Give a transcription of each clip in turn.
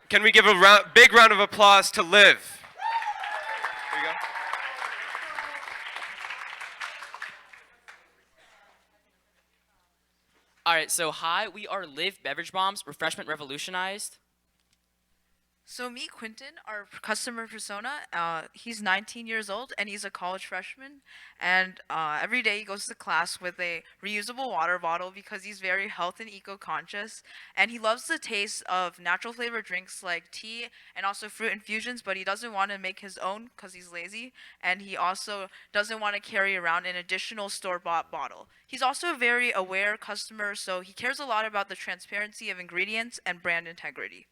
Can we give a big round of applause to Liv? There you go. All right, so hi, we are Live Beverage Bombs, Refreshment Revolutionized. So meet Quentin, our customer persona. He's 19 years old and he's a college freshman. And every day he goes to class with a reusable water bottle because he's very health and eco-conscious. And he loves the taste of natural flavored drinks like tea and also fruit infusions, but he doesn't want to make his own because he's lazy. And he also doesn't want to carry around an additional store-bought bottle. He's also a very aware customer, so he cares a lot about the transparency of ingredients and brand integrity.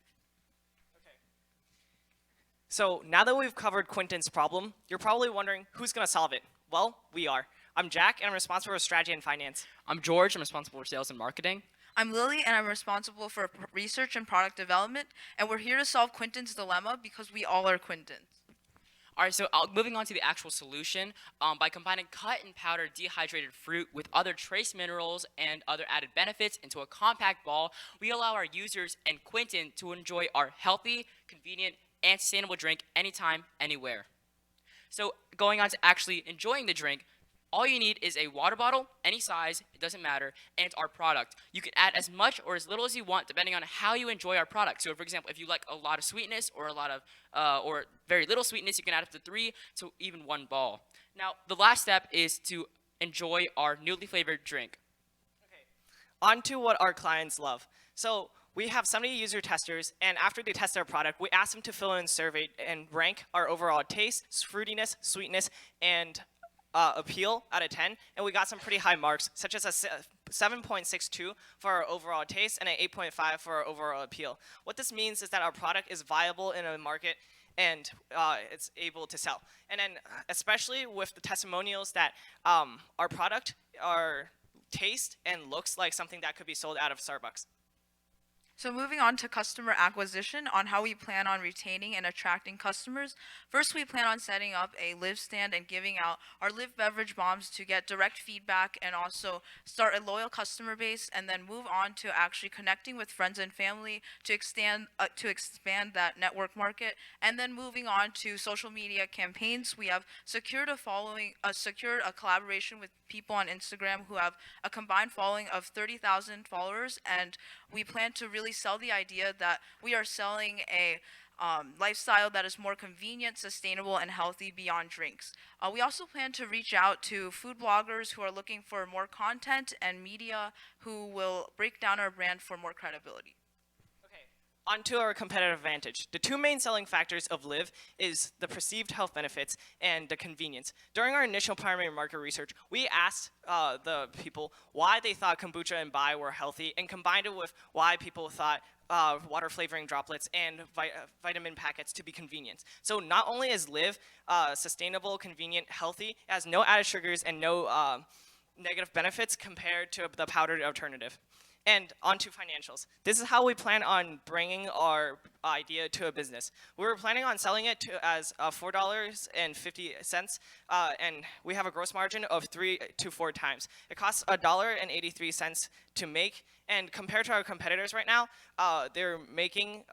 So now that we've covered Quentin's problem, you're probably wondering who's going to solve it. Well, we are. I'm Jack, and I'm responsible for strategy and finance. I'm George, I'm responsible for sales and marketing. I'm Lily, and I'm responsible for research and product development, and we're here to solve Quentin's dilemma because we all are Quentins. All right, so moving on to the actual solution, by combining cut and powdered dehydrated fruit with other trace minerals and other added benefits into a compact ball, we allow our users and Quentin to enjoy our healthy, convenient, and sustainable drink anytime, anywhere. So going on to actually enjoying the drink, all you need is a water bottle, any size, it doesn't matter, and our product. You can add as much or as little as you want depending on how you enjoy our product. So for example, if you like a lot of sweetness or a lot of, or very little sweetness, you can add up to 3 to even 1 ball. Now, the last step is to enjoy our newly flavored drink. Okay, on to what our clients love. So we have 70 user testers, and after they test our product, we ask them to fill in a survey and rank our overall taste, fruitiness, sweetness, and appeal out of 10, and we got some pretty high marks, such as a 7.62 for our overall taste and an 8.5 for our overall appeal. What this means is that our product is viable in a market and it's able to sell. And then especially with the testimonials that our product, our taste, and looks like something that could be sold out of Starbucks. So moving on to customer acquisition, on how we plan on retaining and attracting customers. First, we plan on setting up a Live stand and giving out our Live beverage bombs to get direct feedback and also start a loyal customer base, and then move on to actually connecting with friends and family to expand that network market, and then moving on to social media campaigns. We have secured a collaboration with people on Instagram who have a combined following of 30,000 followers, and we plan to really sell the idea that we are selling a lifestyle that is more convenient, sustainable, and healthy beyond drinks. We also plan to reach out to food bloggers who are looking for more content and media who will break down our brand for more credibility. Onto our competitive advantage. The 2 main selling factors of Live is the perceived health benefits and the convenience. During our initial primary market research, we asked the people why they thought kombucha and bai were healthy, and combined it with why people thought water flavoring droplets and vitamin packets to be convenient. So not only is Live sustainable, convenient, healthy, it has no added sugars and no negative benefits compared to the powdered alternative. And onto financials. This is how we plan on bringing our idea to a business. We were planning on selling it as $4.50, and we have a gross margin of 3 to 4 times. It costs $1.83 to make, and compared to our competitors right now, they're making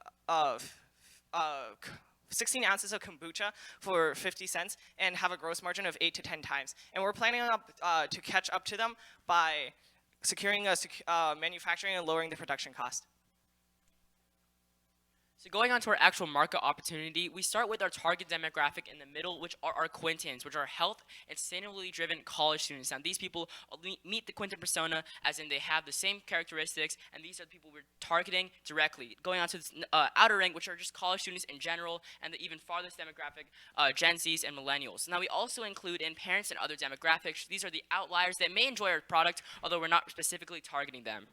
16 ounces of kombucha for 50 cents and have a gross margin of 8 to 10 times. And we're planning on to catch up to them by securing manufacturing and lowering the production cost. So going on to our actual market opportunity, we start with our target demographic in the middle, which are our Quentins, which are health and sustainably driven college students. Now these people meet the Quentin persona, as in they have the same characteristics, and these are the people we're targeting directly. Going on to this outer ring, which are just college students in general, and the even farthest demographic, Gen Zs and millennials. Now we also include in parents and other demographics. These are the outliers that may enjoy our product, although we're not specifically targeting them.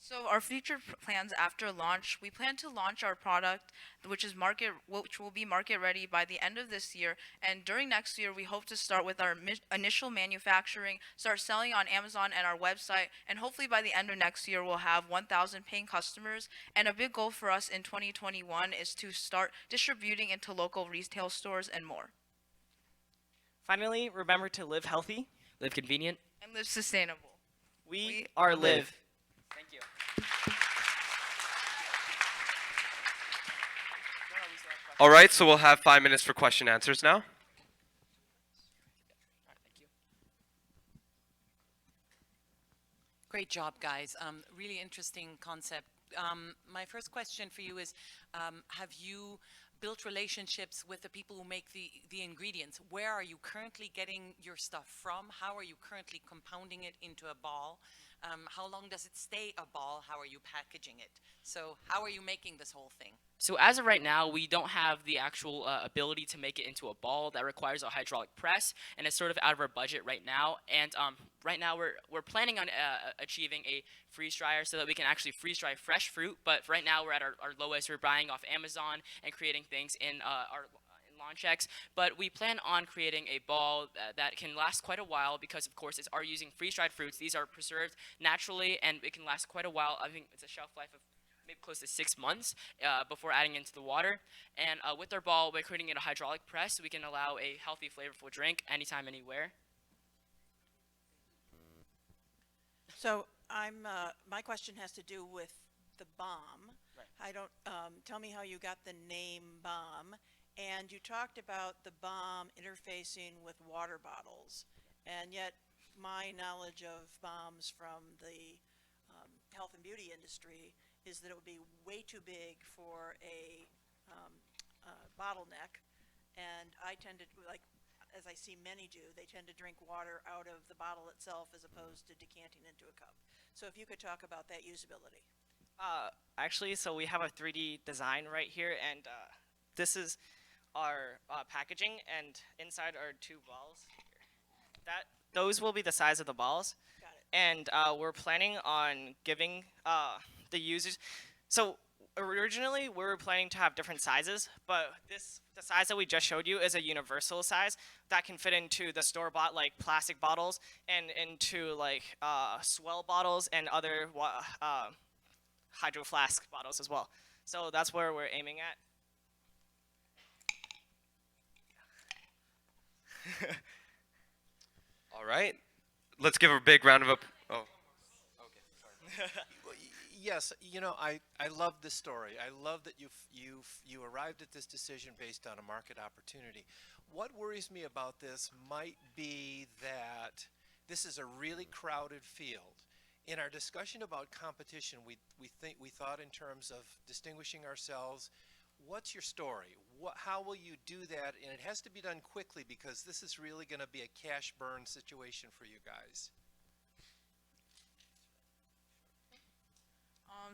So our future plans after launch, we plan to launch our product, which will be market ready by the end of this year. And during next year, we hope to start with our initial manufacturing, start selling on Amazon and our website, and hopefully by the end of next year, we'll have 1,000 paying customers. And a big goal for us in 2021 is to start distributing into local retail stores and more. Finally, remember to live healthy, Live convenient, and live sustainable. We are Live. Thank you. All right, so we'll have 5 minutes for question and answers now. Great job, guys. Really interesting concept. My first question for you is, have you built relationships with the people who make the ingredients? Where are you currently getting your stuff from? How are you currently compounding it into a ball? How long does it stay a ball? How are you packaging it? So how are you making this whole thing? So as of right now, we don't have the actual ability to make it into a ball. That requires a hydraulic press, and it's sort of out of our budget right now. And right now, we're planning on achieving a freeze dryer so that we can actually freeze dry fresh fruit. But right now, we're at our lowest. We're buying off Amazon and creating things in our LaunchX, but we plan on creating a ball that can last quite a while because, of course, are using freeze-dried fruits. These are preserved naturally, and it can last quite a while. I think it's a shelf life of maybe close to 6 months before adding into the water. And with our ball, we're creating it a hydraulic press so we can allow a healthy, flavorful drink anytime, anywhere. So my question has to do with the bomb. Right. I don't, tell me how you got the name bomb. And you talked about the bomb interfacing with water bottles. And yet my knowledge of bombs from the health and beauty industry is that it would be way too big for a bottleneck. And I tend to, like, as I see many do, they tend to drink water out of the bottle itself as opposed to decanting into a cup. So if you could talk about that usability. Actually, so we have a 3D design right here, and this is our packaging, and inside are 2 balls. Those will be the size of the balls. Got it. And we're planning on giving the users. So originally we were planning to have different sizes, but the size that we just showed you is a universal size that can fit into the store-bought like plastic bottles and into like swell bottles and other hydro flask bottles as well. So that's where we're aiming at. All right, let's give a big round of applause. Oh. Yes, you know, I love this story. I love that you arrived at this decision based on a market opportunity. What worries me about this might be that this is a really crowded field. In our discussion about competition, we thought in terms of distinguishing ourselves. What's your story? How will you do that? And it has to be done quickly because this is really going to be a cash burn situation for you guys.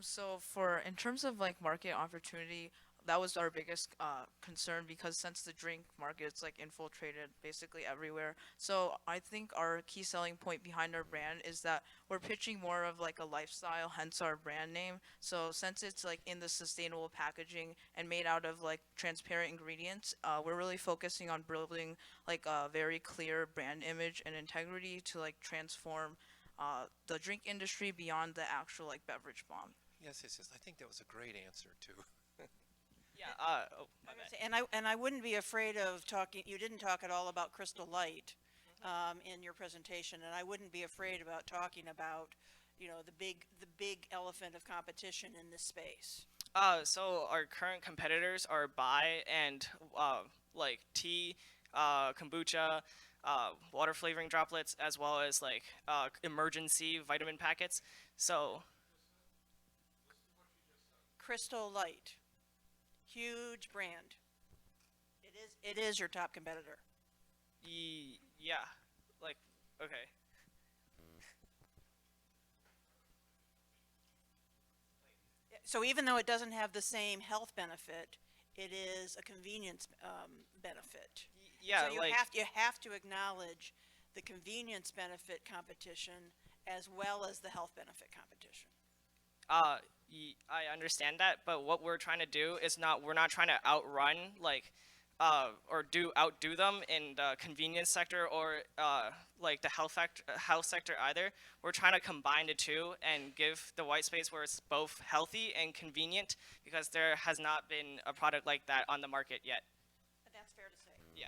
So in terms of like market opportunity, that was our biggest concern because since the drink market it's like infiltrated basically everywhere. So I think our key selling point behind our brand is that we're pitching more of like a lifestyle, hence our brand name. So since it's like in the sustainable packaging and made out of like transparent ingredients, we're really focusing on building like a very clear brand image and integrity to like transform the drink industry beyond the actual like beverage bomb. Yes. I think that was a great answer too. Yeah. Oh, my bad. And I wouldn't be afraid of talking. You didn't talk at all about Crystal Light in your presentation, and I wouldn't be afraid about talking about, you know, the big elephant of competition in this space. So our current competitors are Bai and like tea, kombucha, water flavoring droplets, as well as like emergency vitamin packets. So Crystal Light, huge brand. It is your top competitor. yeah, like okay. So even though it doesn't have the same health benefit, it is a convenience benefit. Yeah, So you like have to acknowledge the convenience benefit competition as well as the health benefit competition. I understand that, but what we're trying to do is we're not trying to outrun like or outdo them in the convenience sector or like the health sector either. We're trying to combine the two and give the white space where it's both healthy and convenient because there has not been a product like that on the market yet. And that's fair to say. Yeah.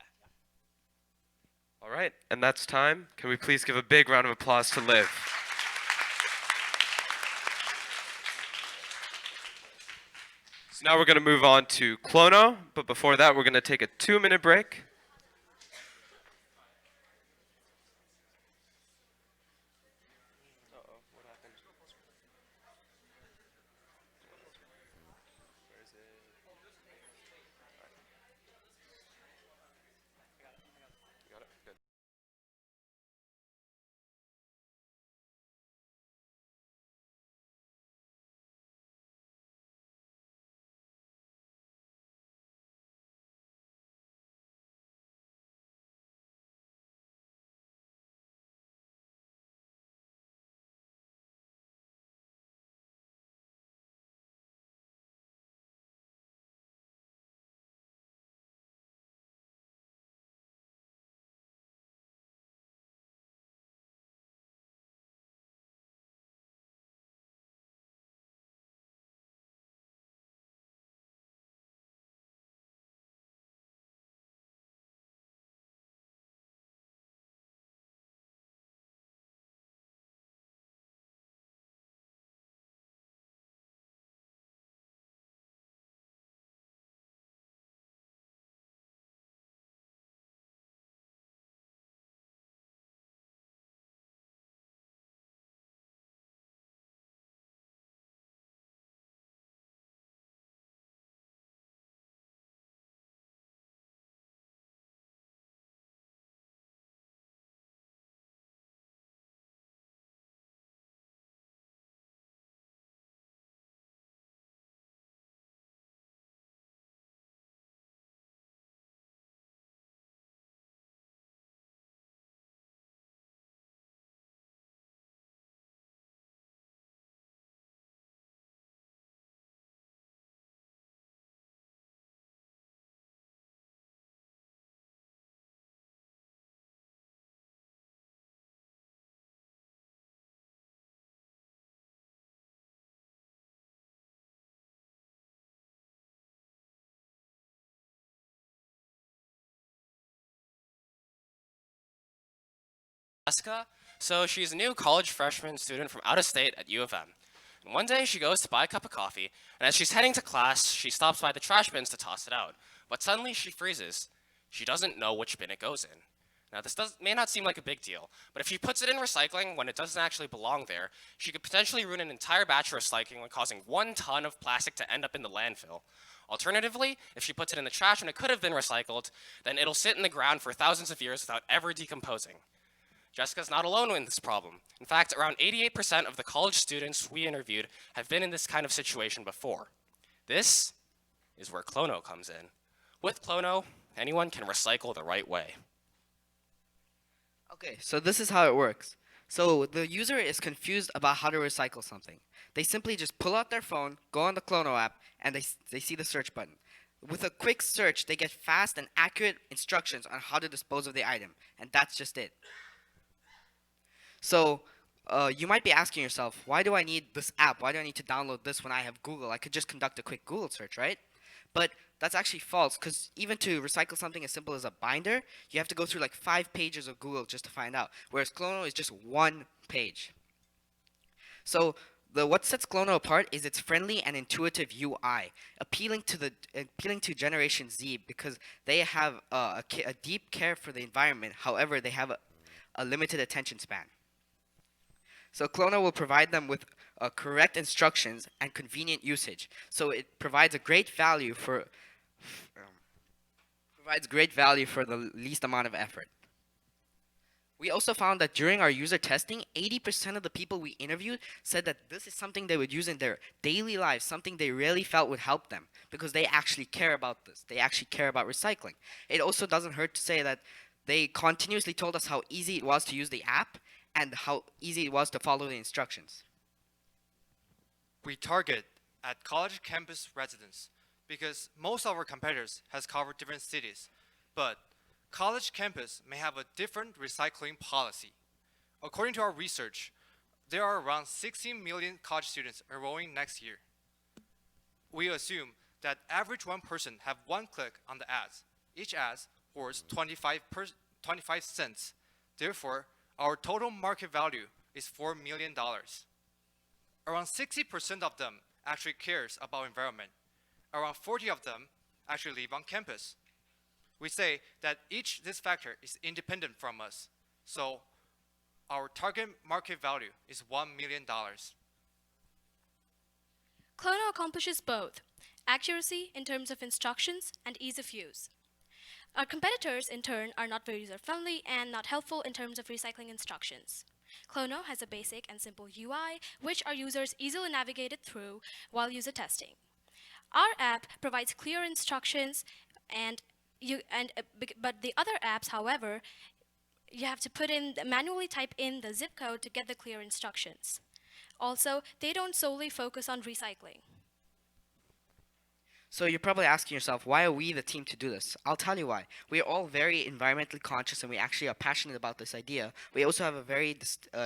All right, and that's time. Can we please give a big round of applause to Liv? So now we're going to move on to Clono, but before that, we're going to take a 2-minute break. Jessica. So she's a new college freshman student from out of state at U of M. And one day she goes to buy a cup of coffee, and as she's heading to class, she stops by the trash bins to toss it out. But suddenly she freezes. She doesn't know which bin it goes in. Now may not seem like a big deal, but if she puts it in recycling when it doesn't actually belong there, she could potentially ruin an entire batch of recycling by causing 1 ton of plastic to end up in the landfill. Alternatively, if she puts it in the trash when it could have been recycled, then it'll sit in the ground for thousands of years without ever decomposing. Jessica's not alone in this problem. In fact, around 88% of the college students we interviewed have been in this kind of situation before. This is where Clono comes in. With Clono, anyone can recycle the right way. Okay, so this is how it works. So the user is confused about how to recycle something. They simply just pull out their phone, go on the Clono app, and they see the search button. With a quick search, they get fast and accurate instructions on how to dispose of the item, and that's just it. So you might be asking yourself, why do I need this app? Why do I need to download this when I have Google? I could just conduct a quick Google search, right? But that's actually false, because even to recycle something as simple as a binder, you have to go through like 5 pages of Google just to find out, whereas Clono is just 1 page. So what sets Clono apart is its friendly and intuitive UI, appealing to Generation Z because they have a deep care for the environment. However, they have a limited attention span. So Clono will provide them with correct instructions and convenient usage. So it provides a great value for the least amount of effort. We also found that during our user testing, 80% of the people we interviewed said that this is something they would use in their daily lives, something they really felt would help them because they actually care about this. They actually care about recycling. It also doesn't hurt to say that they continuously told us how easy it was to use the app and how easy it was to follow the instructions. We target at college campus residents because most of our competitors has covered different cities, but college campus may have a different recycling policy. According to our research, there are around 16 million college students enrolling next year. We assume that average one person have 1 click on the ads. Each ad worth 25 cents. Therefore, our total market value is $4 million. Around 60% of them actually cares about environment. around 40 of them actually live on campus. We say that each this factor is independent from us. So our target market value is $1 million. Clono accomplishes both accuracy in terms of instructions and ease of use. Our competitors, in turn, are not very user friendly and not helpful in terms of recycling instructions. Clono has a basic and simple UI, which our users easily navigated through while user testing. Our app provides clear instructions, but the other apps, however, you have to manually type in the zip code to get the clear instructions. Also, they don't solely focus on recycling. So you're probably asking yourself, why are we the team to do this? I'll tell you why. We are all very environmentally conscious and we actually are passionate about this idea. We also have a very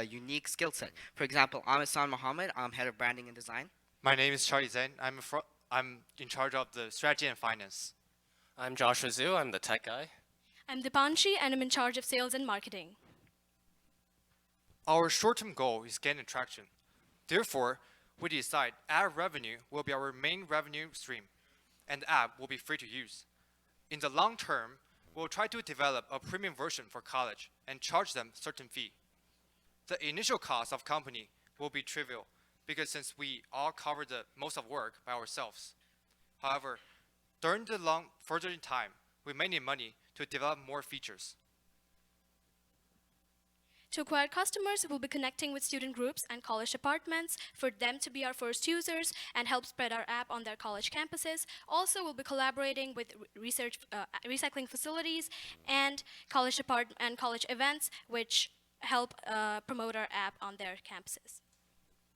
unique skill set. For example, I'm Hassan Mohammed. I'm head of branding and design. My name is Charlie Zhang. I'm in charge of the strategy and finance. I'm Joshua Zhu. I'm the tech guy. I'm Dipanshi and I'm in charge of sales and marketing. Our short-term goal is gaining traction. Therefore, we decide ad revenue will be our main revenue stream, and the app will be free to use. In the long term, we'll try to develop a premium version for college and charge them certain fee. The initial cost of company will be trivial because since we all cover the most of work by ourselves. However, during the further in time, we may need money to develop more features. To acquire customers, we'll be connecting with student groups and college departments for them to be our first users and help spread our app on their college campuses. Also, we'll be collaborating with recycling facilities and college events, which help promote our app on their campuses.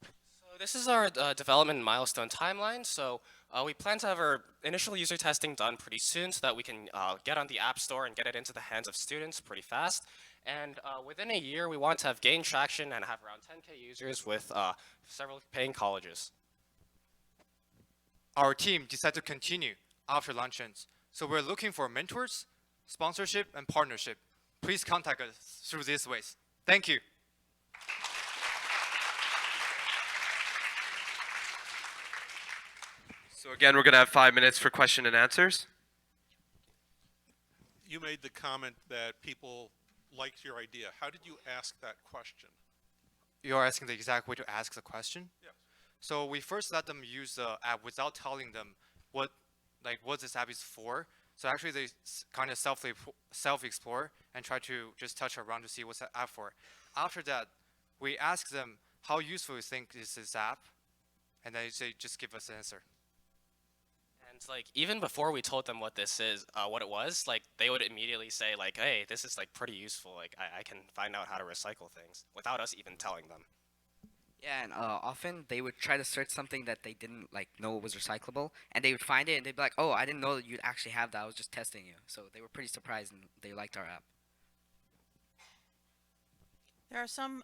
So this is our development milestone timeline. So we plan to have our initial user testing done pretty soon so that we can get on the App Store and get it into the hands of students pretty fast. And within a year, we want to have gained traction and have around 10K users with several paying colleges. Our team decided to continue after launch ends. So we're looking for mentors, sponsorship, and partnership. Please contact us through these ways. Thank you. So again, we're going to have 5 minutes for question and answers. You made the comment that people liked your idea. How did you ask that question? You're asking the exact way to ask the question? Yes. So we first let them use the app without telling them what this app is for. So actually they kind of self-explore and try to just touch around to see what's the app for. After that, we ask them how useful you think is this app, and then they just give us an answer. And like even before we told them what this is, what it was, like they would immediately say like, hey, this is like pretty useful. Like I can find out how to recycle things without us even telling them. Yeah, and often they would try to search something that they didn't know was recyclable, and they would find it and they'd be like, oh, I didn't know that you'd actually have that. I was just testing you. So they were pretty surprised and they liked our app. There are some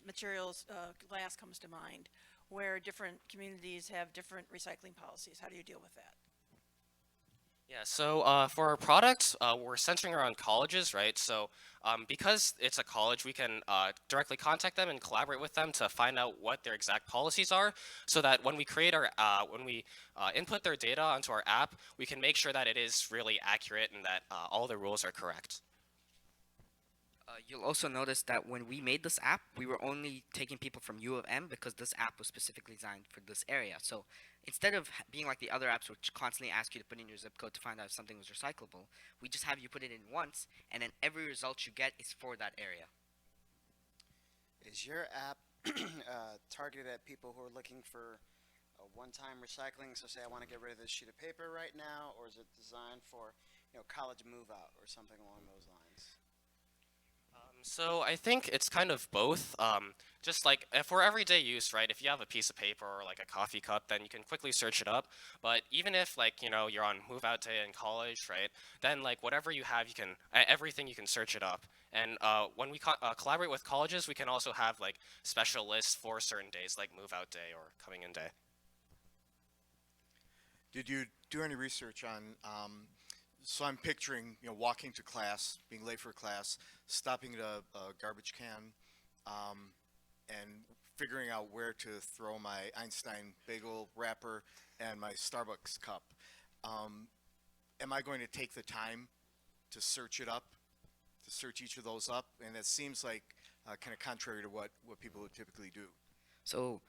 materials, glass comes to mind, where different communities have different recycling policies. How do you deal with that? Yeah, so for our products, we're centering around colleges, right? So because it's a college, we can directly contact them and collaborate with them to find out what their exact policies are, so that when we create our, input their data onto our app, we can make sure that it is really accurate and that all the rules are correct. You'll also notice that when we made this app, we were only taking people from U of M because this app was specifically designed for this area. So instead of being like the other apps which constantly ask you to put in your zip code to find out if something was recyclable, we just have you put it in once, and then every result you get is for that area. Is your app targeted at people who are looking for a one-time recycling? So say I want to get rid of this sheet of paper right now, or is it designed for college move-out or something along those lines? So I think it's kind of both. Just like for everyday use, right? If you have a piece of paper or like a coffee cup, then you can quickly search it up. But even if you're on move out day in college, right? Then whatever you have, you can everything you can search it up. And when we collaborate with colleges, we can also have special lists for certain days, like move out day or coming in day. Did you do any research on? So I'm picturing, walking to class, being late for class, stopping at a garbage can, and figuring out where to throw my Einstein bagel wrapper and my Starbucks cup. am I going to take the time to search it up, to search each of those up? And that seems like kind of contrary to what people would typically do. So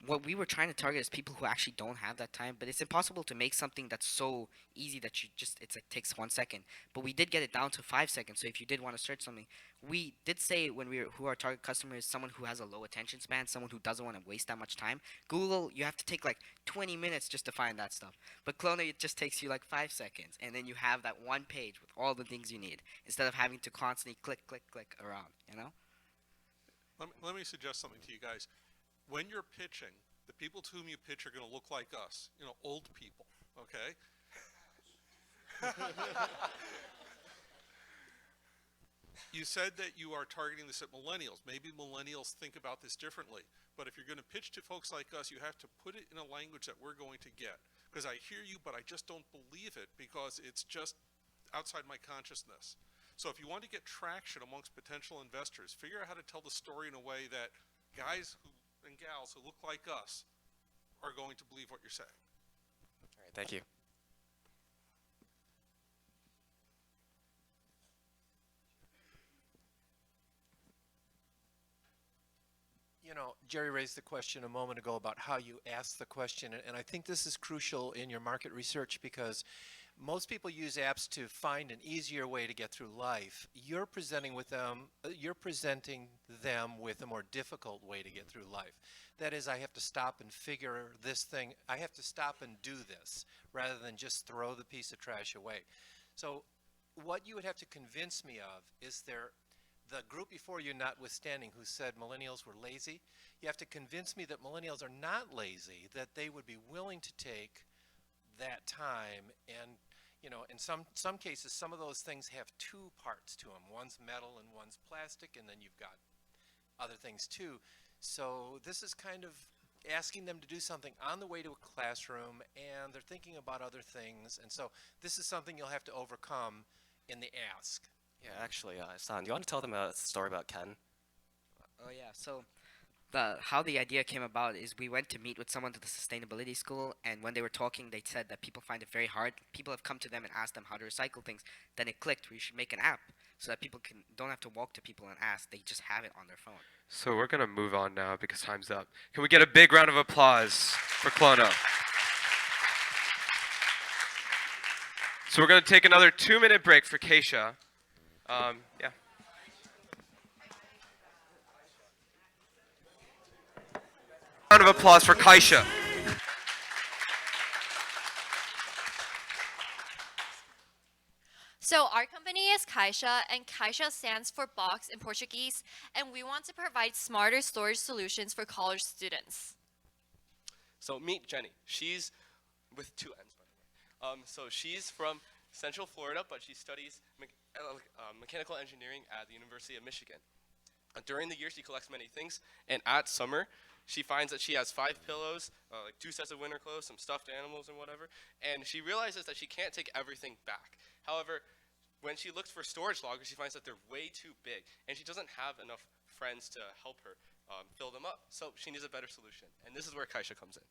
what we were trying to target is people who actually don't have that time, but it's impossible to make something that's so easy that it's like takes 1 second. But we did get it down to 5 seconds. So if you did want to search something, we did say who our target customer is someone who has a low attention span, someone who doesn't want to waste that much time. Google, you have to take like 20 minutes just to find that stuff. But Clona, it just takes you like 5 seconds, and then you have that one page with all the things you need instead of having to constantly click, click, click around. You know? Let me suggest something to you guys. When you're pitching, the people to whom you pitch are going to look like us, old people, okay? You said that you are targeting this at millennials. Maybe millennials think about this differently. But if you're going to pitch to folks like us, you have to put it in a language that we're going to get. Because I hear you, but I just don't believe it because it's just outside my consciousness. So if you want to get traction amongst potential investors, figure out how to tell the story in a way that guys and gals who look like us are going to believe what you're saying. All right, thank you. Jerry raised the question a moment ago about how you ask the question, and I think this is crucial in your market research because most people use apps to find an easier way to get through life. You're presenting them with a more difficult way to get through life. That is, I have to stop and figure this thing. I have to stop and do this rather than just throw the piece of trash away. So what you would have to convince me of is the group before you notwithstanding who said millennials were lazy, you have to convince me that millennials are not lazy, that they would be willing to take that time. And in some cases, some of those things have two parts to them. One's metal and one's plastic, and then you've got other things too. So this is kind of asking them to do something on the way to a classroom, and they're thinking about other things. And so this is something you'll have to overcome in the ask. Yeah, actually, Stan, do you want to tell them a story about Ken? Oh yeah, so how the idea came about is we went to meet with someone at the sustainability school, and when they were talking, they said that people find it very hard. People have come to them and asked them how to recycle things. Then it clicked. We should make an app so that people don't have to walk to people and ask. They just have it on their phone. So we're gonna move on now because time's up. Can we get a big round of applause for Clono? So we're gonna take another 2-minute break for Keisha. Yeah. Round of applause for Kaisha. So our company is Caixa, and Caixa stands for box in Portuguese, and we want to provide smarter storage solutions for college students. So meet Jenny. She's with 2 N's, by the way. So she's from Central Florida, but she studies mechanical engineering at the University of Michigan. During the year, she collects many things, and at summer, she finds that she has 5 pillows, like 2 sets of winter clothes, some stuffed animals and whatever, and she realizes that she can't take everything back. However, when she looks for storage lockers, she finds that they're way too big, and she doesn't have enough friends to help her fill them up, so she needs a better solution, and this is where Kaisha comes in.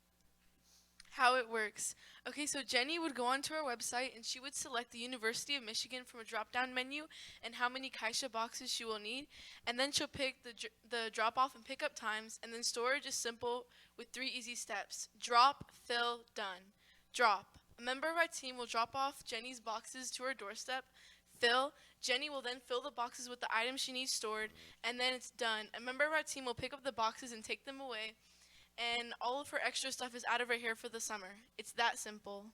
How it works. Okay, so Jenny would go onto our website and she would select the University of Michigan from a drop-down menu and how many Caixa boxes she will need, and then she'll pick the drop-off and pick-up times, and then storage is simple with 3 easy steps. Drop, fill, done. Drop. A member of our team will drop off Jenny's boxes to her doorstep. Fill. Jenny will then fill the boxes with the items she needs stored, and then it's done. A member of our team will pick up the boxes and take them away, and all of her extra stuff is out of her hair for the summer. It's that simple.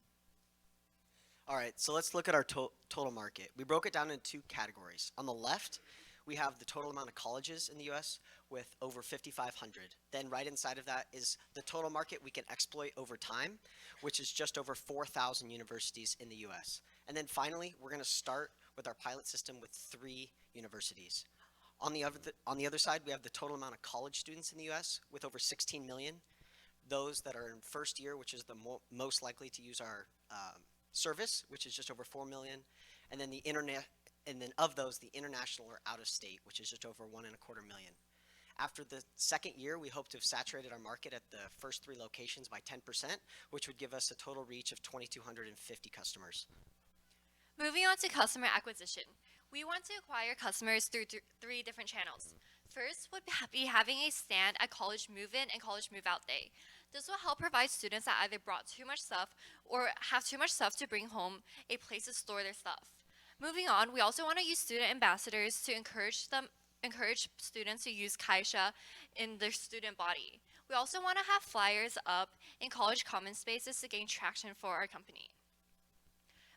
All right, so let's look at our total market. We broke it down into 2 categories. On the left, we have the total amount of colleges in the U.S. with over 5,500. Then right inside of that is the total market we can exploit over time, which is just over 4,000 universities in the U.S. And then finally, we're going to start with our pilot system with 3 universities. On the other side, we have the total amount of college students in the U.S. with over 16 million. Those that are in first year, which is the most likely to use our service, which is just over 4 million. And then of those, the international or out of state, which is just over 1.25 million. After the second year, we hope to have saturated our market at the first 3 locations by 10%, which would give us a total reach of 2,250 customers. Moving on to customer acquisition. We want to acquire customers through 3 different channels. First would be having a stand at college move-in and college move-out day. This will help provide students that either brought too much stuff or have too much stuff to bring home a place to store their stuff. Moving on, we also want to use student ambassadors to encourage students to use Kaisha in their student body. We also want to have flyers up in college common spaces to gain traction for our company.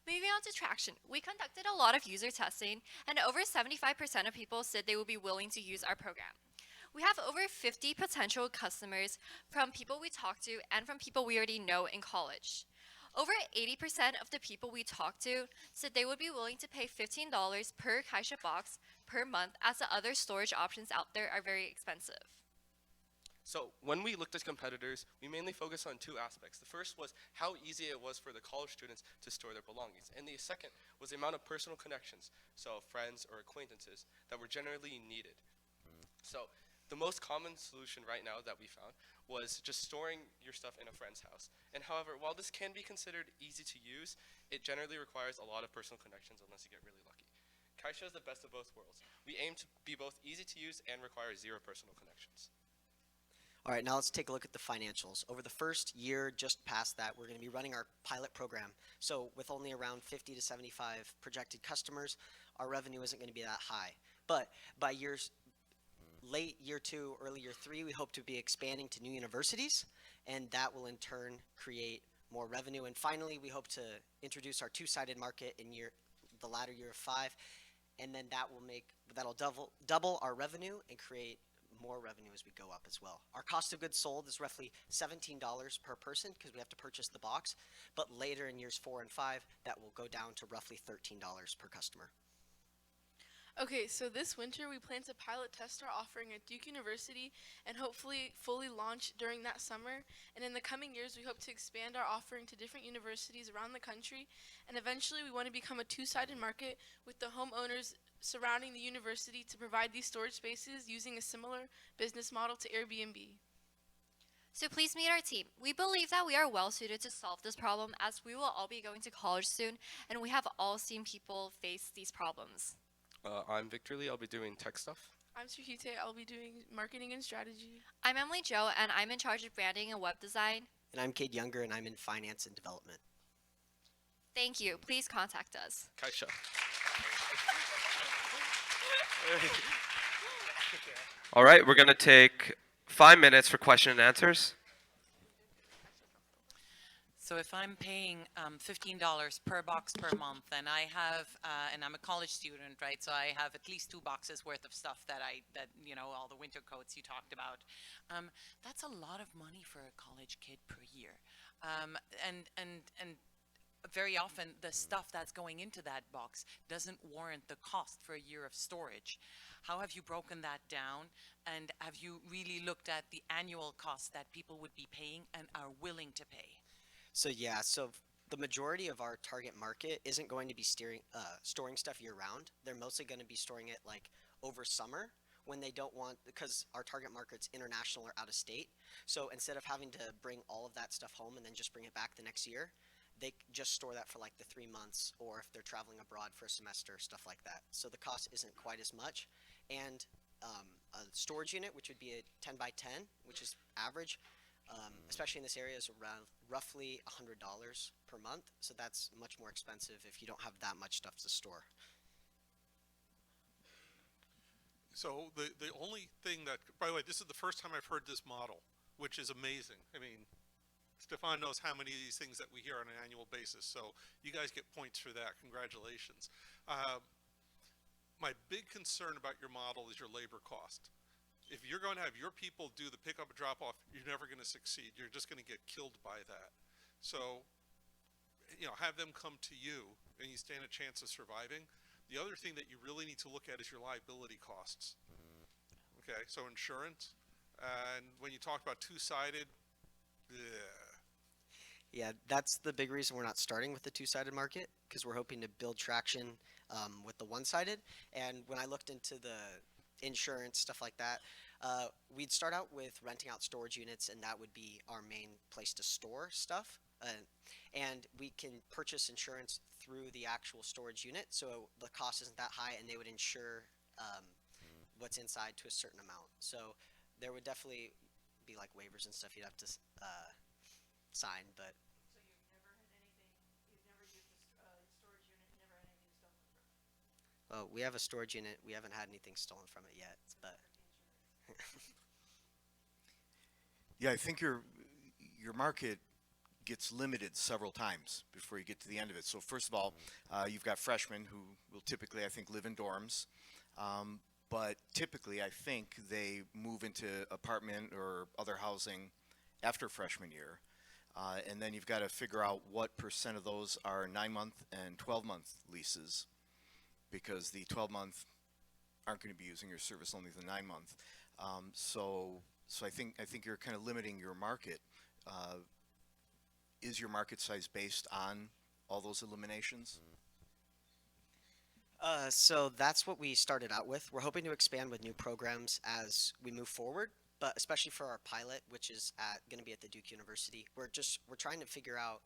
Moving on to traction, we conducted a lot of user testing, and over 75% of people said they would be willing to use our program. We have over 50 potential customers from people we talked to and from people we already know in college. Over 80% of the people we talked to said they would be willing to pay $15 per Kaisha box per month, as the other storage options out there are very expensive. So when we looked at competitors, we mainly focused on 2 aspects. The first was how easy it was for the college students to store their belongings. And the second was the amount of personal connections, so friends or acquaintances, that were generally needed. So the most common solution right now that we found was just storing your stuff in a friend's house. And however, while this can be considered easy to use, it generally requires a lot of personal connections unless you get really lucky. Kaisha is the best of both worlds. We aim to be both easy to use and require 0 personal connections. All right, now let's take a look at the financials. Over the first year, just past that, we're going to be running our pilot program. So with only around 50 to 75 projected customers, our revenue isn't going to be that high. But by late year 2, early year 3, we hope to be expanding to new universities, and that will in turn create more revenue. And finally, we hope to introduce our 2-sided market in the latter year of 5, and then that'll double our revenue and create more revenue as we go up as well. Our cost of goods sold is roughly $17 per person because we have to purchase the box, but later in years 4 and 5, that will go down to roughly $13 per customer. Okay, so this winter we plan to pilot test our offering at Duke University and hopefully fully launch during that summer. And in the coming years, we hope to expand our offering to different universities around the country. And eventually, we want to become a 2-sided market with the homeowners surrounding the university to provide these storage spaces using a similar business model to Airbnb. So please meet our team. We believe that we are well suited to solve this problem, as we will all be going to college soon, and we have all seen people face these problems. I'm Victor Lee. I'll be doing tech stuff. I'm Suhite. I'll be doing marketing and strategy. I'm Emily Joe, and I'm in charge of branding and web design. And I'm Cade Younger, and I'm in finance and development. Thank you. Please contact us. Kaisha. All right, we're going to take 5 minutes for question and answers. So if I'm paying $15 per box per month, and and I'm a college student, right? So I have at least 2 boxes worth of stuff that all the winter coats you talked about. That's a lot of money for a college kid per year, and very often the stuff that's going into that box doesn't warrant the cost for a year of storage. How have you broken that down, and have you really looked at the annual cost that people would be paying and are willing to pay? So the majority of our target market isn't going to be storing stuff year round. They're mostly going to be storing it like over summer when they don't want, because our target market's international or out of state. So instead of having to bring all of that stuff home and then just bring it back the next year, they just store that for like the 3 months, or if they're traveling abroad for a semester, stuff like that. So the cost isn't quite as much. And a storage unit, which would be a 10 by 10, which is average, especially in this area, is around roughly $100 per month. So that's much more expensive if you don't have that much stuff to store. So the only thing that, by the way, this is the first time I've heard this model, which is amazing. I mean, Stefan knows how many of these things that we hear on an annual basis, so you guys get points for that. Congratulations. My big concern about your model is your labor cost. If you're going to have your people do the pickup and drop off, you're never going to succeed. You're just going to get killed by that. So, have them come to you and you stand a chance of surviving. The other thing that you really need to look at is your liability costs. Okay, so insurance. And when you talk about 2-sided, Yeah, that's the big reason we're not starting with the 2-sided market, because we're hoping to build traction with the 1-sided. And when I looked into the insurance, stuff like that, We'd start out with renting out storage units, and that would be our main place to store stuff. And we can purchase insurance through the actual storage unit, so the cost isn't that high, and they would insure what's inside to a certain amount. So there would definitely be like waivers and stuff you'd have to sign, but. Well, we have a storage unit. We haven't had anything stolen from it yet, but. Yeah, I think your market gets limited several times before you get to the end of it. So first of all, you've got freshmen who will typically, I think, live in dorms. But typically, I think they move into apartment or other housing after freshman year. And then you've got to figure out what % of those are 9-month and 12-month leases, because the 12-month aren't going to be using your service, only the 9-month. So I think you're kind of limiting your market. Is your market size based on all those eliminations? So that's what we started out with. We're hoping to expand with new programs as we move forward, but especially for our pilot, which is going to be at the Duke University. We're trying to figure out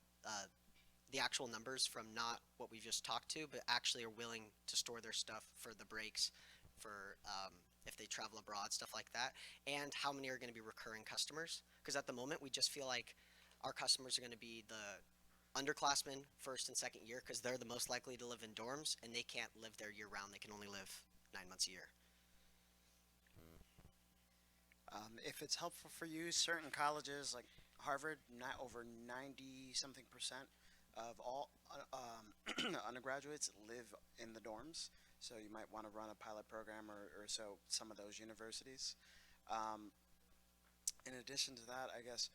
the actual numbers from not what we've just talked to, but actually are willing to store their stuff for the breaks, for if they travel abroad, stuff like that, and how many are going to be recurring customers. Because at the moment, we just feel like our customers are going to be the underclassmen first and second year, because they're the most likely to live in dorms, and they can't live there year round. They can only live 9 months a year. If it's helpful for you, certain colleges like Harvard, not over 90-something % of all undergraduates live in the dorms. So you might want to run a pilot program or so some of those universities. In addition to that, I guess,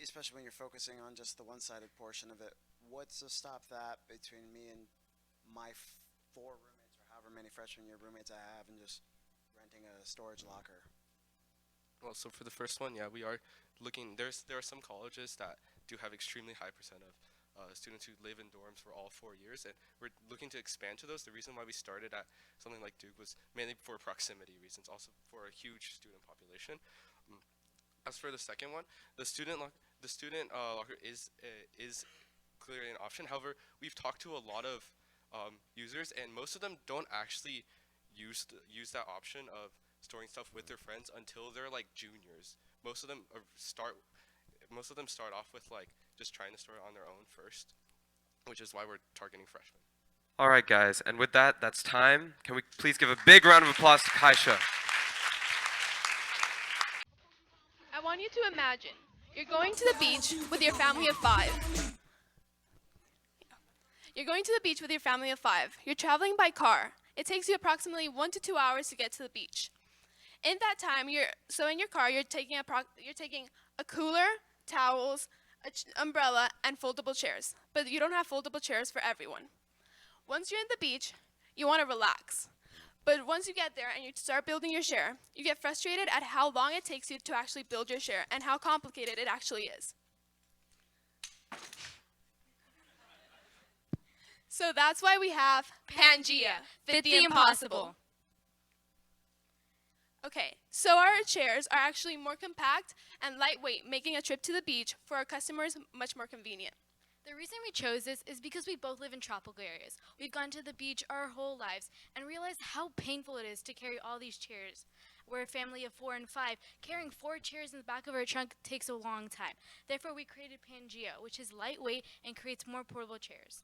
especially when you're focusing on just the one-sided portion of it, what's to stop that between me and my 4 roommates, or however many freshman year roommates I have, and just renting a storage locker? Well, so for the first one, yeah, we are looking. There are some colleges that do have extremely high % of students who live in dorms for all 4 years, and we're looking to expand to those. The reason why we started at something like Duke was mainly for proximity reasons, also for a huge student population. As for the second one, the student locker is clearly an option. However, we've talked to a lot of users, and most of them don't actually use that option of storing stuff with their friends until they're like juniors. Most of them start off with like just trying to store it on their own first, which is why we're targeting freshmen. All right, guys, and with that, that's time. Can we please give a big round of applause to Kaisha? I want you to imagine you're going to the beach with your family of 5. You're going to the beach with your family of 5. You're traveling by car. It takes you approximately 1 to 2 hours to get to the beach. In that time, in your car, you're taking a cooler, towels, umbrella, and foldable chairs. But you don't have foldable chairs for everyone. Once you're in the beach, you want to relax. But once you get there and you start building your chair, you get frustrated at how long it takes you to actually build your chair and how complicated it actually is. So that's why we have Pangea, Fit the Impossible. Okay, so our chairs are actually more compact and lightweight, making a trip to the beach for our customers much more convenient. The reason we chose this is because we both live in tropical areas. We've gone to the beach our whole lives and realized how painful it is to carry all these chairs. We're a family of 4 and 5. Carrying 4 chairs in the back of our trunk takes a long time. Therefore, we created Pangea, which is lightweight and creates more portable chairs.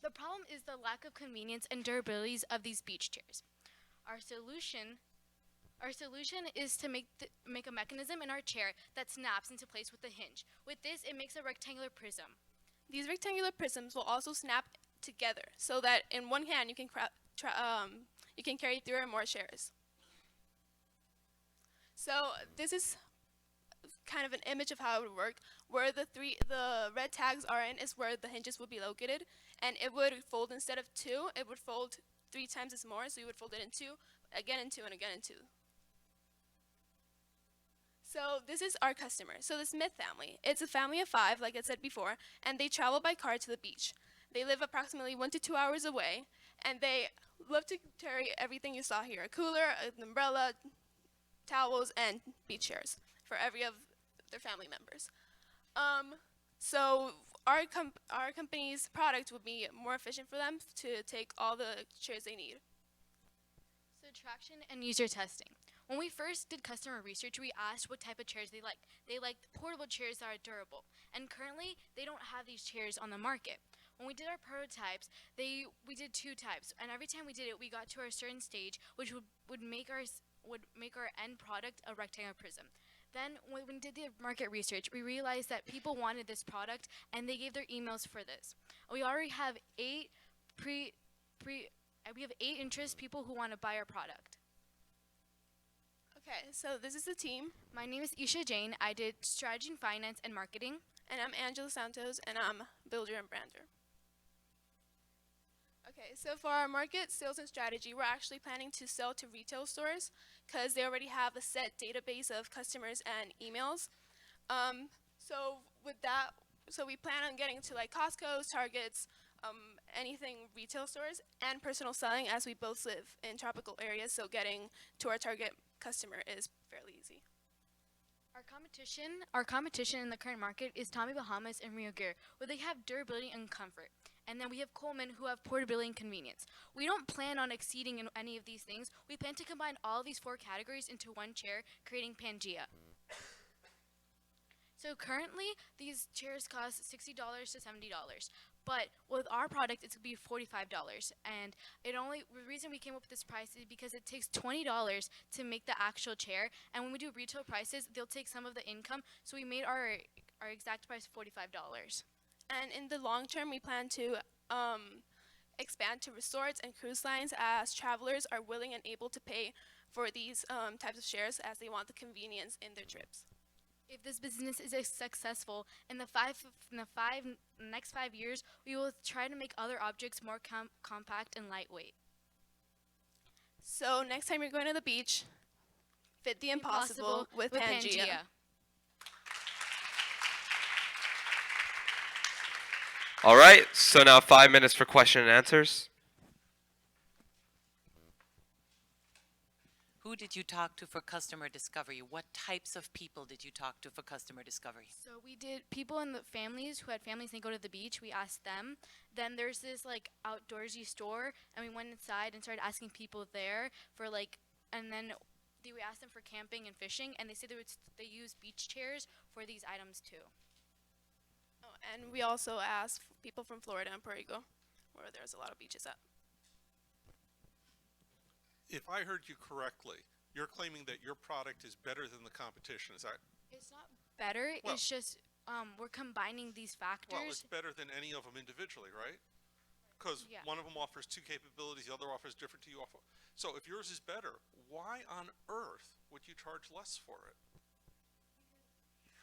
The problem is the lack of convenience and durabilities of these beach chairs. Our solution is to make a mechanism in our chair that snaps into place with a hinge. With this, it makes a rectangular prism. These rectangular prisms will also snap together so that in one hand you can carry 3 or more chairs. So this is kind of an image of how it would work. Where the red tags are in is where the hinges would be located, and it would fold instead of 2. It would fold 3 times as more, so you would fold it in 2, again in 2, and again in 2. So this is our customer. So the Smith family, it's a family of 5, like I said before, and they travel by car to the beach. They live approximately 1 to 2 hours away, and they love to carry everything you saw here: a cooler, an umbrella, towels, and beach chairs for every of their family members. So our company's product would be more efficient for them to take all the chairs they need. So traction and user testing. When we first did customer research, we asked what type of chairs they liked. They liked portable chairs that are durable. And currently, they don't have these chairs on the market. When we did our prototypes, we did 2 types. And every time we did it, we got to a certain stage, which would make our end product a rectangular prism. Then when we did the market research, we realized that people wanted this product, and they gave their emails for this. We already have 8 we have 8 interest people who want to buy our product. Okay, so this is the team. My name is Isha Jain. I did strategy and finance and marketing. And I'm Angela Santos, and I'm builder and brander. Okay, so for our market sales and strategy, we're actually planning to sell to retail stores because they already have a set database of customers and emails. So with that, so we plan on getting to like Costco's, Targets, anything retail stores, and personal selling, as we both live in tropical areas, so getting to our target customer is fairly easy. Our competition in the current market is Tommy Bahamas and Rio Gear, where they have durability and comfort. And then we have Coleman, who have portability and convenience. We don't plan on exceeding in any of these things. We plan to combine all of these 4 categories into one chair, creating Pangea. So currently, these chairs cost $60 to $70. But with our product, it's going to be $45. And the reason we came up with this price is because it takes $20 to make the actual chair. And when we do retail prices, they'll take some of the income. So we made our exact price $45. And in the long term, we plan to expand to resorts and cruise lines as travelers are willing and able to pay for these types of shares as they want the convenience in their trips. If this business is successful, in the next 5 years, we will try to make other objects more compact and lightweight. So next time you're going to the beach, fit the impossible with Pangea. All right, so now 5 minutes for question and answers. Who did you talk to for customer discovery? What types of people did you talk to for customer discovery? So we did people in the families who had families and they go to the beach. We asked them. Then there's this like outdoorsy store, and we went inside and started asking people there for like, and then we asked them for camping and fishing, and they said they use beach chairs for these items too. Oh, and we also asked people from Florida and Puerto Rico, where there's a lot of beaches at. If I heard you correctly, you're claiming that your product is better than the competition. Is that? It's not better. Well, it's just we're combining these factors. Well, it's better than any of them individually, right? Because one of them offers 2 capabilities, the other offers different to you. So if yours is better, why on earth would you charge less for it?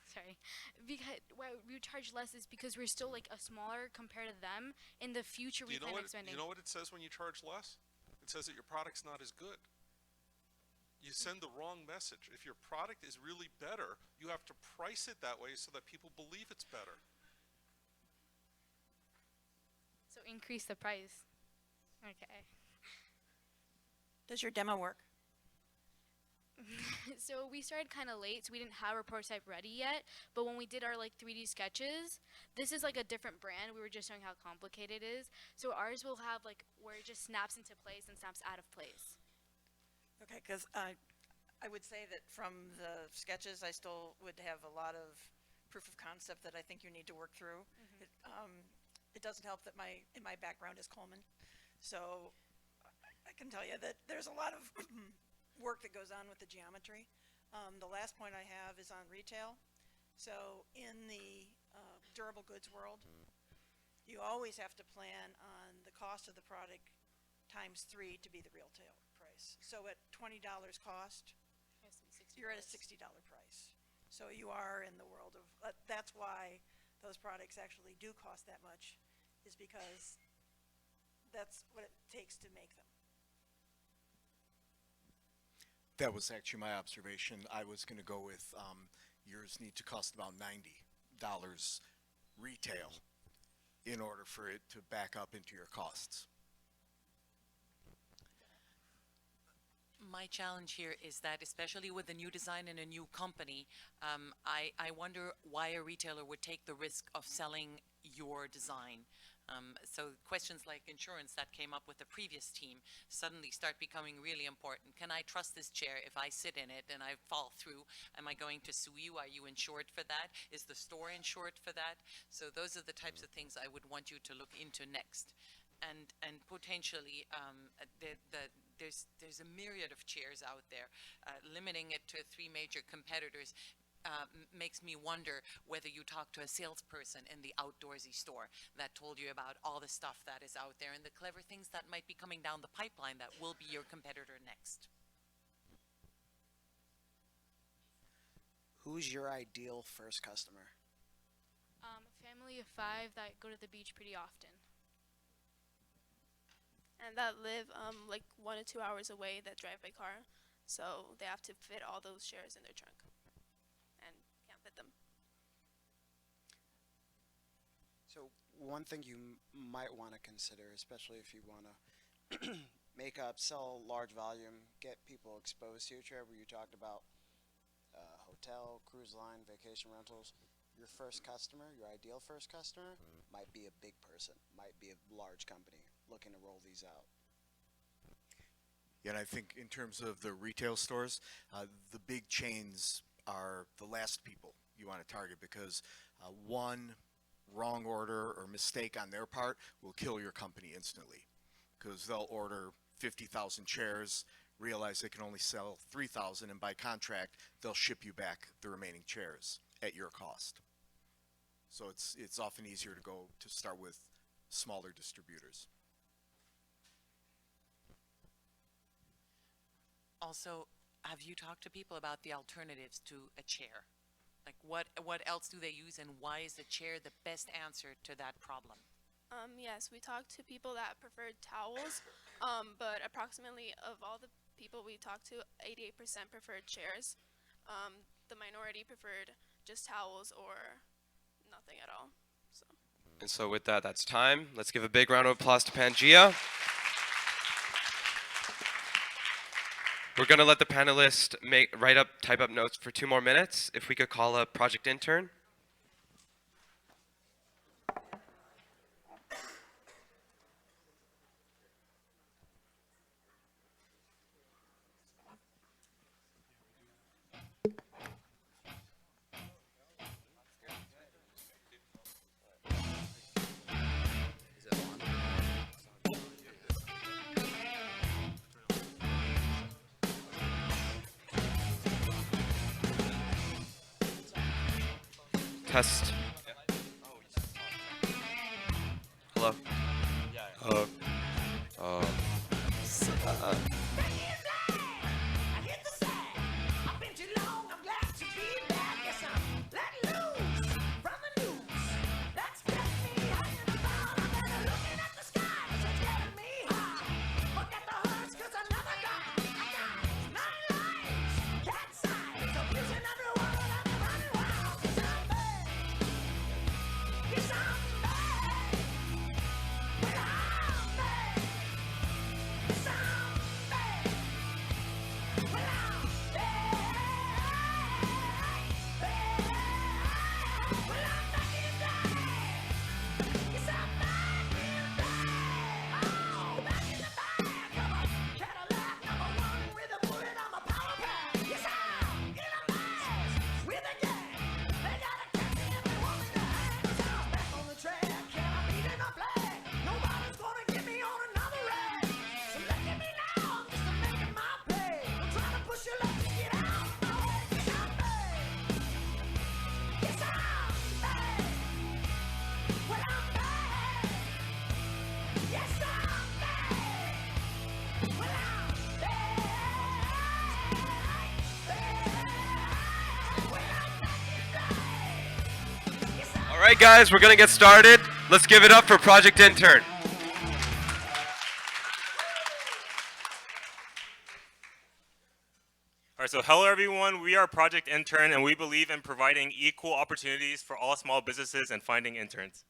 Sorry, because why we charge less is because we're still like a smaller compared to them. In the future, we plan on expanding. You know what it says when you charge less? It says that your product's not as good. You send the wrong message. If your product is really better, you have to price it that way so that people believe it's better. So increase the price. Okay. Does your demo work? So we started kind of late, so we didn't have our prototype ready yet. But when we did our like 3D sketches, this is like a different brand. We were just showing how complicated it is. So ours will have like where it just snaps into place and snaps out of place. Okay, because I would say that from the sketches, I still would have a lot of proof of concept that I think you need to work through. It doesn't help that my background is Coleman, so I can tell you that there's a lot of work that goes on with the geometry. The last point I have is on retail. So in the durable goods world, you always have to plan on the cost of the product times 3 to be the retail price. So at $20 cost, you're at a $60 price. So you are in the world of, that's why those products actually do cost that much, is because that's what it takes to make them. That was actually my observation. I was going to go with yours need to cost about $90 retail in order for it to back up into your costs. My challenge here is that, especially with a new design in a new company, I wonder why a retailer would take the risk of selling your design. So questions like insurance that came up with the previous team suddenly start becoming really important. Can I trust this chair if I sit in it and I fall through? Am I going to sue you? Are you insured for that? Is the store insured for that? So those are the types of things I would want you to look into next. And potentially there's a myriad of chairs out there. Limiting it to 3 major competitors makes me wonder whether you talk to a salesperson in the outdoorsy store that told you about all the stuff that is out there and the clever things that might be coming down the pipeline that will be your competitor next. Who's your ideal first customer? A family of 5 that go to the beach pretty often. And that live like 1 to 2 hours away that drive by car, so they have to fit all those chairs in their trunk and can't fit them. So one thing you might want to consider, especially if you want to make up, sell large volume, get people exposed to your chair, where you talked about hotel, cruise line, vacation rentals. Your first customer, your ideal first customer, might be a big person, might be a large company looking to roll these out. Yeah, and I think in terms of the retail stores, the big chains are the last people you want to target, because one wrong order or mistake on their part will kill your company instantly, because they'll order 50,000 chairs, realize they can only sell 3,000, and by contract they'll ship you back the remaining chairs at your cost. So it's often easier to start with smaller distributors. Also, have you talked to people about the alternatives to a chair? Like what else do they use, and why is the chair the best answer to that problem? Yes, we talked to people that preferred towels, but approximately of all the people we talked to, 88% preferred chairs. The minority preferred just towels or nothing at all. So. And so with that, that's time. Let's give a big round of applause to Pangea. We're going to let the panelists type up notes for 2 more minutes. If we could call a project intern. Test. Hello. All right, guys, we're going to get started. Let's give it up for Project Intern. All right, so hello everyone. We are Project Intern, and we believe in providing equal opportunities for all small businesses and finding interns.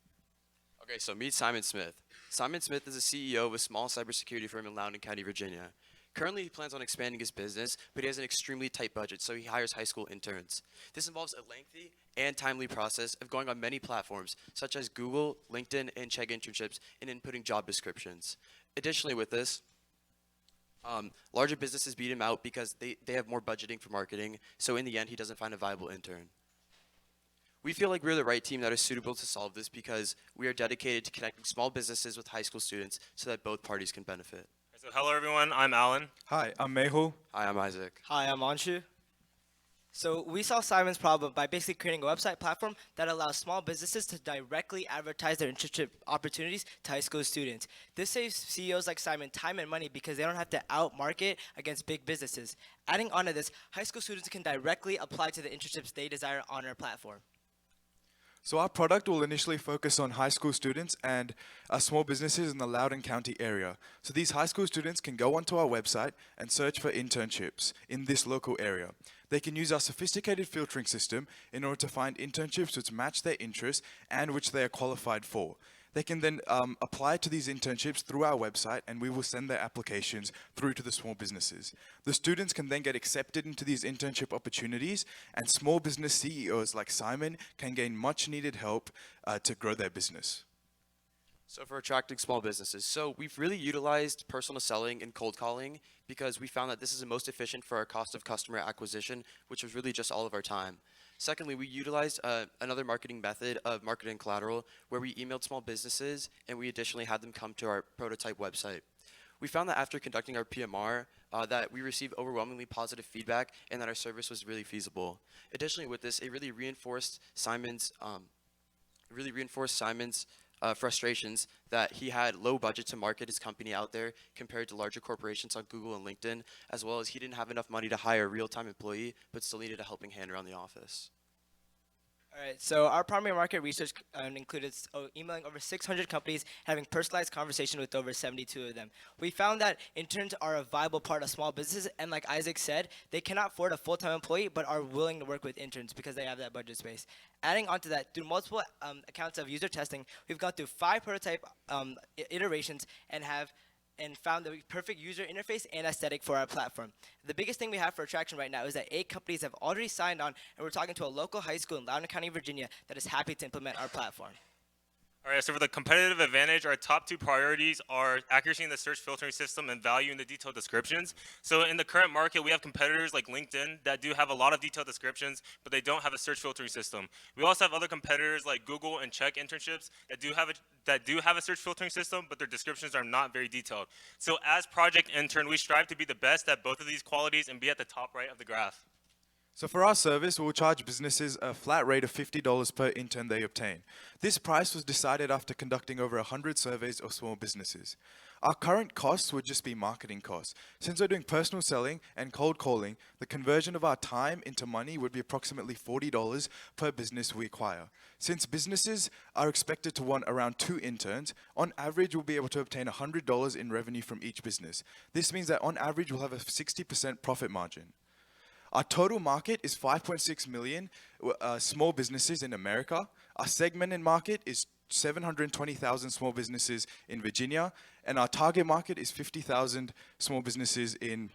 Okay, so meet Simon Smith. Simon Smith is the CEO of a small cybersecurity firm in Loudoun County, Virginia. Currently, he plans on expanding his business, but he has an extremely tight budget, so he hires high school interns. This involves a lengthy and timely process of going on many platforms, such as Google, LinkedIn, and Chegg internships, and inputting job descriptions. Additionally, with this, larger businesses beat him out because they have more budgeting for marketing, so in the end, he doesn't find a viable intern. We feel like we're the right team that is suitable to solve this because we are dedicated to connecting small businesses with high school students so that both parties can benefit. So hello everyone, I'm Alan. Hi, I'm Mehul. Hi, I'm Isaac. Hi, I'm Anshu. So we solved Simon's problem by basically creating a website platform that allows small businesses to directly advertise their internship opportunities to high school students. This saves CEOs like Simon time and money because they don't have to out-market against big businesses. Adding on to this, high school students can directly apply to the internships they desire on our platform. So our product will initially focus on high school students and small businesses in the Loudoun County area. So these high school students can go onto our website and search for internships in this local area. They can use our sophisticated filtering system in order to find internships which match their interests and which they are qualified for. They can then apply to these internships through our website, and we will send their applications through to the small businesses. The students can then get accepted into these internship opportunities, and small business CEOs like Simon can gain much needed help to grow their business. So for attracting small businesses, so we've really utilized personal selling and cold calling because we found that this is the most efficient for our cost of customer acquisition, which was really just all of our time. Secondly, we utilized another marketing method of marketing collateral where we emailed small businesses and we additionally had them come to our prototype website. We found that after conducting our PMR that we received overwhelmingly positive feedback and that our service was really feasible. Additionally with this, it really reinforced Simon's frustrations that he had low budget to market his company out there compared to larger corporations on Google and LinkedIn, as well as he didn't have enough money to hire a real-time employee, but still needed a helping hand around the office. All right, so our primary market research included emailing over 600 companies, having personalized conversation with over 72 of them. We found that interns are a viable part of small businesses, and like Isaac said, they cannot afford a full-time employee, but are willing to work with interns because they have that budget space. Adding on to that, through multiple accounts of user testing, we've gone through 5 prototype iterations and found the perfect user interface and aesthetic for our platform. The biggest thing we have for attraction right now is that 8 companies have already signed on, and we're talking to a local high school in Loudoun County, Virginia that is happy to implement our platform. All right, so for the competitive advantage, our top 2 priorities are accuracy in the search filtering system and value in the detailed descriptions. So in the current market, we have competitors like LinkedIn that do have a lot of detailed descriptions, but they don't have a search filtering system. We also have other competitors like Google and Chegg internships that do have a search filtering system, but their descriptions are not very detailed. So as Project Intern, we strive to be the best at both of these qualities and be at the top right of the graph. So for our service, we'll charge businesses a flat rate of $50 per intern they obtain. This price was decided after conducting over 100 surveys of small businesses. Our current costs would just be marketing costs. Since we're doing personal selling and cold calling, the conversion of our time into money would be approximately $40 per business we acquire. Since businesses are expected to want around 2 interns, on average we'll be able to obtain $100 in revenue from each business. This means that on average we'll have a 60% profit margin. Our total market is 5.6 million small businesses in America. Our segmented market is 720,000 small businesses in Virginia, and our target market is 50,000 small businesses in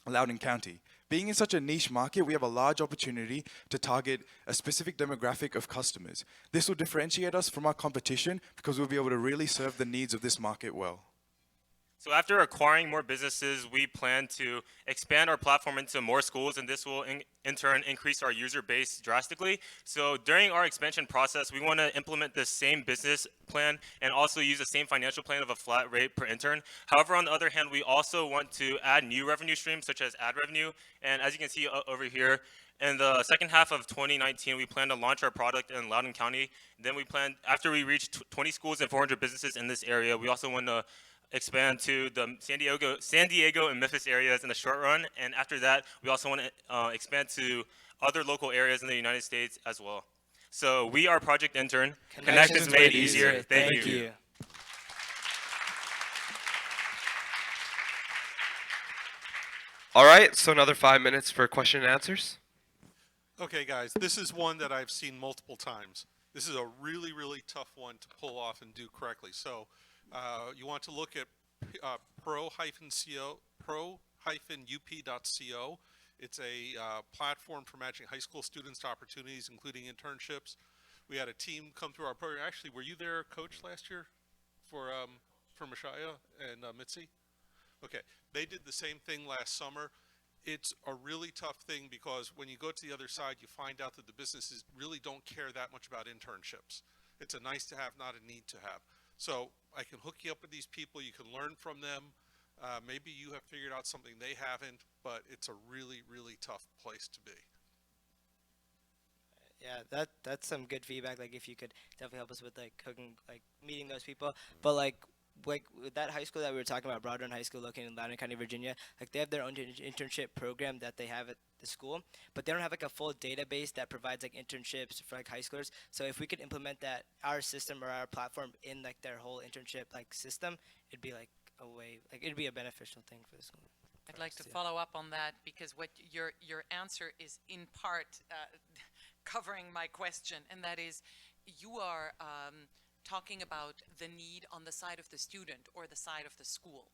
Loudoun County. Being in such a niche market, we have a large opportunity to target a specific demographic of customers. This will differentiate us from our competition because we'll be able to really serve the needs of this market well. So after acquiring more businesses, we plan to expand our platform into more schools, and this will in turn increase our user base drastically. So during our expansion process, we want to implement the same business plan and also use the same financial plan of a flat rate per intern. However, on the other hand, we also want to add new revenue streams such as ad revenue. And as you can see over here, in the second half of 2019, we plan to launch our product in Loudoun County. Then we plan, after we reach 20 schools and 400 businesses in this area, we also want to expand to the San Diego and Memphis areas in the short run, and after that, we also want to expand to other local areas in the United States as well. So we are Project Intern. Connections made easier. Thank you. All right, so another 5 minutes for question and answers. Okay, guys, this is one that I've seen multiple times. This is a really, really tough one to pull off and do correctly. So you want to look at pro-co pro-up.co. It's a platform for matching high school students to opportunities, including internships. We had a team come through our program. Actually, were you there, Coach, last year for Mashaya and Mitzi? Okay, they did the same thing last summer. It's a really tough thing because when you go to the other side, you find out that the businesses really don't care that much about internships. It's a nice to have, not a need to have. So I can hook you up with these people. You can learn from them. Maybe you have figured out something they haven't, but it's a really, really tough place to be. Yeah, that's some good feedback. Like, if you could definitely help us with like hooking, like meeting those people. But like with that high school that we were talking about, Broadrun High School, located in Loudoun County, Virginia, like they have their own internship program that they have at the school, but they don't have like a full database that provides like internships for like high schoolers. So if we could implement that, our system or our platform, in like their whole internship like system, it'd be like a way, like it'd be a beneficial thing for the school. I'd like to follow up on that because what your answer is in part covering my question, and that is you are talking about the need on the side of the student or the side of the school.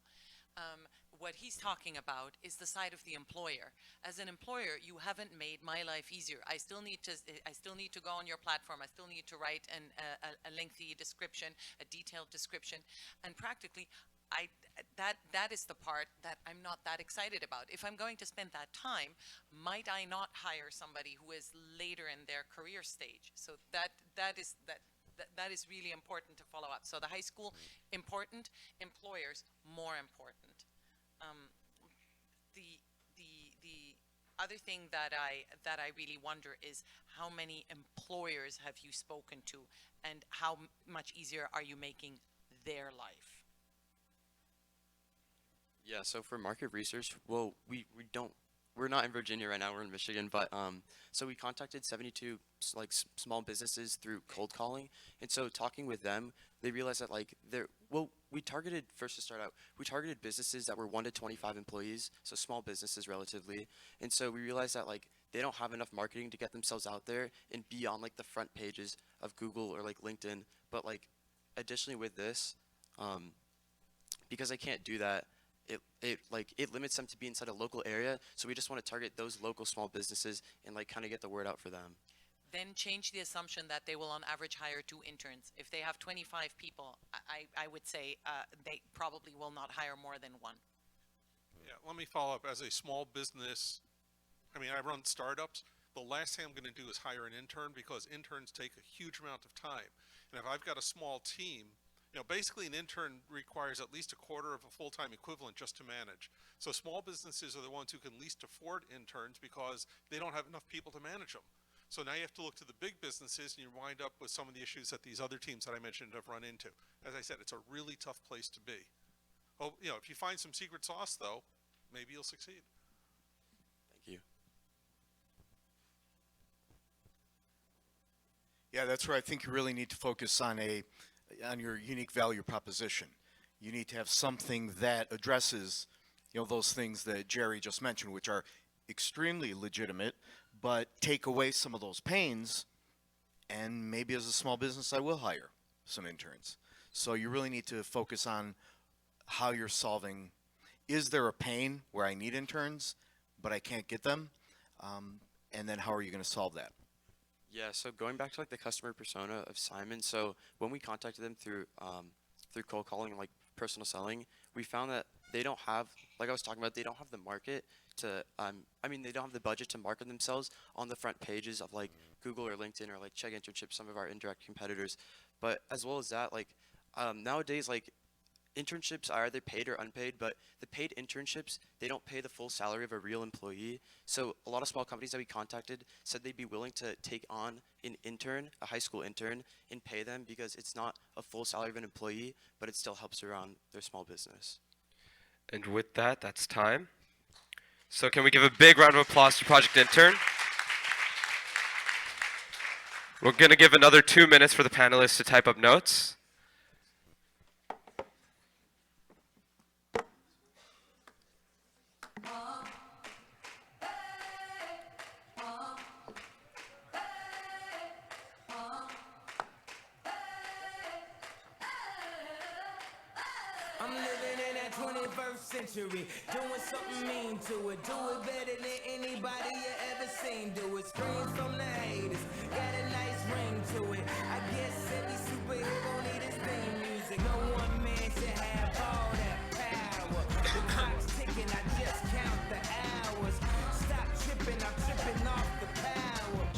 What he's talking about is the side of the employer. As an employer, you haven't made my life easier. I still need to go on your platform. I still need to write a lengthy description, a detailed description, and practically that is the part that I'm not that excited about. If I'm going to spend that time, might I not hire somebody who is later in their career stage? So that is really important to follow up. So the high school, important. Employers, more important. The other thing that I really wonder is how many employers have you spoken to, and how much easier are you making their life? Yeah, so for market research, well, we're not in Virginia right now, we're in Michigan, but so we contacted 72 small businesses through cold calling, and so talking with them, they realized that like we targeted businesses that were 1 to 25 employees, so small businesses relatively, and so we realized that like they don't have enough marketing to get themselves out there and be on like the front pages of Google or like LinkedIn, but like additionally with this, because I can't do that, it limits them to be inside a local area, so we just want to target those local small businesses and like kind of get the word out for them. Then change the assumption that they will on average hire 2 interns. If they have 25 people, I would say they probably will not hire more than 1. Yeah, let me follow up. As a small business, I mean, I run startups. The last thing I'm going to do is hire an intern because interns take a huge amount of time. And if I've got a small team, basically an intern requires at least a quarter of a full-time equivalent just to manage. So small businesses are the ones who can least afford interns because they don't have enough people to manage them. So now you have to look to the big businesses, and you wind up with some of the issues that these other teams that I mentioned have run into. As I said, it's a really tough place to be. Oh, if you find some secret sauce, though, maybe you'll succeed. Thank you. Yeah, that's where I think you really need to focus on your unique value proposition. You need to have something that addresses, those things that Jerry just mentioned, which are extremely legitimate, but take away some of those pains, and maybe as a small business I will hire some interns. So you really need to focus on how you're solving, is there a pain where I need interns, but I can't get them? And then how are you going to solve that? Yeah, so going back to like the customer persona of Simon, so when we contacted them through cold calling and like personal selling, we found that they don't have, like I was talking about, they don't have the market to, they don't have the budget to market themselves on the front pages of like Google or LinkedIn or like Chegg Internships, some of our indirect competitors. But as well as that, like nowadays, like internships are either paid or unpaid, but the paid internships, they don't pay the full salary of a real employee. So a lot of small companies that we contacted said they'd be willing to take on an intern, a high school intern, and pay them because it's not a full salary of an employee, but it still helps around their small business. And with that, that's time. So can we give a big round of applause to Project Intern? We're going to give another 2 minutes for the panelists to type up notes. I'm living in that 21st century, doing something mean to it. Do it better than anybody you ever seen. Do it. Screams from the haters, got a nice ring to it. I guess every superhero need his theme music. No one man should have all that power. The clock's ticking, I just count the hours. Stop tripping, I'm tripping off the power.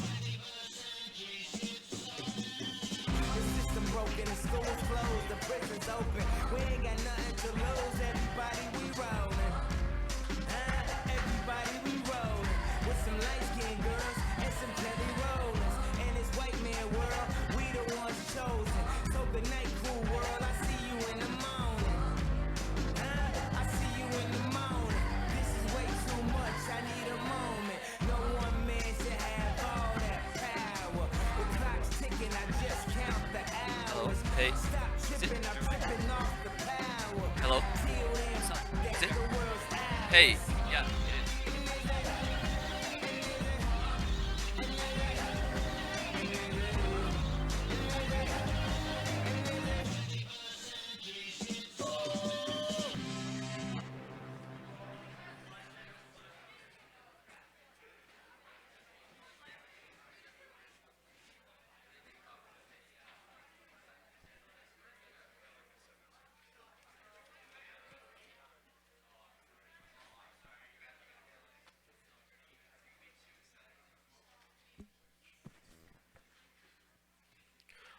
The system broken, the school's closed, the prison's open. We ain't got nothing to lose, everybody we rollin'. Everybody we rollin'. With some light-skinned girls and some Kelly Rollins. In this white man world, we the ones chosen. So good night, cool world, I see you in the morning. I see you in the morning. This is way too much, I need a moment. No one man should have all that power. The clock's ticking, I just count the hours. Hey. Stop tripping, I'm tripping off the power. Hello? Till then, Is it? the world's ours. Hey. Yeah, it is.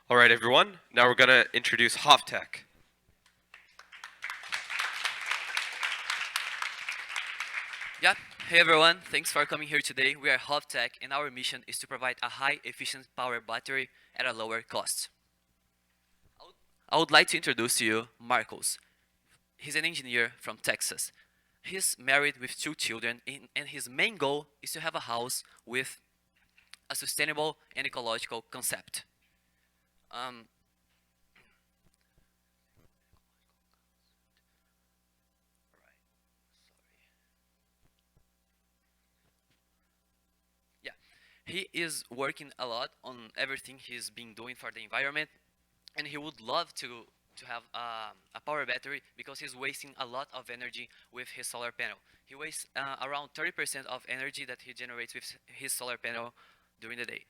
All right, everyone. Now we're gonna introduce HofTech. Yeah. Hey everyone, thanks for coming here today. We are HofTech and our mission is to provide a high efficient power battery at a lower cost. I would like to introduce to you Marcos. He's an engineer from Texas. He's married with 2 children and his main goal is to have a house with a sustainable and ecological concept. Yeah, he is working a lot on everything he's been doing for the environment, and he would love to have a power battery because he's wasting a lot of energy with his solar panel. He wastes around 30% of energy that he generates with his solar panel during the day.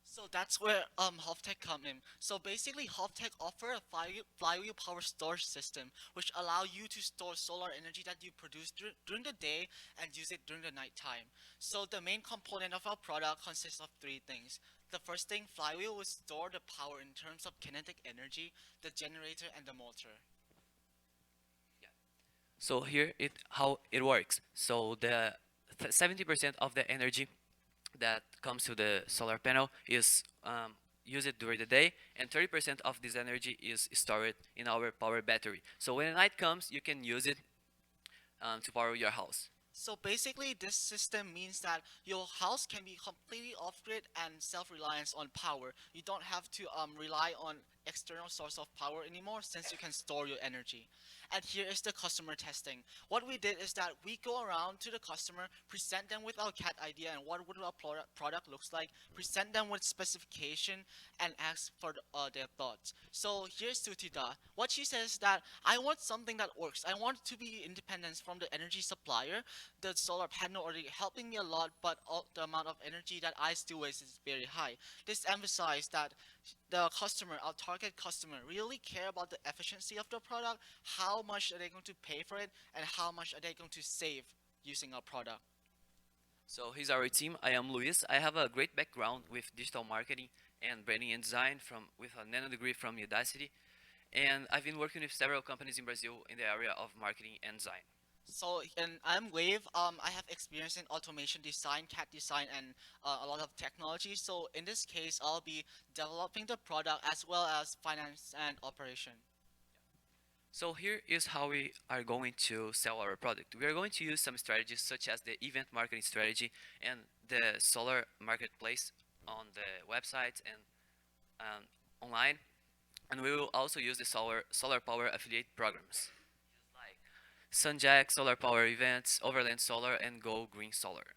So that's where HovTech come in. So basically HovTech offer a flywheel power storage system which allow you to store solar energy that you produce during the day and use it during the night time. So the main component of our product consists of 3 things. The first thing, flywheel will store the power in terms of kinetic energy, the generator and the motor. So here how it works. So the 70% of the energy that comes to the solar panel is used during the day, and 30% of this energy is stored in our power battery. So when the night comes, you can use it to power your house. So basically this system means that your house can be completely off-grid and self-reliance on power. You don't have to rely on external source of power anymore since you can store your energy. And here is the customer testing. What we did is that we go around to the customer, present them with our CAD idea and what would our product looks like, present them with specification and ask for their thoughts. So here's Sutida. What she says is that I want something that works. I want to be independent from the energy supplier. The solar panel already helping me a lot, but the amount of energy that I still waste is very high. This emphasizes that the customer, our target customer, really care about the efficiency of the product, how much are they going to pay for it, and how much are they going to save using our product. So here's our team. I am Luis. I have a great background with digital marketing and branding and design with a nano degree from Udacity. And I've been working with several companies in Brazil in the area of marketing and design. So, and I'm Wave. I have experience in automation design, CAD design, and a lot of technology. So in this case, I'll be developing the product as well as finance and operation. So here is how we are going to sell our product. We are going to use some strategies such as the event marketing strategy and the solar marketplace on the website and online. And we will also use the solar power affiliate programs. Sunjack, Solar Power Events, Overland Solar, and Go Green Solar.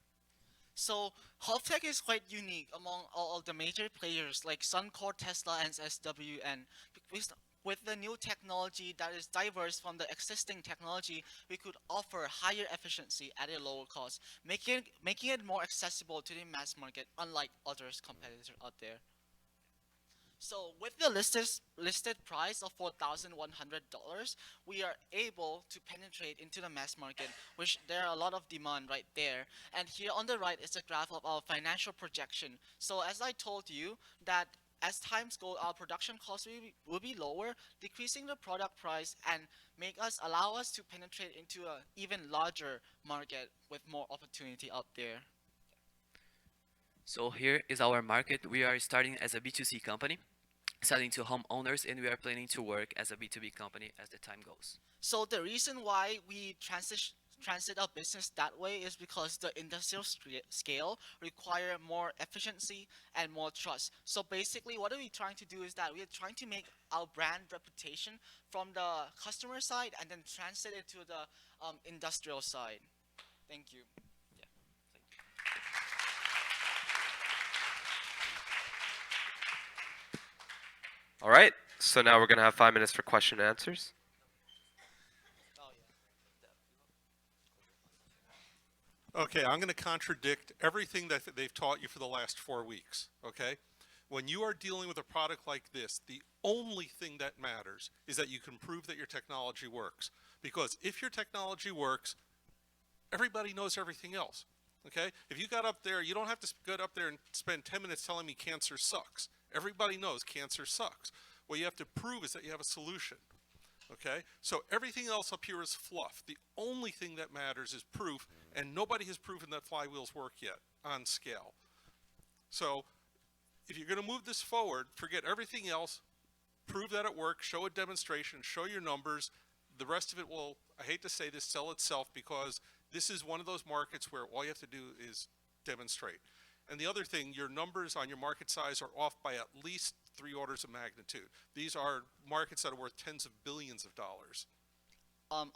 So HovTech is quite unique among all of the major players like Suncor, Tesla, and SWN. with the new technology that is diverse from the existing technology, we could offer higher efficiency at a lower cost, making it more accessible to the mass market, unlike other competitors out there. So with the listed price of $4,100, we are able to penetrate into the mass market, which there are a lot of demand right there. And here on the right is a graph of our financial projection. So as I told you, that as times go, our production costs will be lower, decreasing the product price and allow us to penetrate into an even larger market with more opportunity out there. So here is our market. We are starting as a B2C company, selling to homeowners, and we are planning to work as a B2B company as the time goes. So the reason why we transit our business that way is because the industrial scale require more efficiency and more trust. So basically what are we trying to do is that we are trying to make our brand reputation from the customer side and then transit it to the industrial side. Thank you. All right, so now we're going to have 5 minutes for question and answers. Okay, I'm going to contradict everything that they've taught you for the last 4 weeks, okay? When you are dealing with a product like this, the only thing that matters is that you can prove that your technology works. Because if your technology works, everybody knows everything else, okay? If you got up there, you don't have to get up there and spend 10 minutes telling me cancer sucks. Everybody knows cancer sucks. What you have to prove is that you have a solution, okay? So everything else up here is fluff. The only thing that matters is proof, and nobody has proven that flywheels work yet on scale. So if you're going to move this forward, forget everything else, prove that it works, show a demonstration, show your numbers. The rest of it will, I hate to say this, sell itself, because this is one of those markets where all you have to do is demonstrate. And the other thing, your numbers on your market size are off by at least 3 orders of magnitude. These are markets that are worth tens of billions of dollars.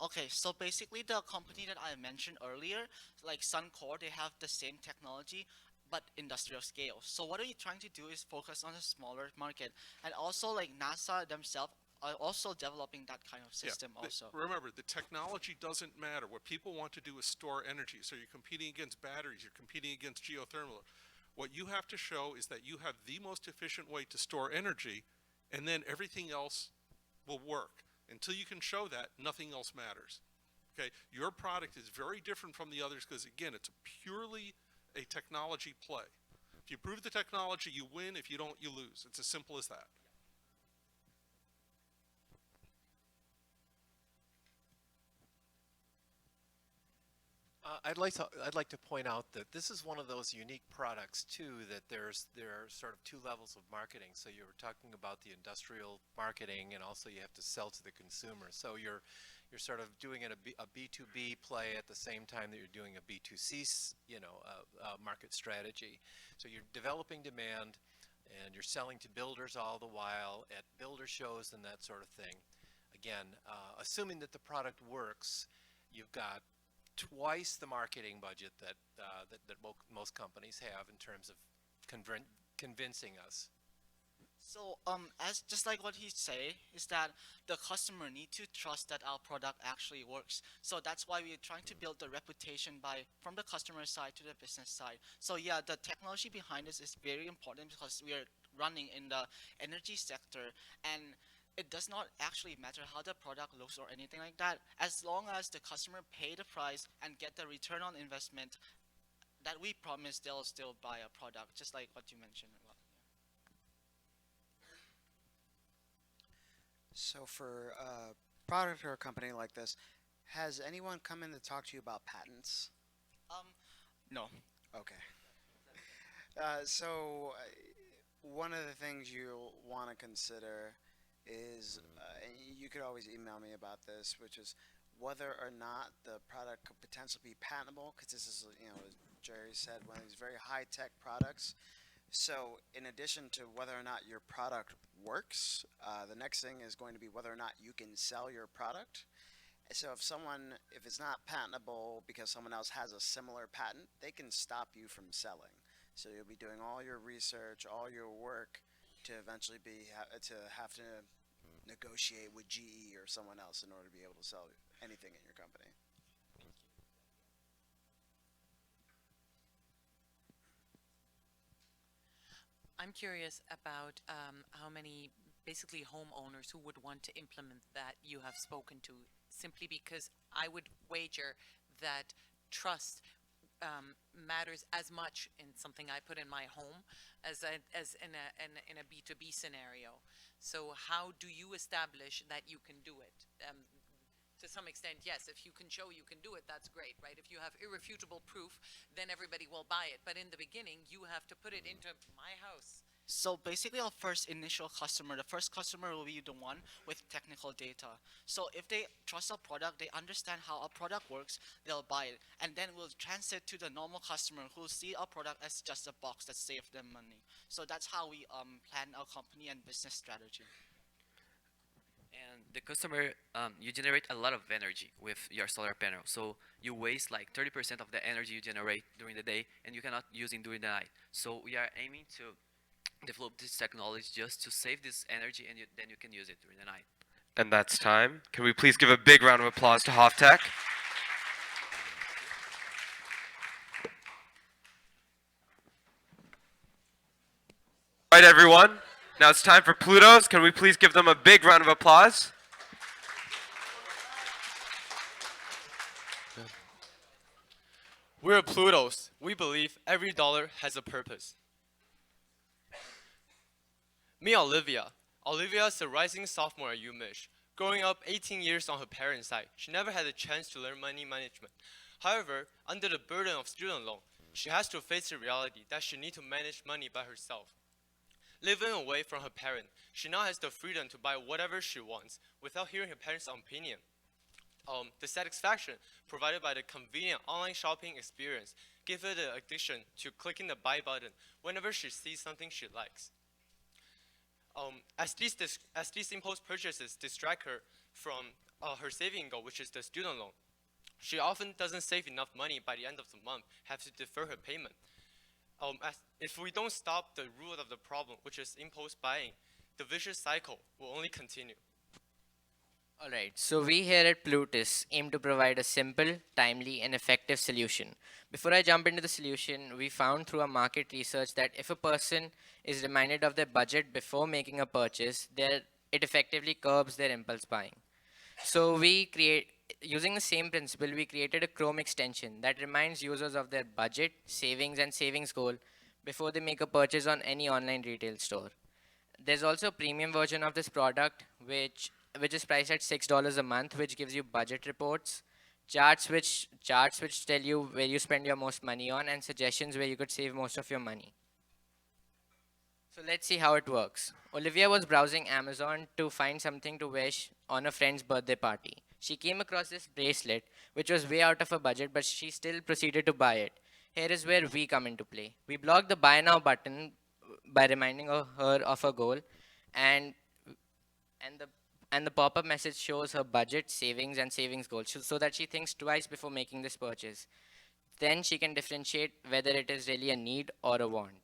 Okay, so basically the company that I mentioned earlier, like Suncor, they have the same technology, but industrial scale. So what we're trying to do is focus on a smaller market. And also like NASA themselves are also developing that kind of system also. Remember, the technology doesn't matter. What people want to do is store energy. So you're competing against batteries, you're competing against geothermal. What you have to show is that you have the most efficient way to store energy, and then everything else will work. Until you can show that, nothing else matters. Okay, your product is very different from the others because, again, it's purely a technology play. If you prove the technology, you win. If you don't, you lose. It's as simple as that. I'd like to point out that this is one of those unique products too, that there are sort of 2 levels of marketing. So you were talking about the industrial marketing, and also you have to sell to the consumer. So you're sort of doing a B2B play at the same time that you're doing a B2C market strategy. So you're developing demand, and you're selling to builders all the while at builder shows and that sort of thing. Again, assuming that the product works, you've got twice the marketing budget that most companies have in terms of convincing us. So as just like what he say is that the customer need to trust that our product actually works. So that's why we're trying to build the reputation from the customer side to the business side. So yeah, the technology behind this is very important because we are running in the energy sector, and it does not actually matter how the product looks or anything like that. As long as the customer pay the price and get the return on investment that we promise, they'll still buy a product, just like what you mentioned about. So for a product or a company like this, has anyone come in to talk to you about patents? No. Okay. So one of the things you'll want to consider is, and you could always email me about this, which is whether or not the product could potentially be patentable, because this is, as Jerry said, one of these very high-tech products. So in addition to whether or not your product works, the next thing is going to be whether or not you can sell your product. So if it's not patentable because someone else has a similar patent, they can stop you from selling. So you'll be doing all your research, all your work to eventually have to negotiate with GE or someone else in order to be able to sell anything in your company. I'm curious about how many basically homeowners who would want to implement that you have spoken to, simply because I would wager that trust matters as much in something I put in my home as in a B2B scenario. So how do you establish that you can do it? To some extent, yes, if you can show you can do it, that's great, right? If you have irrefutable proof, then everybody will buy it. But in the beginning, you have to put it into my house. So basically, our first initial customer, the first customer will be the one with technical data. So if they trust our product, they understand how our product works, they'll buy it. And then we'll transit to the normal customer who see our product as just a box that saves them money. So that's how we plan our company and business strategy. And the customer, you generate a lot of energy with your solar panel. So you waste like 30% of the energy you generate during the day, and you cannot use it during the night. So we are aiming to develop this technology just to save this energy, and then you can use it during the night. And that's time. Can we please give a big round of applause to HofTech? All right, everyone. Now it's time for Plutos. Can we please give them a big round of applause? We're Plutos. We believe every dollar has a purpose. Me, Olivia. Olivia is a rising sophomore at UMich. Growing up 18 years on her parents' side, she never had a chance to learn money management. However, under the burden of student loan, she has to face the reality that she needs to manage money by herself. Living away from her parent, she now has the freedom to buy whatever she wants without hearing her parents' opinion. The satisfaction provided by the convenient online shopping experience gives her the addiction to clicking the buy button whenever she sees something she likes. As these impulse purchases distract her from her saving goal, which is the student loan, she often doesn't save enough money by the end of the month, have to defer her payment. If we don't stop the root of the problem, which is impulse buying, the vicious cycle will only continue. Alright, so we here at Plutus aim to provide a simple, timely, and effective solution. Before I jump into the solution, we found through our market research that if a person is reminded of their budget before making a purchase, it effectively curbs their impulse buying. So using the same principle, we created a Chrome extension that reminds users of their budget, savings, and savings goal before they make a purchase on any online retail store. There's also a premium version of this product, which is priced at $6 a month, which gives you budget reports, charts which tell you where you spend your most money on, and suggestions where you could save most of your money. So let's see how it works. Olivia was browsing Amazon to find something to wear on a friend's birthday party. She came across this bracelet, which was way out of her budget, but she still proceeded to buy it. Here is where we come into play. We block the buy now button by reminding her of her goal, and the pop-up message shows her budget, savings, and savings goals so that she thinks twice before making this purchase. Then she can differentiate whether it is really a need or a want.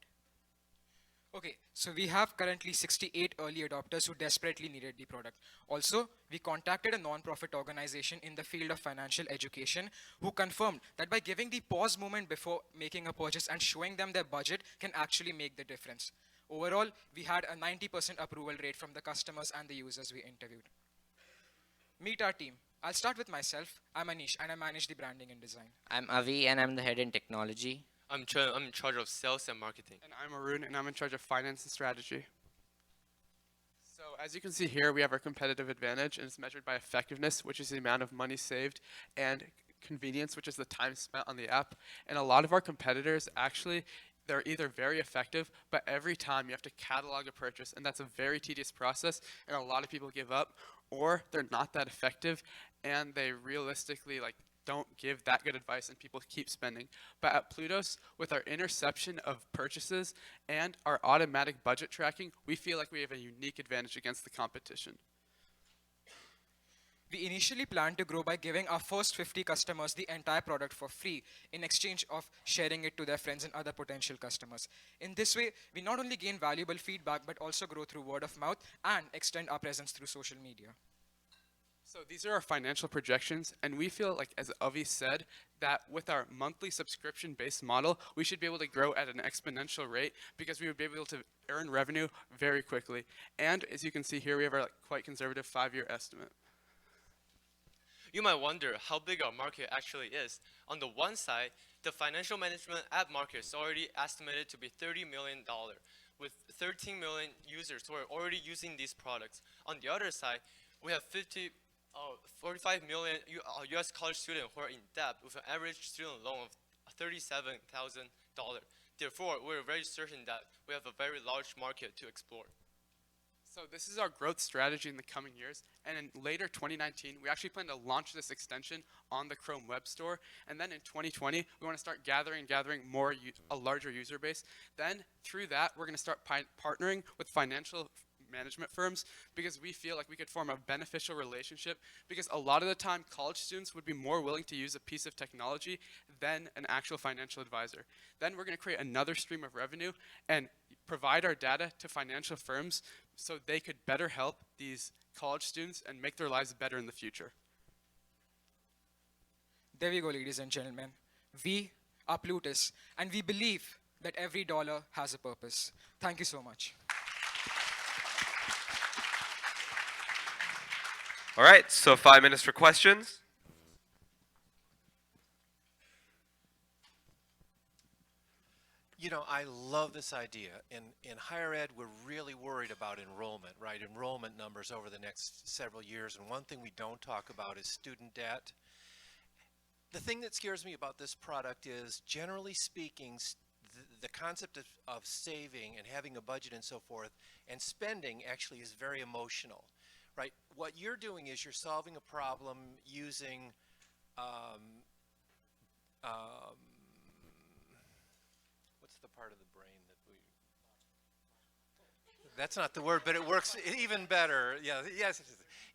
Okay, so we have currently 68 early adopters who desperately needed the product. Also, we contacted a non-profit organization in the field of financial education who confirmed that by giving the pause moment before making a purchase and showing them their budget can actually make the difference. Overall, we had a 90% approval rate from the customers and the users we interviewed. Meet our team. I'll start with myself. I'm Anish and I manage the branding and design. I'm Avi and I'm the head in technology. I'm in charge of sales and marketing. And I'm Arun, and I'm in charge of finance and strategy. So as you can see here, we have our competitive advantage, and it's measured by effectiveness, which is the amount of money saved, and convenience, which is the time spent on the app. And a lot of our competitors, actually, they're either very effective, but every time you have to catalog a purchase, and that's a very tedious process, and a lot of people give up, or they're not that effective, and they realistically don't give that good advice and people keep spending. But at Plutos, with our interception of purchases and our automatic budget tracking, we feel like we have a unique advantage against the competition. We We initially planned to grow by giving our first 50 customers the entire product for free in exchange of sharing it to their friends and other potential customers. In this way, we not only gain valuable feedback but also grow through word of mouth and extend our presence through social media. So these are our financial projections, and we feel like, as Avi said, that with our monthly subscription-based model, we should be able to grow at an exponential rate because we would be able to earn revenue very quickly. And as you can see here, we have our quite conservative 5-year estimate. You might wonder how big our market actually is. On the one side, the financial management app market is already estimated to be $30 million, with 13 million users who are already using these products. On the other side, we have 45 million US college students who are in debt with an average student loan of $37,000. Therefore, we're very certain that we have a very large market to explore. So this is our growth strategy in the coming years, and in later 2019, we actually plan to launch this extension on the Chrome Web Store, and then in 2020, we want to start gathering a larger user base. Then, through that, we're going to start partnering with financial management firms because we feel like we could form a beneficial relationship because a lot of the time college students would be more willing to use a piece of technology than an actual financial advisor. Then we're going to create another stream of revenue and provide our data to financial firms so they could better help these college students and make their lives better in the future. There we go, ladies and gentlemen. We are Plutus, and we believe that every dollar has a purpose. Thank you so much. All right, so 5 minutes for questions. You know, I love this idea. In higher ed, we're really worried about enrollment, right? Enrollment numbers over the next several years. And one thing we don't talk about is student debt. The thing that scares me about this product is, generally speaking, the concept of saving and having a budget and so forth and spending actually is very emotional, right? What you're doing is you're solving a problem using what's the part of the brain that we... That's not the word, but it works even better. Yeah, yes,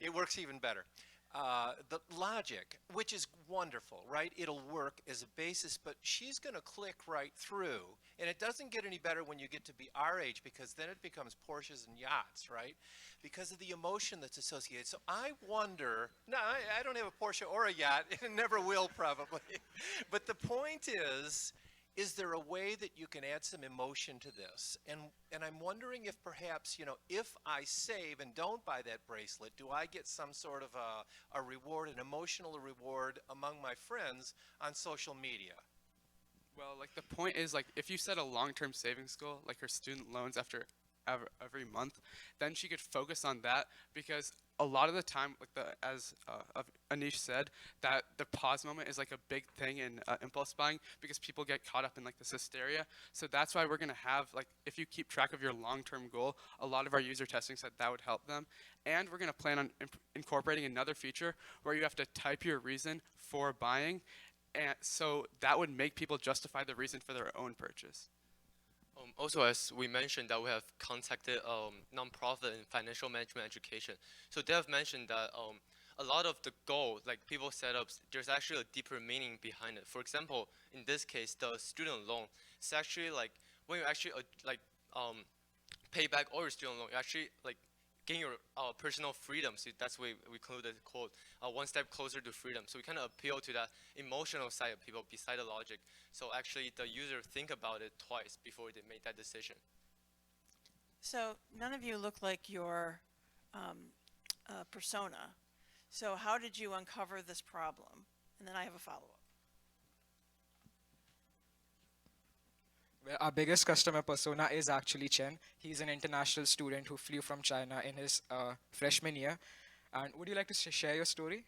it works even better. The logic, which is wonderful, right? It'll work as a basis, but she's going to click right through. And it doesn't get any better when you get to be our age, because then it becomes Porsches and yachts, right? Because of the emotion that's associated. So I wonder, no, I don't have a Porsche or a yacht, and never will probably. But the point is there a way that you can add some emotion to this? And I'm wondering if perhaps, you know, if I save and don't buy that bracelet, do I get some sort of a reward, an emotional reward among my friends on social media? Well, like the point is, like, if you set a long-term savings goal, like her student loans after every month, then she could focus on that, because a lot of the time, like as Anish said, that the pause moment is like a big thing in impulse buying because people get caught up in like this hysteria. So that's why we're gonna have, like, if you keep track of your long-term goal, a lot of our user testing said that would help them. And we're gonna plan on incorporating another feature where you have to type your reason for buying, and so that would make people justify the reason for their own purchase. Also, as we mentioned, that we have contacted nonprofit in financial management education. So they have mentioned that a lot of the goal, like people set up, there's actually a deeper meaning behind it. For example, in this case, the student loan, it's actually like when you actually pay back all your student loan, you actually like gain your personal freedom. So that's why we included the quote, one step closer to freedom. So we kind of appeal to that emotional side of people beside the logic. So actually the user think about it twice before they make that decision. So none of you look like your persona. So how did you uncover this problem? And then I have a follow-up. Well, our biggest customer persona is actually Chen. He's an international student who flew from China in his freshman year. And would you like to share your story?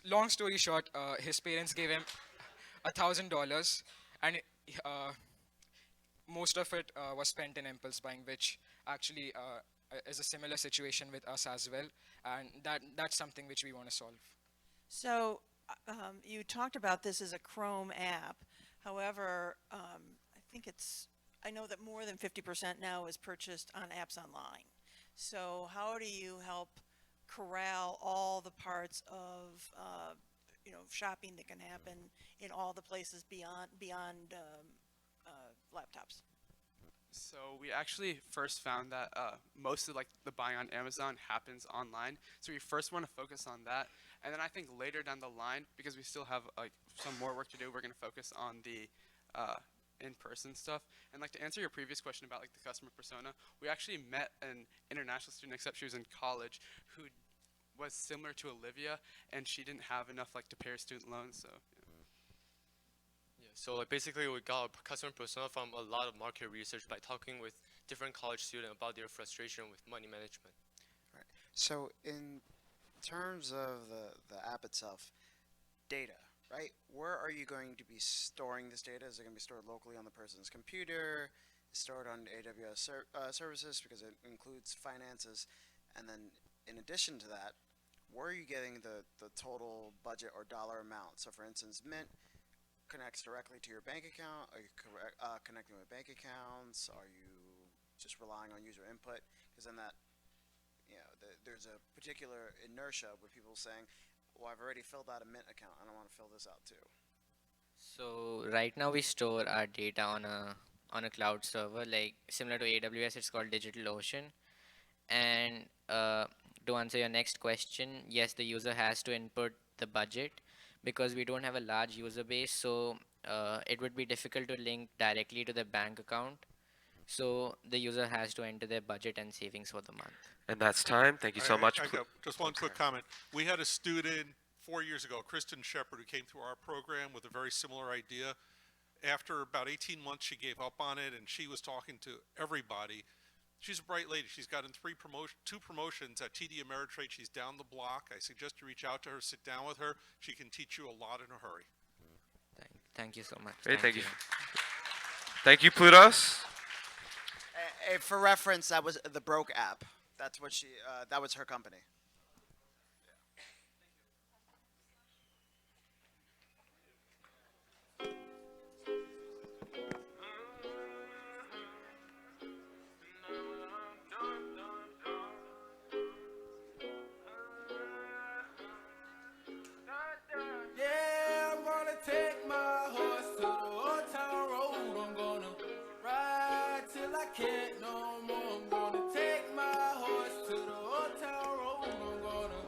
Long story short, his parents gave him $1,000, and most of it was spent in impulse buying, which actually is a similar situation with us as well. And that's something which we want to solve. So you talked about this as a Chrome app. However, I know that more than 50% now is purchased on apps online. So how do you help corral all the parts of, shopping that can happen in all the places beyond laptops? So we actually first found that most of like the buying on Amazon happens online. So we first want to focus on that, and then I think later down the line, because we still have like some more work to do, we're going to focus on the in-person stuff. And like to answer your previous question about like the customer persona, we actually met an international student, except she was in college, who was similar to Olivia, and she didn't have enough like to pay her student loans. So Yeah, so like basically we got a customer persona from a lot of market research by talking with different college students about their frustration with money management. Right. So in terms of the app itself, data, right? Where are you going to be storing this data? Is it going to be stored locally on the person's computer? Stored on AWS services because it includes finances? And then in addition to that, where are you getting the total budget or dollar amount? So for instance, Mint connects directly to your bank account. Are you connecting with bank accounts? Are you just relying on user input? Because then that, there's a particular inertia with people saying, well, I've already filled out a Mint account. I don't want to fill this out too. So right now we store our data on a cloud server, like similar to AWS. It's called DigitalOcean. And to answer your next question, yes, the user has to input the budget because we don't have a large user base. So it would be difficult to link directly to the bank account. So the user has to enter their budget and savings for the month. And that's time. Thank you so much. I got just one quick comment. We had a student 4 years ago, Kristen Shepard, who came through our program with a very similar idea. After about 18 months, she gave up on it, and she was talking to everybody. She's a bright lady. She's gotten two promotions at TD Ameritrade. She's down the block. I suggest you reach out to her, sit down with her. She can teach you a lot in a hurry. Thank you so much. Great, thank you. Thank you, Plutos. For reference, that was the Broke app. That's what that was her company. Yeah, I'm gonna take my horse to the old town road. I'm gonna ride till I can't no more. I'm gonna take my horse to the old town road. I'm gonna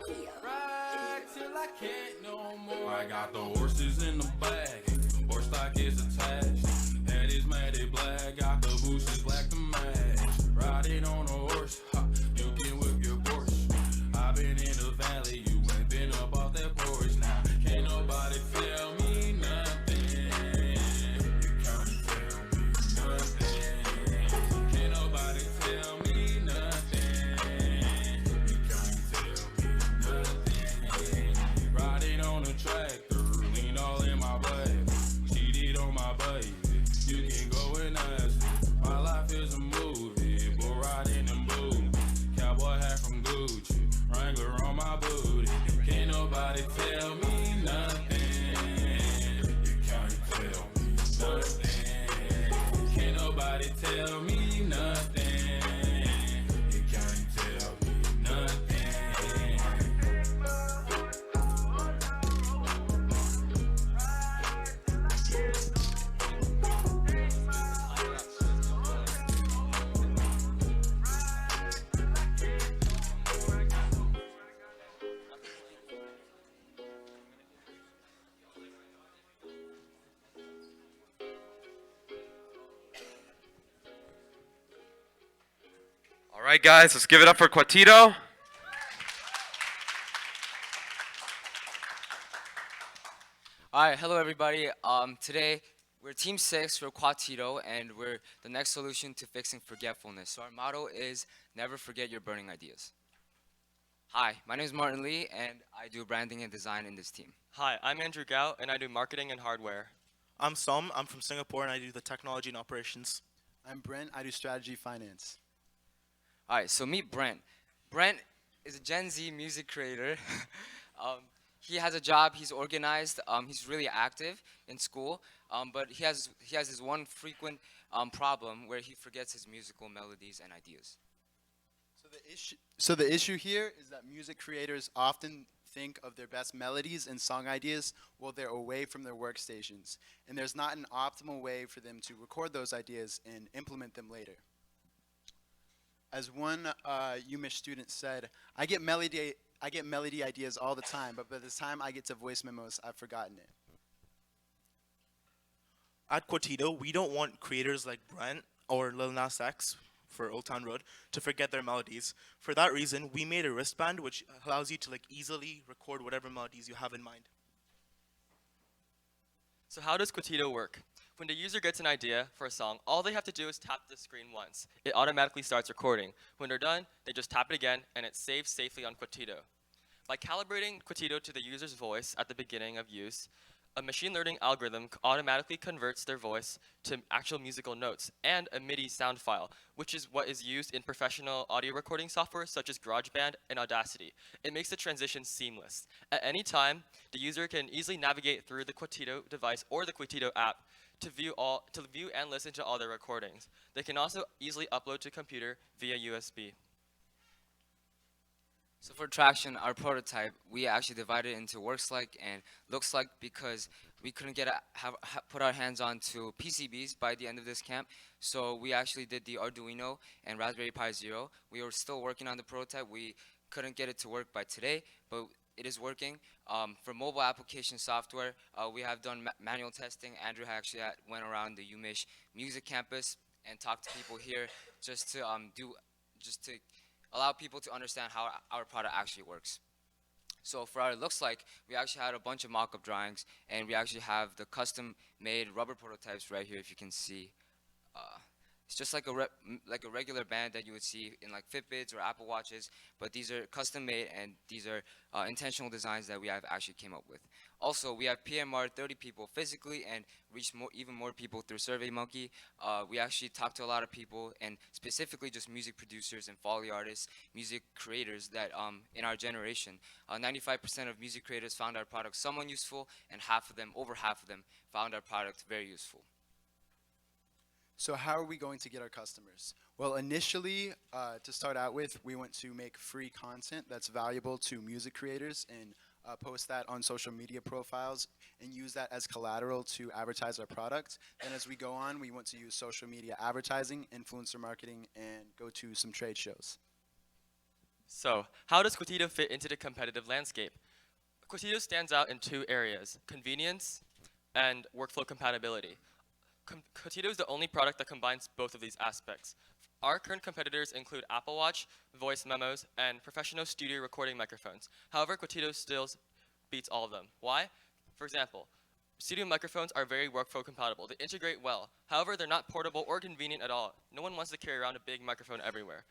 ride till I can't no more. I got the horses in the bag, horse stock is attached. Head is matted black, got the bushes black to match. Riding on a horse, ha, you can whip your Porsche. I've been in the valley, you ain't been up off that porch now. Can't nobody tell me nothing. You can't tell me nothing. Can't nobody tell me nothing. You can't tell me nothing. Riding on a tractor, lean all in my blood. Cheated on my baby. You can go and ask me. My life is a movie, bull riding in boots. Cowboy hat from Gucci, Wrangler on my booty. Can't nobody tell me nothing. You can't tell me nothing. Can't nobody tell me nothing. You can't tell me nothing. All right, guys, let's give it up for Quatito. All right, hello everybody. Today we're Team 6 for Quatito, and we're the next solution to fixing forgetfulness. So our motto is never forget your burning ideas. Hi, my name is Martin Lee, and I do branding and design in this team. Hi, I'm Andrew Gao, and I do marketing and hardware. I'm Som. I'm from Singapore, and I do the technology and operations. I'm Brent. I do strategy finance. All right, so meet Brent. Brent is a Gen Z music creator. He has a job. He's organized. He's really active in school, but he has this one frequent problem where he forgets his musical melodies and ideas. So So the issue here is that music creators often think of their best melodies and song ideas while they're away from their workstations, and there's not an optimal way for them to record those ideas and implement them later. As one UMich student said, I get melody ideas all the time, but by the time I get to voice memos, I've forgotten it. At Quotito, we don't want creators like Brent or Lil Nas X for Old Town Road to forget their melodies. For that reason, we made a wristband which allows you to like easily record whatever melodies you have in mind. So how does Quotito work? When the user gets an idea for a song, all they have to do is tap the screen once. It automatically starts recording. When they're done, they just tap it again, and it saves safely on Quotito. By calibrating Quotito to the user's voice at the beginning of use, a machine learning algorithm automatically converts their voice to actual musical notes and a MIDI sound file, which is what is used in professional audio recording software such as GarageBand and Audacity. It makes the transition seamless. At any time, the user can easily navigate through the Quotito device or the Quotito app to view and listen to all their recordings. They can also easily upload to computer via USB. So for traction, our prototype, we actually divided into works like and looks like because we couldn't put our hands onto PCBs by the end of this camp. So we actually did the Arduino and Raspberry Pi Zero. We were still working on the prototype. We couldn't get it to work by today, but it is working. For mobile application software, we have done manual testing. Andrew actually went around the UMich Music Campus and talked to people here just to allow people to understand how our product actually works. So for our looks like, we actually had a bunch of mock-up drawings, and we actually have the custom-made rubber prototypes right here, if you can see. It's just like a regular band that you would see in like Fitbits or Apple Watches, but these are custom-made, and these are intentional designs that we have actually came up with. Also, we have PMR 30 people physically and reached even more people through SurveyMonkey. We actually talked to a lot of people, and specifically just music producers and Foley artists, music creators that in our generation. 95% of music creators found our product somewhat useful, and over half of them, found our product very useful. So how are we going to get our customers? Well, initially, to start out with, we want to make free content that's valuable to music creators and post that on social media profiles and use that as collateral to advertise our product. And as we go on, we want to use social media advertising, influencer marketing, and go to some trade shows. So, how does Quotito fit into the competitive landscape? Quotito stands out in two areas: convenience and workflow compatibility. Quotito is the only product that combines both of these aspects. Our current competitors include Apple Watch, voice memos, and professional studio recording microphones. However, Quotito still beats all of them. Why? For example, studio microphones are very workflow compatible. They integrate well. However, they're not portable or convenient at all. No one wants to carry around a big microphone everywhere.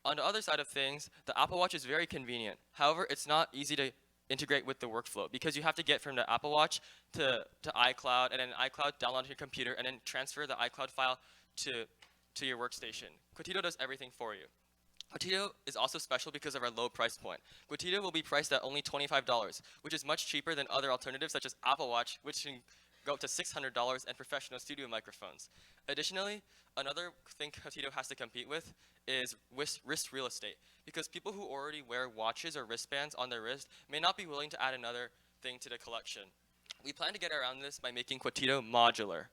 On the other side of things, the Apple Watch is very convenient. However, it's not easy to integrate with the workflow because you have to get from the Apple Watch to iCloud, and then iCloud download to your computer, and then transfer the iCloud file to your workstation. Quotito does everything for you. Quotito is also special because of our low price point. Quotito will be priced at only $25, which is much cheaper than other alternatives such as Apple Watch, which can go up to $600, and professional studio microphones. Additionally, another thing Quotito has to compete with is wrist real estate, because people who already wear watches or wristbands on their wrist may not be willing to add another thing to the collection. We plan to get around this by making Quotito modular.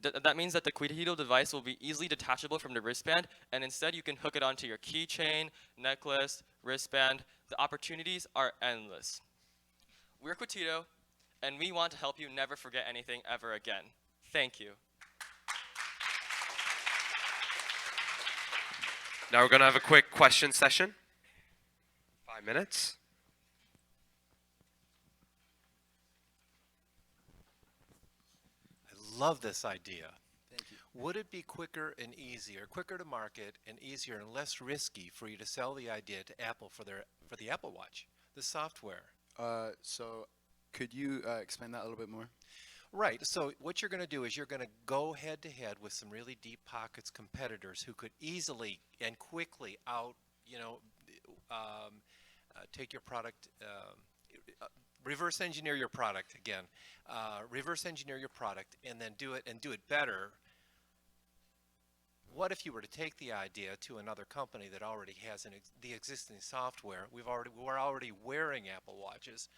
That means that the Quotito device will be easily detachable from the wristband, and instead you can hook it onto your keychain, necklace, wristband. The opportunities are endless. We're Quotito, and we want to help you never forget anything ever again. Thank you. Now we're going to have a quick question session. 5 minutes. I love this idea. Thank you. Would it be quicker to market and easier and less risky for you to sell the idea to Apple for the Apple Watch, the software? So could you explain that a little bit more? Right. So what you're going to do is you're going to go head to head with some really deep pockets competitors who could easily and quickly take your product, reverse engineer your product again, reverse engineer your product, and then do it better What if you were to take the idea to another company that already has the existing software? We're already wearing Apple Watches.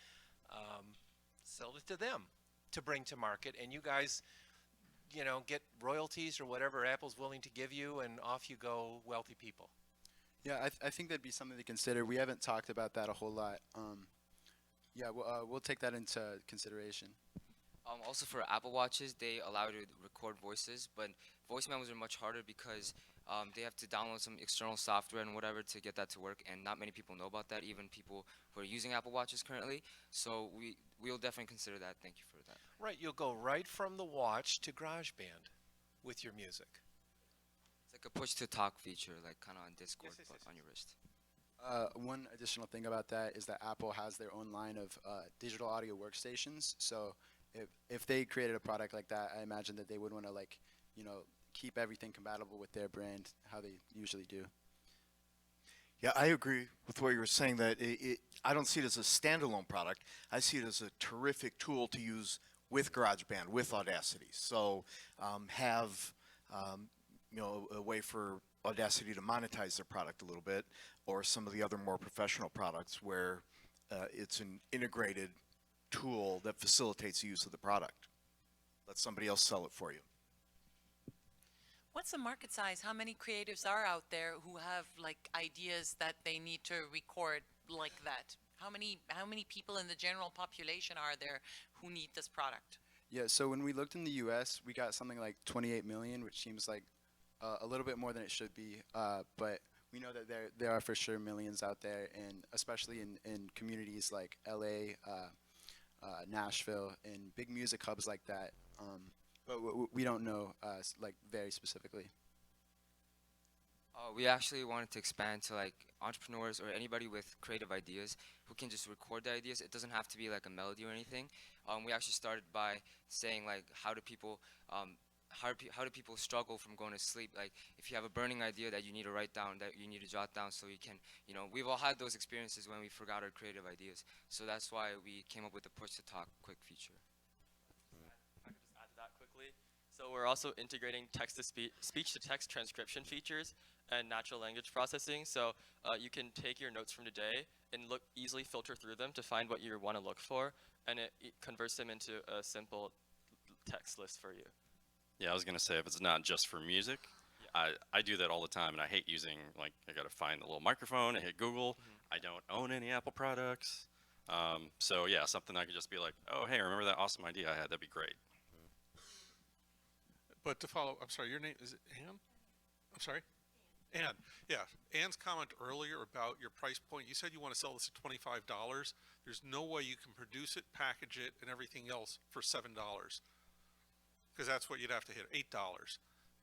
Sell it to them to bring to market, and you guys, get royalties or whatever Apple's willing to give you, and off you go, wealthy people. Yeah, I think that'd be something to consider. We haven't talked about that a whole lot. Yeah, we'll take that into consideration. Also for Apple Watches, they allow you to record voices, but voice memos are much harder because they have to download some external software and whatever to get that to work, and not many people know about that, even people who are using Apple Watches currently. So we'll definitely consider that. Thank you for that. Right, you'll go right from the watch to GarageBand with your music. It's like a push-to-talk feature, like kind of on Discord, but on your wrist. One additional thing about that is that Apple has their own line of digital audio workstations. So if they created a product like that, I imagine that they would want to keep everything compatible with their brand, how they usually do. Yeah, I agree with what you were saying, that I don't see it as a standalone product. I see it as a terrific tool to use with GarageBand, with Audacity. So have a way for Audacity to monetize their product a little bit, or some of the other more professional products where it's an integrated tool that facilitates the use of the product. Let somebody else sell it for you. What's the market size? How many creatives are out there who have ideas that they need to record like that? How many people in the general population are there who need this product? Yeah, so when we looked in the U.S., we got something like 28 million, which seems like a little bit more than it should be. But we know that there are for sure millions out there, and especially in communities like L.A., Nashville, and big music hubs like that. But we don't know very specifically. We actually wanted to expand to entrepreneurs or anybody with creative ideas who can just record the ideas. It doesn't have to be like a melody or anything. We actually started by saying how do people struggle from going to sleep? Like if you have a burning idea that you need to write down, that you need to jot down, so you can, we've all had those experiences when we forgot our creative ideas. So that's why we came up with the push to talk quick feature. I could just add to that quickly. So we're also integrating speech to text transcription features and natural language processing. So you can take your notes from today and easily filter through them to find what you want to look for, and it converts them into a simple text list for you. Yeah, I was gonna say, if it's not just for music, I do that all the time, and I hate using, I gotta find the little microphone, I hit Google. I don't own any Apple products. So yeah, something I could just be like, oh hey, remember that awesome idea I had? That'd be great. But to follow, I'm sorry, your name, is it Ann? I'm sorry? Ann, yeah. Ann's comment earlier about your price point, you said you want to sell this at $25. There's no way you can produce it, package it, and everything else for $7. Because that's what you'd have to hit, $8.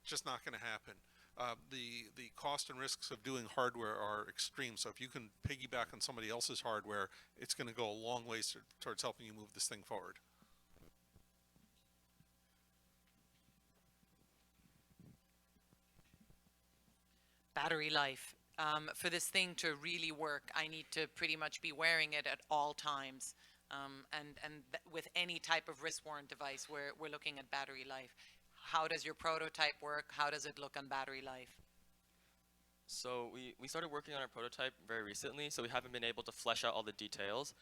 Just not going to happen. The cost and risks of doing hardware are extreme, so if you can piggyback on somebody else's hardware, it's going to go a long ways towards helping you move this thing forward. Battery life. For this thing to really work, I need to pretty much be wearing it at all times. With any type of wrist-worn device, we're looking at battery life. How does your prototype work? How does it look on battery life? So we started working on our prototype very recently, so we haven't been able to flesh out all the details.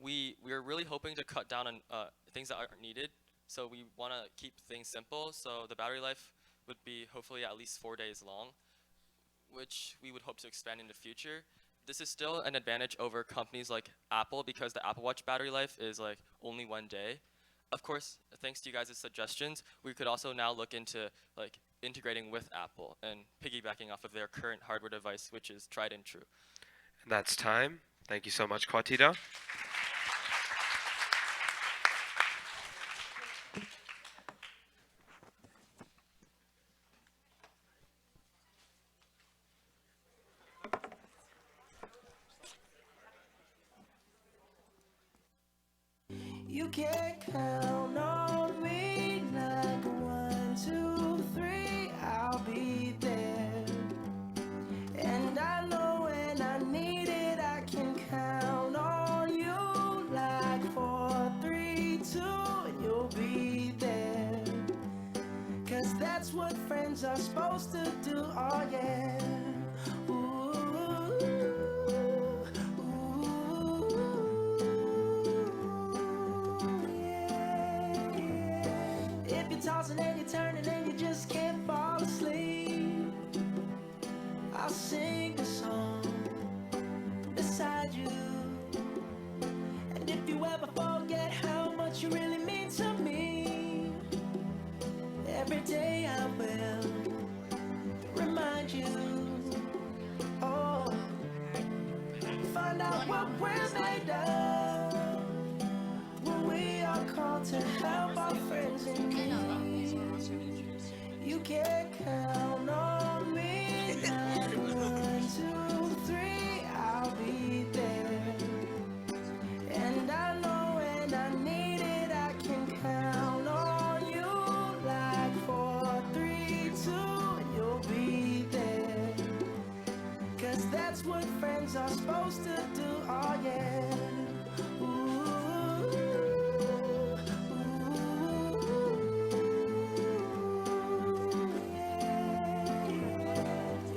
We are really hoping to cut down on things that aren't needed, so we want to keep things simple. So the battery life would be hopefully at least 4 days long, which we would hope to expand in the future. This is still an advantage over companies like Apple because the Apple Watch battery life is only 1 day. Of course, thanks to you guys' suggestions, we could also now look into integrating with Apple and piggybacking off of their current hardware device, which is tried and true. And that's time. Thank you so much, Quatito. You can count on me like 1, 2, 3, I'll be there. And I know when I need it, I can count on you like 4, 3, 2, and you'll be there. 'Cause that's what friends friends are supposed to do, oh yeah. Ooh, yeah, yeah. If you're tossing and you're turning and you just can't fall asleep, I'll sing a song beside you. And if you ever forget how much you really mean to me, every day I will remind you. Oh, find out what we're made of when we are called to help our friends in need. You can count on me. 1, 2, 3, I'll be there. And I know when I need it, I can count on you. Like 4, 3, 2, and you'll be there. 'Cause that's what friends are supposed to do, oh yeah. Ooh,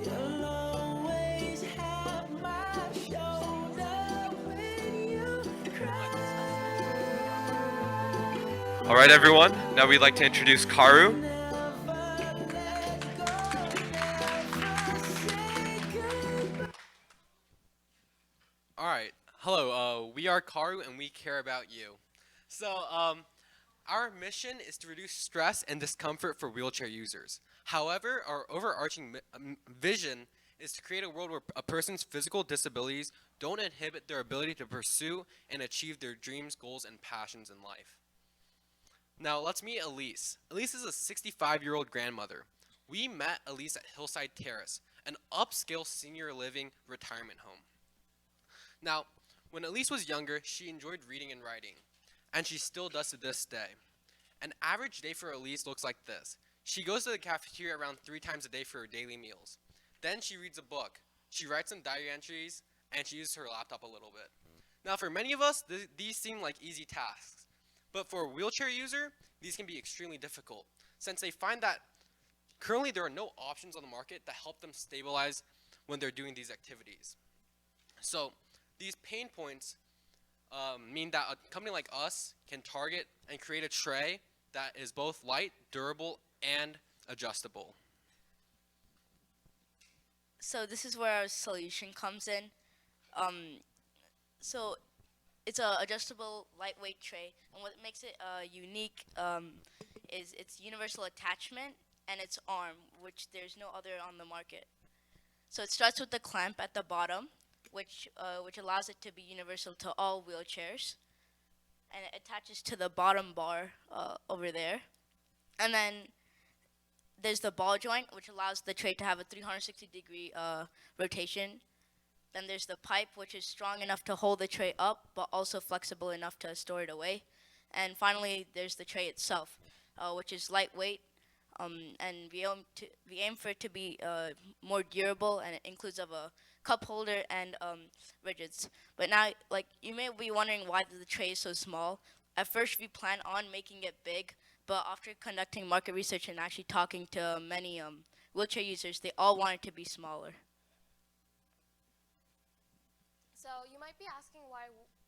you'll always have my shoulder when you cry. All right, everyone. Now we'd like to introduce Karu. All right. Hello. We are Karu, and we care about you. So, our mission is to reduce stress and discomfort for wheelchair users. However, our overarching vision is to create a world where a person's physical disabilities don't inhibit their ability to pursue and achieve their dreams, goals, and passions in life. Now, let's meet Elise. Elise is a 65-year-old grandmother. We met Elise at Hillside Terrace, an upscale senior living retirement home. Now, when Elise was younger, she enjoyed reading and writing, and she still does to this day. An average day for Elise looks like this. She goes to the cafeteria around 3 times a day for her daily meals. Then she reads a book. She writes some diary entries, and she uses her laptop a little bit. Now, for many of us, these seem like easy tasks. But for a wheelchair user, these can be extremely difficult, since they find that currently there are no options on the market that help them stabilize when they're doing these activities. So, these pain points mean that a company like us can target and create a tray that is both light, durable, and adjustable. So this is where our solution comes in. So it's a adjustable lightweight tray, and what makes it unique is its universal attachment and its arm, which there's no other on the market. So it starts with the clamp at the bottom, which allows it to be universal to all wheelchairs, and it attaches to the bottom bar over there. And then there's the ball joint, which allows the tray to have a 360-degree rotation. Then there's the pipe, which is strong enough to hold the tray up, but also flexible enough to store it away. And finally, there's the tray itself, which is lightweight, and we aim for it to be more durable, and it includes of a cup holder and rigids. But now, like, you may be wondering why the tray is so small. At first, we plan on making it big, but after conducting market research and actually talking to many wheelchair users, they all want it to be smaller. So you might be asking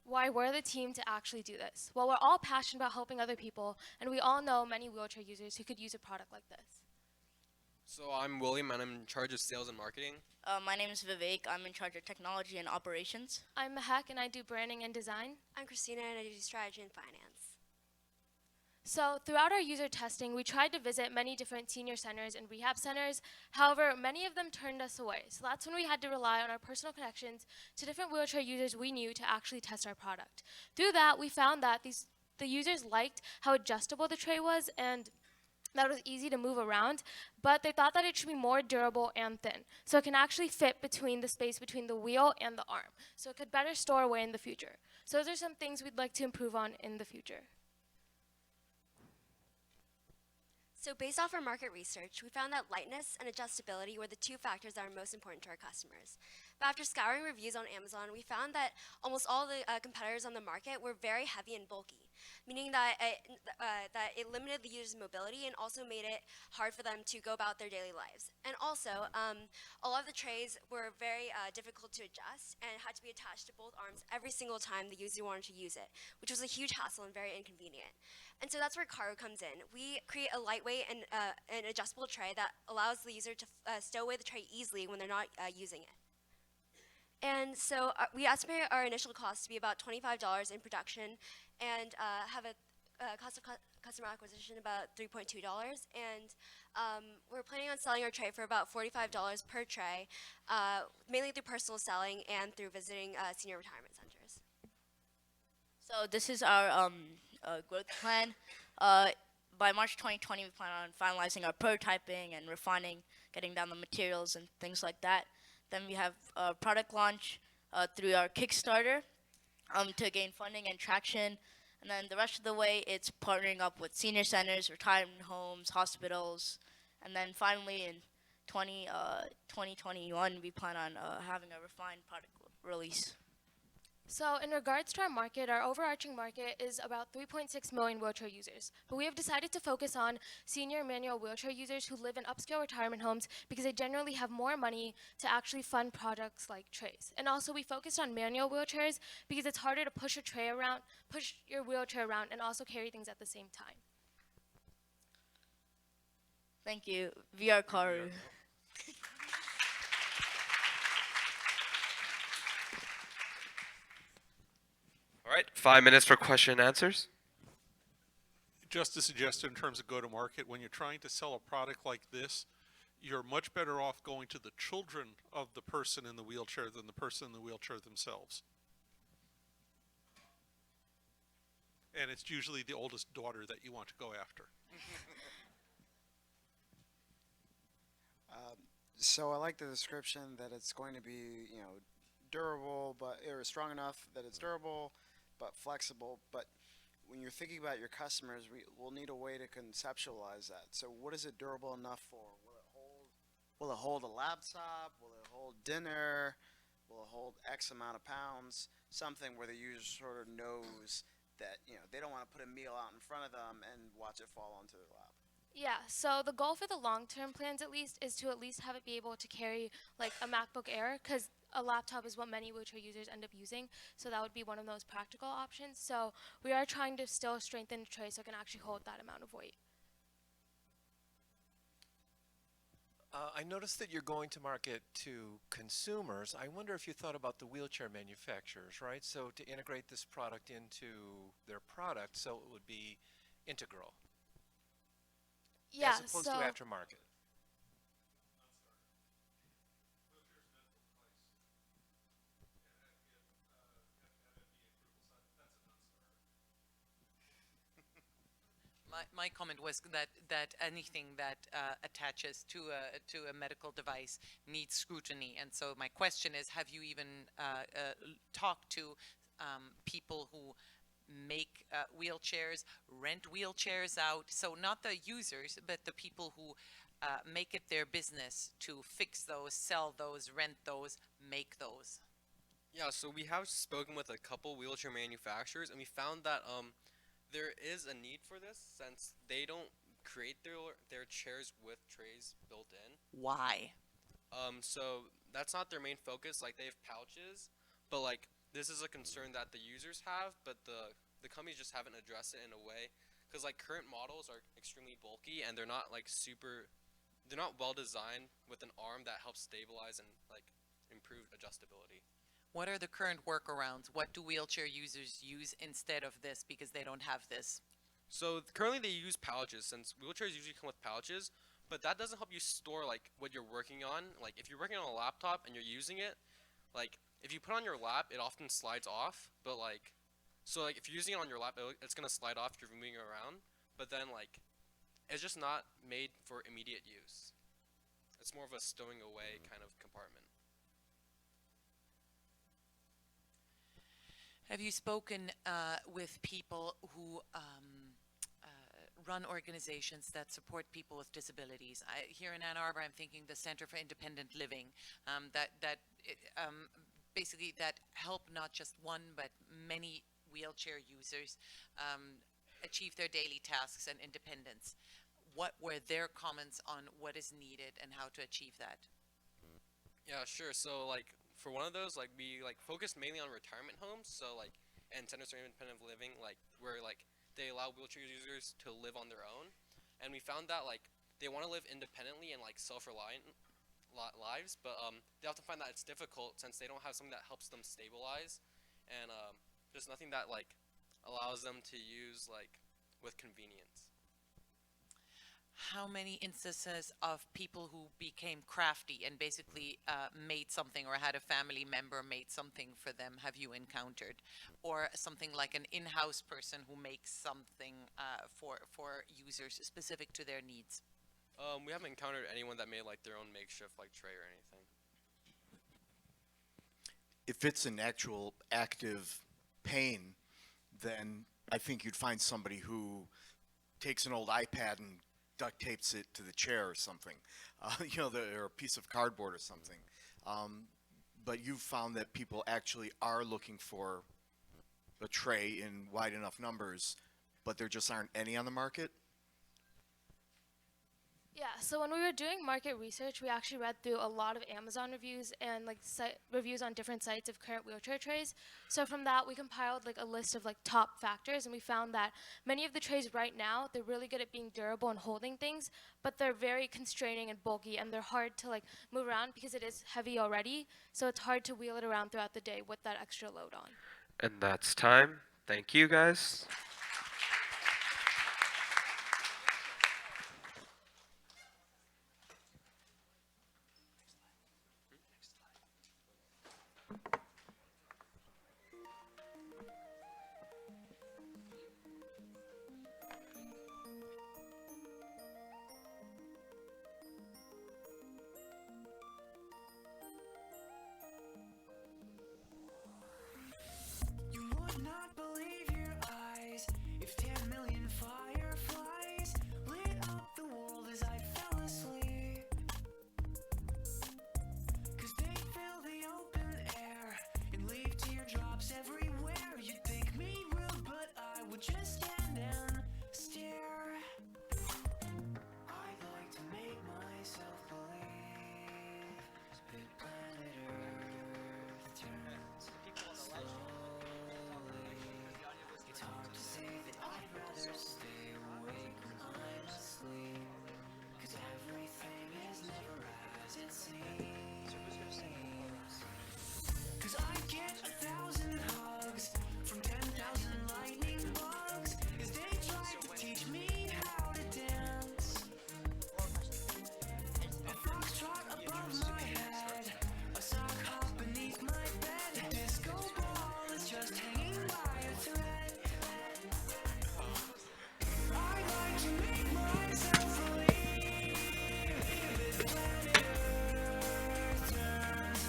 why we're the team to actually do this. Well, we're all passionate about helping other people, and we all know many wheelchair users who could use a product like this. So I'm William, and I'm in charge of sales and marketing. My name is Vivek. I'm in charge of technology and operations. I'm Mahek, and I do branding and design. I'm Christina, and I do strategy and finance. So throughout our user testing, we tried to visit many different senior centers and rehab centers. However, many of them turned us away. So that's when we had to rely on our personal connections to different wheelchair users we knew to actually test our product. Through that, we found that the users liked how adjustable the tray was and that it was easy to move around, but they thought that it should be more durable and thin. So it can actually fit between the space between the wheel and the arm. So it could better store away in the future. So those are some things we'd like to improve on in the future. So based off our market research, we found that lightness and adjustability were the 2 factors that are most important to our customers. But after scouring reviews on Amazon, we found that almost all the competitors on the market were very heavy and bulky, meaning that it limited the user's mobility and also made it hard for them to go about their daily lives. And also, a lot of the trays were very difficult to adjust and had to be attached to both arms every single time the user wanted to use it, which was a huge hassle and very inconvenient. And so that's where Karu comes in. We create a lightweight and an adjustable tray that allows the user to stow away the tray easily when they're not using it. And so we estimate our initial cost to be about $25 in production and have a cost of customer acquisition about $3.2. And we're planning on selling our tray for about $45 per tray, mainly through personal selling and through visiting senior retirement centers. So this is our growth plan. By March 2020, we plan on finalizing our prototyping and refining, getting down the materials and things like that. Then we have a product launch through our Kickstarter to gain funding and traction. And then the rest of the way, it's partnering up with senior centers, retirement homes, hospitals. And then finally in 2021, we plan on having a refined product release. So in regards to our market, our overarching market is about 3.6 million wheelchair users. But we have decided to focus on senior manual wheelchair users who live in upscale retirement homes because they generally have more money to actually fund products like trays. And also we focused on manual wheelchairs because it's harder to push your wheelchair around and also carry things at the same time. Thank you. VR Karu. All right, 5 minutes for question and answers. Just to suggest in terms of go-to-market, when you're trying to sell a product like this, you're much better off going to the children of the person in the wheelchair than the person in the wheelchair themselves. And it's usually the oldest daughter that you want to go after. So I like the description that it's going to be, durable, or strong enough that it's durable, but flexible. But when you're thinking about your customers, we'll need a way to conceptualize that. So what is it durable enough for? Will it hold a laptop? Will it hold dinner? Will it hold X amount of pounds? Something where the user sort of knows that, they don't want to put a meal out in front of them and watch it fall onto their lap. Yeah, so the goal for the long-term plans at least is to at least have it be able to carry like a MacBook Air, because a laptop is what many wheelchair users end up using, so that would be one of those practical options. So we are trying to still strengthen the tray so it can actually hold that amount of weight. I noticed that you're going to market to consumers. I wonder if you thought about the wheelchair manufacturers, right? So to integrate this product into their product so it would be integral. Yeah, as opposed so to aftermarket. My comment was that anything that attaches to a medical device needs scrutiny, and so my question is: have you even talked to people who make wheelchairs, rent wheelchairs out? So not the users, but the people who make it their business to fix those, sell those, rent those, make those. Yeah, so we have spoken with a couple wheelchair manufacturers, and we found that there is a need for this since they don't create their chairs with trays built in. Why? So that's not their main focus. Like, they have pouches, but like this is a concern that the users have, but the companies just haven't addressed it in a way, because like current models are extremely bulky and they're not well designed with an arm that helps stabilize and like improve adjustability. What are the current workarounds? What do wheelchair users use instead of this because they don't have this? So currently they use pouches, since wheelchairs usually come with pouches, but that doesn't help you store like what you're working on. Like if you're working on a laptop and you're using it, like if you put it on your lap, it often slides off. But like, so like if you're using it on your lap, it's gonna slide off if you're moving it around. But then like, it's just not made for immediate use. It's more of a stowing away kind of compartment. Have you spoken with people who run organizations that support people with disabilities? Here in Ann Arbor, I'm thinking the Center for Independent Living, that basically that help not just one but many wheelchair users achieve their daily tasks and independence. What were their comments on what is needed and how to achieve that? Yeah, sure. So like for one of those, like we like focused mainly on retirement homes. So like and centers for independent living, like where like they allow wheelchair users to live on their own, and we found that like they want to live independently and like self-reliant lives, but they often find that it's difficult since they don't have something that helps them stabilize, and there's nothing that like allows them to use like with convenience. How many instances of people who became crafty and basically made something, or had a family member made something for them, have you encountered? Or something like an in-house person who makes something for users specific to their needs? We haven't encountered anyone that made like their own makeshift like tray or anything. If it's an actual active pain, then I think you'd find somebody who takes an old iPad and duct tapes it to the chair or something, or a piece of cardboard or something. But you've found that people actually are looking for a tray in wide enough numbers, but there just aren't any on the market. Yeah, so when we were doing market research, we actually read through a lot of Amazon reviews and like reviews on different sites of current wheelchair trays. So from that, we compiled like a list of like top factors, and we found that many of the trays right now, they're really good at being durable and holding things, but they're very constraining and bulky, and they're hard to like move around because it is heavy already. So it's hard to wheel it around throughout the day with that extra load on. And that's time. Thank you, guys. You would not believe your eyes if 10 million fireflies lit up the world as I fell asleep. 'Cause they fill the open air and leave teardrops everywhere. You'd think me rude, but I would just stand and stare. I'd like to make myself believe that planet Earth turns slowly. It's hard to say that I'd rather stay awake when I'm asleep, 'cause everything is never as it seems. 'Cause I get 1,000 hugs from 10,000 lightning bugs as they try to teach me how to dance. A foxtrot above my head, a sock hop beneath my bed, a disco ball is just hanging by a thread. I like to make myself believe that planet Earth turns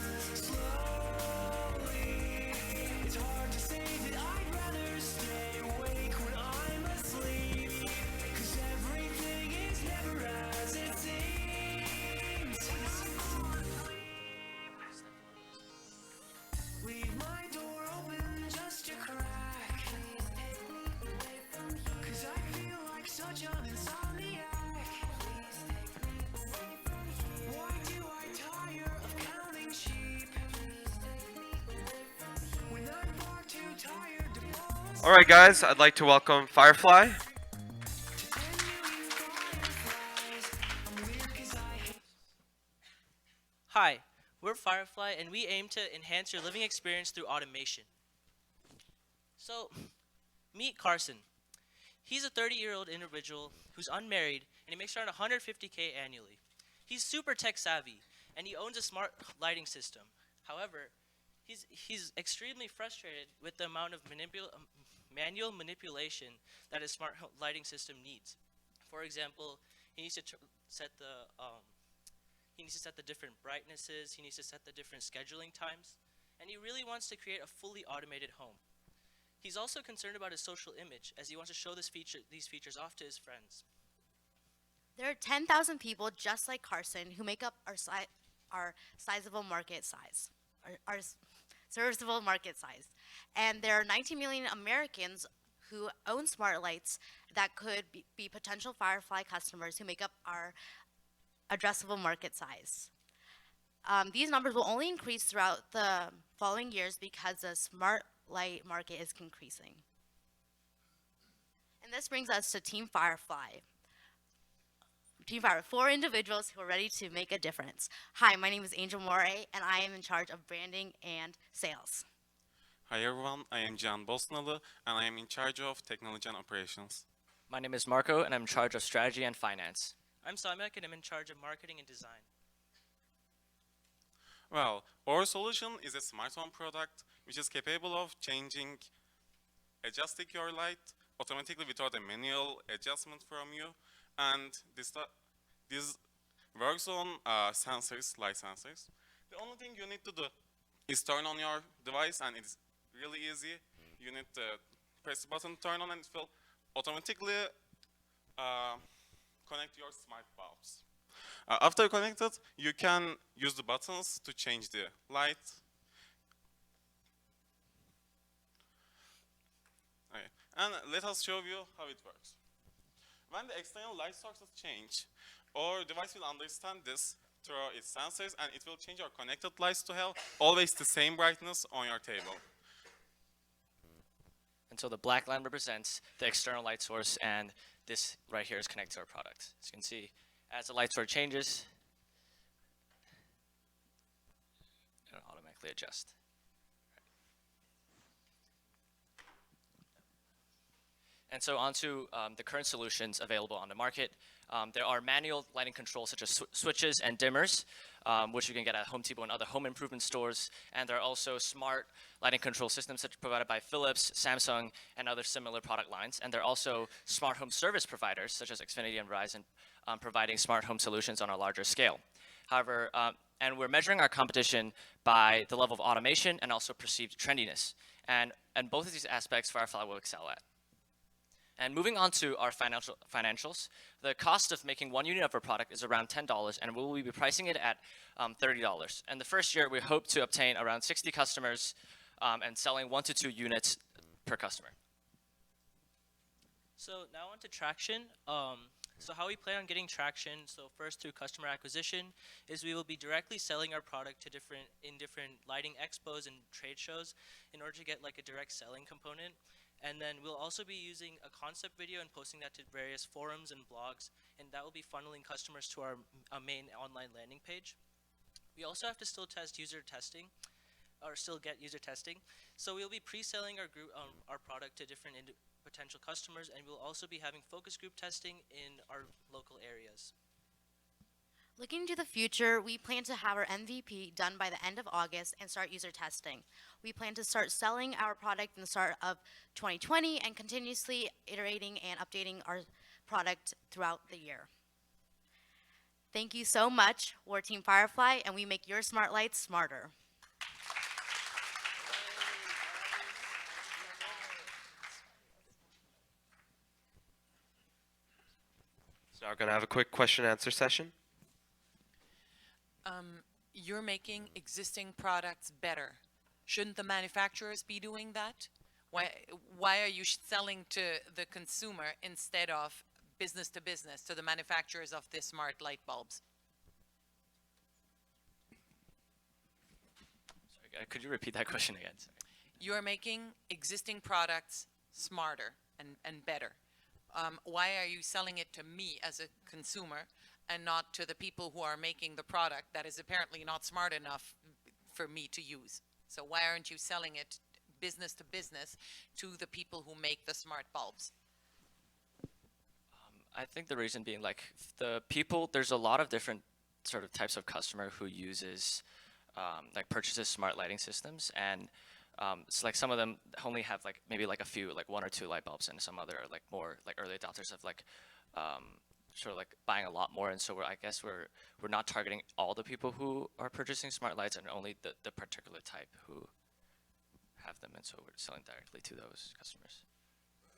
slowly. It's hard to say that I'd rather stay awake when I'm asleep, 'cause everything is never as it seems. Leave my door open just a crack, 'cause I feel like such an insomniac. Why do I tire of counting sheep when I'm far too tired to fall? All right, guys, I'd like to welcome Firefly. Hi, we're Firefly, and we aim to enhance your living experience through automation. So, meet Carson. He's a 30-year-old individual who's unmarried, and he makes around $150K annually. He's super tech savvy, and he owns a smart lighting system. However, he's extremely frustrated with the amount of manual manipulation that his smart lighting system needs. For example, he needs to set the different brightnesses, he needs to set the different scheduling times, and he really wants to create a fully automated home. He's also concerned about his social image, as he wants to show these features off to his friends. There are 10,000 people just like Carson who make up our sizable market size. serviceable market size. And there are 19 million Americans who own smart lights that could be potential Firefly customers who make up our addressable market size. These numbers will only increase throughout the following years because the smart light market is increasing. And this brings us to Team Firefly. Team Firefly, 4 individuals who are ready to make a difference. Hi, my name is Angel Moray, and I am in charge of branding and sales. Hi everyone, I am Can Bosnalı and I am in charge of technology and operations. My name is Marco, and I'm in charge of strategy and finance. I'm Samek, and I'm in charge of marketing and design. Well, our solution is a smart home product which is capable of changing, adjusting your light automatically without a manual adjustment from you, and this works on sensors, light sensors. The only thing you need to do is turn on your device, and it's really easy. You need to press the button, turn on, and it will automatically connect your smart bulbs. After connected, you can use the buttons to change the light. Okay. And let us show you how it works. When the external light sources change, our device will understand this through its sensors, and it will change our connected lights to have always the same brightness on your table. And so the black line represents the external light source, and this right here is connected to our product. As you can see, as the light source changes, it'll automatically adjust. And so onto the current solutions available on the market. There are manual lighting controls such as switches and dimmers, which you can get at Home Depot and other home improvement stores. And there are also smart lighting control systems such provided by Philips, Samsung, and other similar product lines. And there are also smart home service providers such as Xfinity and Verizon providing smart home solutions on a larger scale. However, and we're measuring our competition by the level of automation and also perceived trendiness. And both of these aspects Firefly will excel at. And moving on to our financials, the cost of making 1 unit of our product is around $10, and we will be pricing it at $30. And the first year, we hope to obtain around 60 customers and selling 1 to 2 units per customer. So now on to traction. So how we plan on getting traction, so first through customer acquisition, is we will be directly selling our product to different lighting expos and trade shows in order to get like a direct selling component. And then we'll also be using a concept video and posting that to various forums and blogs, and that will be funneling customers to our main online landing page. We also have to still test user testing, or still get user testing. So we'll be pre-selling our product to different potential customers, and we'll also be having focus group testing in our local areas. Looking to the future, we plan to have our MVP done by the end of August and start user testing. We plan to start selling our product in the start of 2020 and continuously iterating and updating our product throughout the year. Thank you so much. We're Team Firefly, and we make your smart lights smarter. So now we're going to have a quick question and answer session. You're making existing products better. Shouldn't the manufacturers be doing that? Why are you selling to the consumer instead of business to business, to the manufacturers of the smart light bulbs? Sorry, could you repeat that question again? Sorry. You're making existing products smarter and better. Why are you selling it to me as a consumer and not to the people who are making the product that is apparently not smart enough for me to use? So why aren't you selling it business to business to the people who make the smart bulbs? I think the reason being there's a lot of different sort of types of customer who uses, purchases smart lighting systems, and it's like some of them only have maybe a few, 1 or 2 light bulbs, and some other are more early adopters of sort of buying a lot more, and so I guess we're not targeting all the people who are purchasing smart lights, and only the particular type who have them, and so we're selling directly to those customers.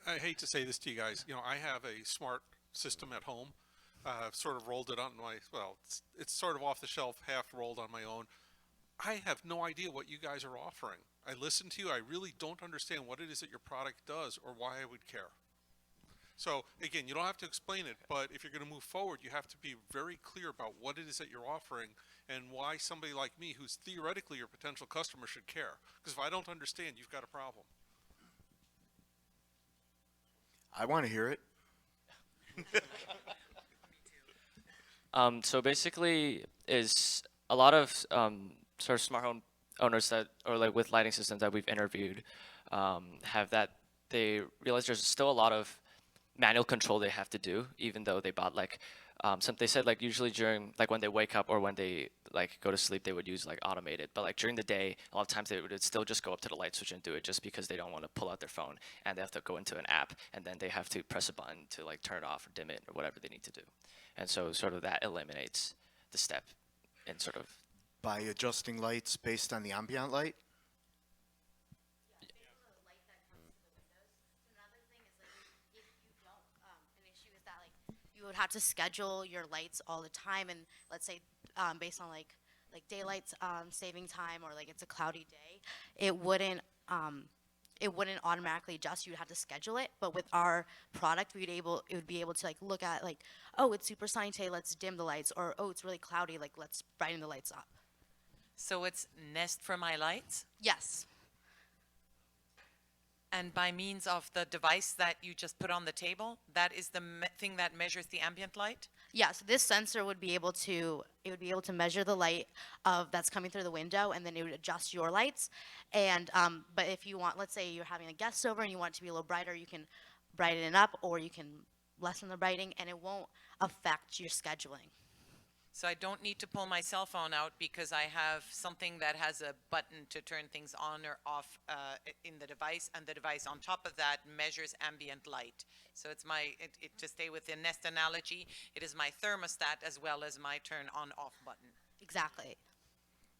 I hate to say this to you guys. I have a smart system at home. I've sort of rolled it on it's sort of off the shelf, half rolled on my own. I have no idea what you guys are offering. I listen to you. I really don't understand what it is that your product does or why I would care. So again, you don't have to explain it, but if you're going to move forward, you have to be very clear about what it is that you're offering and why somebody like me, who's theoretically your potential customer, should care. Because if I don't understand, you've got a problem. I want to hear it. So basically, is a lot of sort of smart home owners that, or like with lighting systems that we've interviewed, have that they realize there's still a lot of manual control they have to do, even though they bought like some. They said like usually during like when they wake up or when they like go to sleep, they would use like automated, but like during the day, a lot of times they would still just go up to the light switch and do it just because they don't want to pull out their phone and they have to go into an app and then they have to press a button to like turn it off or dim it or whatever they need to do. And so sort of that eliminates the step in sort of By adjusting lights based on the ambient light? You would have to schedule your lights all the time, and let's say based on like daylight saving time, or like it's a cloudy day, it wouldn't automatically adjust. You'd have to schedule it. But with our product, it would be able to like look at like, oh, it's super sunny today, let's dim the lights, or oh, it's really cloudy, like let's brighten the lights up. So it's Nest for My Lights? Yes. And by means of the device that you just put on the table, that is the thing that measures the ambient light? Yeah, so this sensor would be able to measure the light that's coming through the window, and then it would adjust your lights. And but if you want, let's say you're having a guest over and you want it to be a little brighter, you can brighten it up, or you can lessen the brightening, and it won't affect your scheduling. So I don't need to pull my cell phone out because I have something that has a button to turn things on or off in the device, and the device on top of that measures ambient light. So it's to stay within Nest analogy, it is my thermostat as well as my turn on off button. Exactly.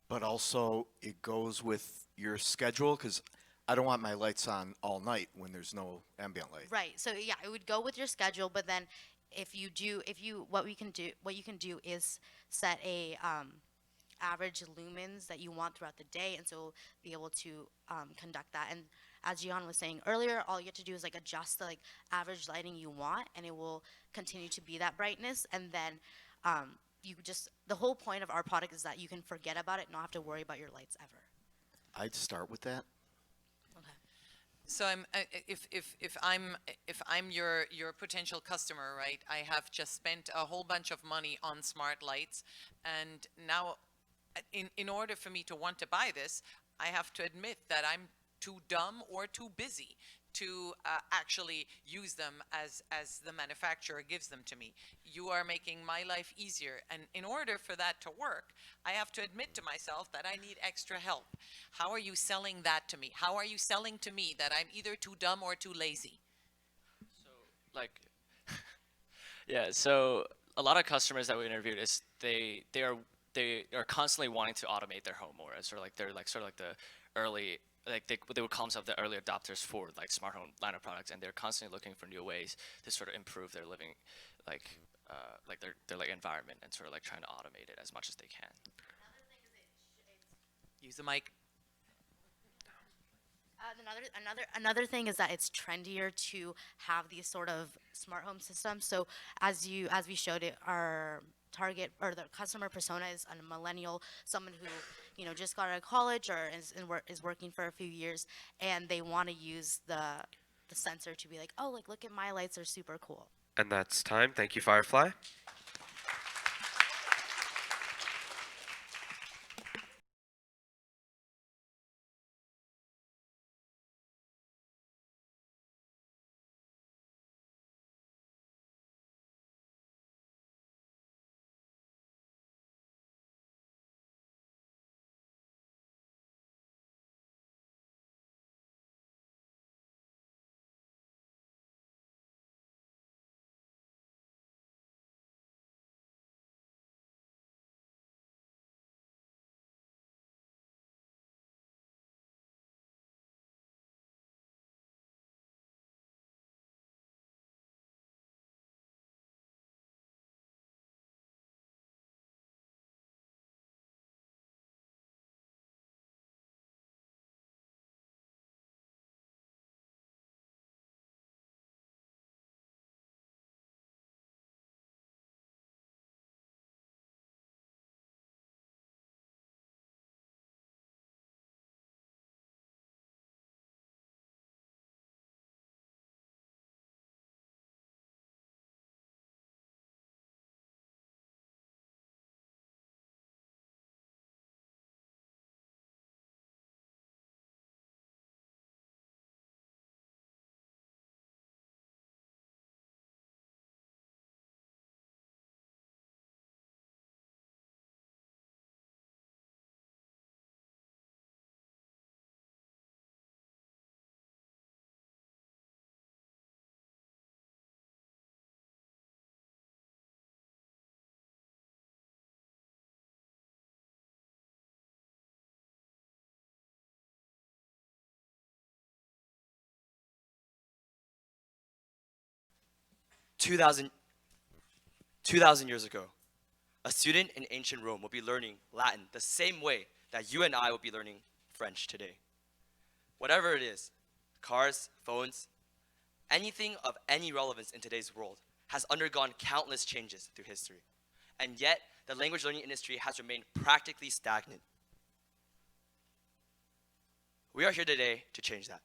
But also it goes with your schedule, because I don't want my lights on all night when there's no ambient light. Right. So yeah, it would go with your schedule, but then what you can do is set a average lumens that you want throughout the day, and so we'll be able to conduct that. And as Gian was saying earlier, all you have to do is like adjust the like average lighting you want, and it will continue to be that brightness. And then the whole point of our product is that you can forget about it and not have to worry about your lights ever. I'd start with that. So if I'm your potential customer, right? I have just spent a whole bunch of money on smart lights, and now, in order for me to want to buy this, I have to admit that I'm too dumb or too busy to actually use them as the manufacturer gives them to me. You are making my life easier, and in order for that to work, I have to admit to myself that I need extra help. How are you selling that to me? How are you selling to me that I'm either too dumb or too lazy? like yeah, so a lot of customers that we interviewed is they are constantly wanting to automate their home more. It's sort of like they're like sort of like the early, like they would call themselves the early adopters for like smart home line of products, and they're constantly looking for new ways to sort of improve their living, like their like environment, and sort of like trying to automate it as much as they can. Use the mic. Another thing is that it's trendier to have these sort of smart home systems. So as we showed it, our target or the customer persona is a millennial, someone who just got out of college or is working for a few years, and they want to use the sensor to be like, oh, like look at my lights, are super cool. And that's time. Thank you, Firefly. 2,000 2,000 years ago, a student in ancient Rome will be learning Latin the same way that you and I will be learning French today. Whatever it is, cars, phones, anything of any relevance in today's world has undergone countless changes through history. And yet, the language learning industry has remained practically stagnant. We are here today to change that.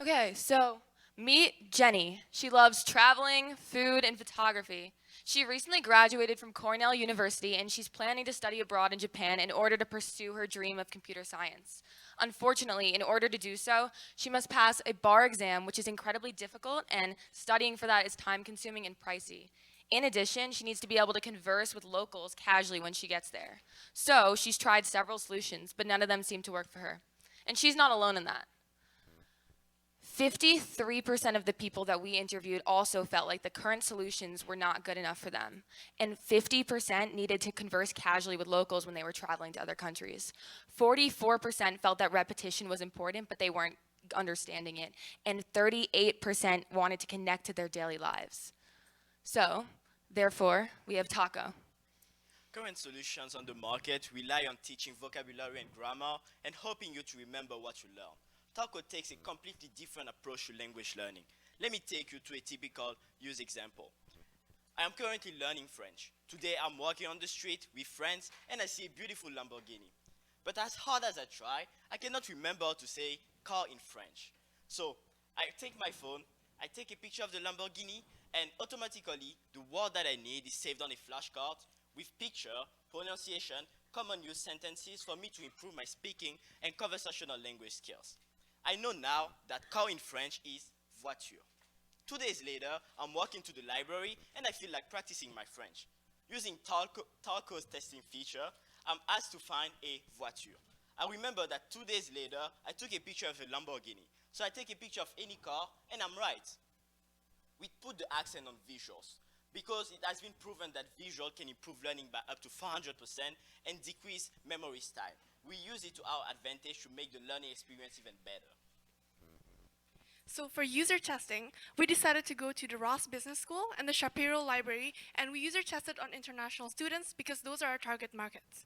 Okay, so meet Jenny. She loves traveling, food, and photography. She recently graduated from Cornell University and she's planning to study abroad in Japan in order to pursue her dream of computer science. Unfortunately, in order to do so, she must pass a bar exam, which is incredibly difficult, and studying for that is time-consuming and pricey. In addition, she needs to be able to converse with locals casually when she gets there. So she's tried several solutions, but none of them seem to work for her. And she's not alone in that. 53% of the people that we interviewed also felt like the current solutions were not good enough for them. And 50% needed to converse casually with locals when they were traveling to other countries. 44% felt that repetition was important, but they weren't understanding it. And 38% wanted to connect to their daily lives. So, therefore, we have Taco. Current solutions on the market rely on teaching vocabulary and grammar and helping you to remember what you learn. Taco takes a completely different approach to language learning. Let me take you to a typical use example. I am currently learning French. Today I'm walking on the street with friends and I see a beautiful Lamborghini. But as hard as I try, I cannot remember how to say car in French. So I take my phone, I take a picture of the Lamborghini, and automatically the word that I need is saved on a flashcard with picture, pronunciation, common use sentences for me to improve my speaking and conversational language skills. I know now that car in French is voiture. 2 days later, I'm walking to the library and I feel like practicing my French. Using Talco's testing feature, I'm asked to find a voiture. I remember that 2 days later, I took a picture of a Lamborghini. So I take a picture of any car and I'm right. We put the accent on visuals because it has been proven that visual can improve learning by up to 400% and decrease memory time. We use it to our advantage to make the learning experience even better. So for user testing, we decided to go to the Ross Business School and the Shapiro Library, and we user tested on international students because those are our target markets.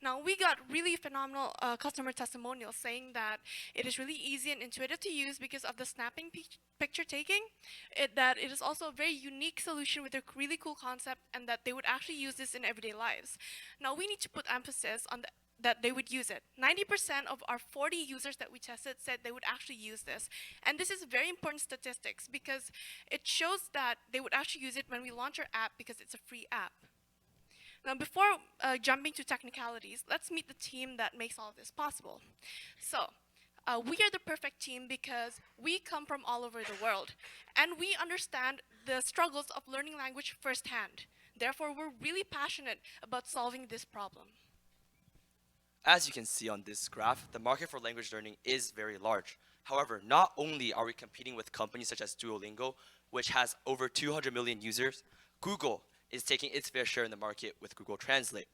Now, we got really phenomenal customer testimonials saying that it is really easy and intuitive to use because of the snapping picture taking, that it is also a very unique solution with a really cool concept, and that they would actually use this in everyday lives. Now, we need to put emphasis on that they would use it. 90% of our 40 users that we tested said they would actually use this. And this is very important statistics because it shows that they would actually use it when we launch our app because it's a free app. Now, before jumping to technicalities, let's meet the team that makes all of this possible. So, we are the perfect team because we come from all over the world, and we understand the struggles of learning language firsthand. Therefore, we're really passionate about solving this problem. As you can see on this graph, the market for language learning is very large. However, not only are we competing with companies such as Duolingo, which has over 200 million users, Google is taking its fair share in the market with Google Translate.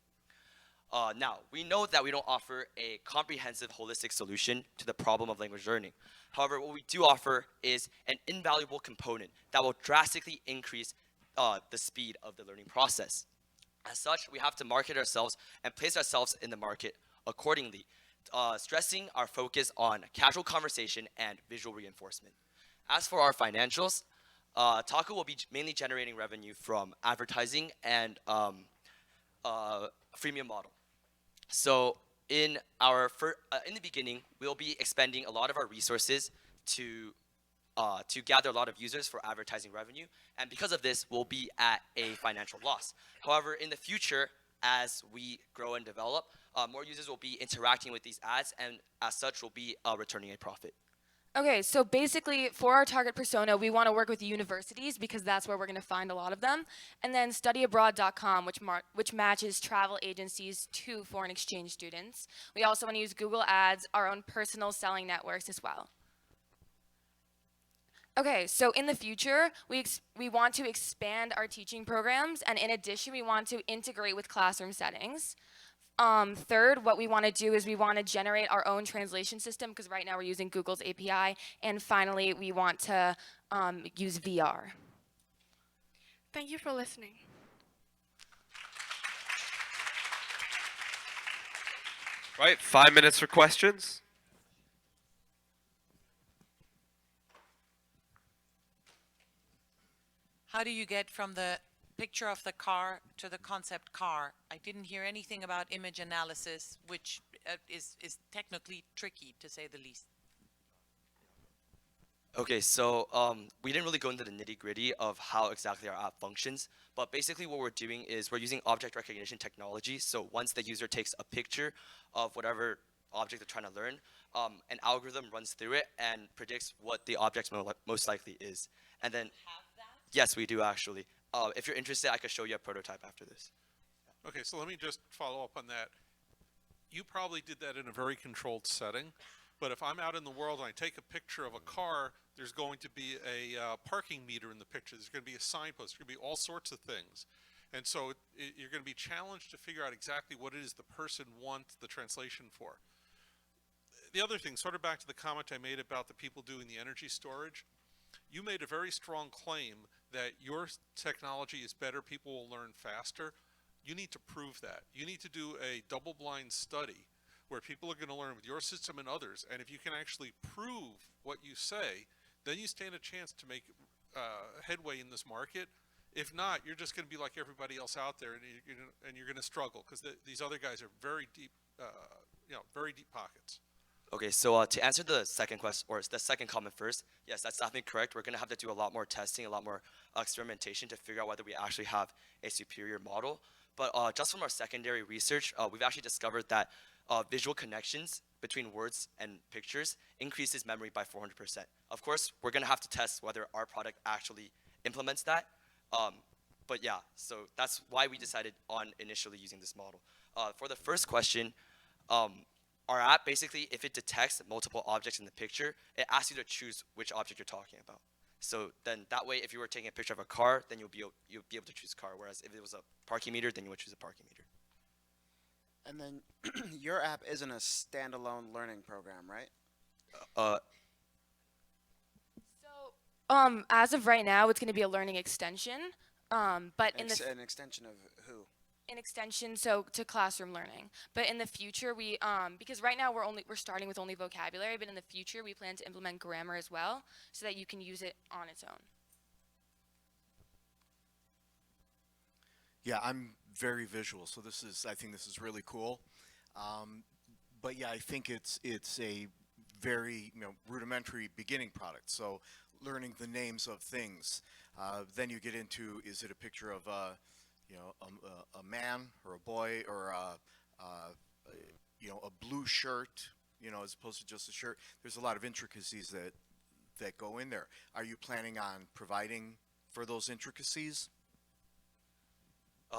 Now, we know that we don't offer a comprehensive, holistic solution to the problem of language learning. However, what we do offer is an invaluable component that will drastically increase the speed of the learning process. As such, we have to market ourselves and place ourselves in the market accordingly, stressing our focus on casual conversation and visual reinforcement. As for our financials, Taco will be mainly generating revenue from advertising and freemium model. So in the beginning, we'll be expending a lot of our resources to gather a lot of users for advertising revenue, and because of this, we'll be at a financial loss. However, in the future, as we grow and develop, more users will be interacting with these ads, and as such, will be returning a profit. Okay, so basically for our target persona, we want to work with universities because that's where we're going to find a lot of them. And then studyabroad.com, which matches travel agencies to foreign exchange students. We also want to use Google Ads, our own personal selling networks as well. Okay, so in the future, we want to expand our teaching programs, and in addition, we want to integrate with classroom settings. Third, what we want to do is we want to generate our own translation system because right now we're using Google's API. And finally, we want to use VR. Thank you for listening. Right, 5 minutes for questions. How do you get from the picture of the car to the concept car? I didn't hear anything about image analysis, which is technically tricky to say the least. Okay, so we didn't really go into the nitty gritty of how exactly our app functions, but basically what we're doing is we're using object recognition technology. So once the user takes a picture of whatever object they're trying to learn, an algorithm runs through it and predicts what the object most likely is. And then, yes, we do actually. If you're interested, I could show you a prototype after this. Okay, so let me just follow up on that. You probably did that in a very controlled setting, but if I'm out in the world and I take a picture of a car, there's going to be a parking meter in the picture. There's going to be a signpost. There's going to be all sorts of things. And so you're going to be challenged to figure out exactly what it is the person wants the translation for. The other thing, sort of back to the comment I made about the people doing the energy storage, you made a very strong claim that your technology is better, people will learn faster. You need to prove that. You need to do a double-blind study where people are going to learn with your system and others, and if you can actually prove what you say, then you stand a chance to make headway in this market. If not, you're just going to be like everybody else out there, and you're going to struggle because these other guys are very deep, very deep pockets. Okay, so to answer the second question, or the second comment first, yes, that's definitely correct. We're going to have to do a lot more testing, a lot more experimentation to figure out whether we actually have a superior model. But just from our secondary research, we've actually discovered that visual connections between words and pictures increases memory by 400%. Of course, we're going to have to test whether our product actually implements that. But yeah, so that's why we decided on initially using this model. For the first question, our app, basically, if it detects multiple objects in the picture, it asks you to choose which object you're talking about. So then that way, if you were taking a picture of a car, then you'll be able to choose car. Whereas if it was a parking meter, then you would choose a parking meter. And then your app isn't a standalone learning program, right? As of right now, it's going to be a learning extension. But An extension of who? An extension, so to classroom learning. But in the future, we because right now we're starting with only vocabulary, but in the future we plan to implement grammar as well, so that you can use it on its own. Yeah, I'm very visual, so I think this is really cool. But yeah, I think it's a very rudimentary beginning product. So learning the names of things, then you get into, is it a picture of a man or a boy or a blue shirt, as opposed to just a shirt. There's a lot of intricacies that go in there. Are you planning on providing for those intricacies?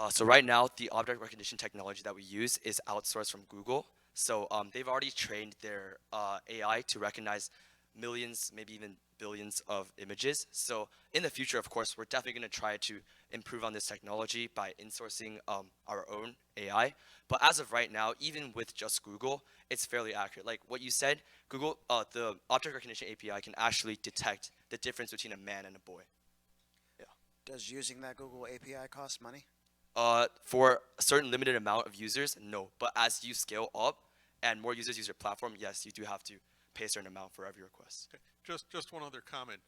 So right now, the object recognition technology that we use is outsourced from Google. So they've already trained their AI to recognize millions, maybe even billions of images. So in the future, of course, we're definitely going to try to improve on this technology by insourcing our own AI. But as of right now, even with just Google, it's fairly accurate. Like what you said, Google, the object recognition API can actually detect the difference between a man and a boy. Yeah. Does using that Google API cost money? For a certain limited amount of users, no. But as you scale up and more users use your platform, yes, you do have to pay a certain amount for every request. Okay. Just one other comment.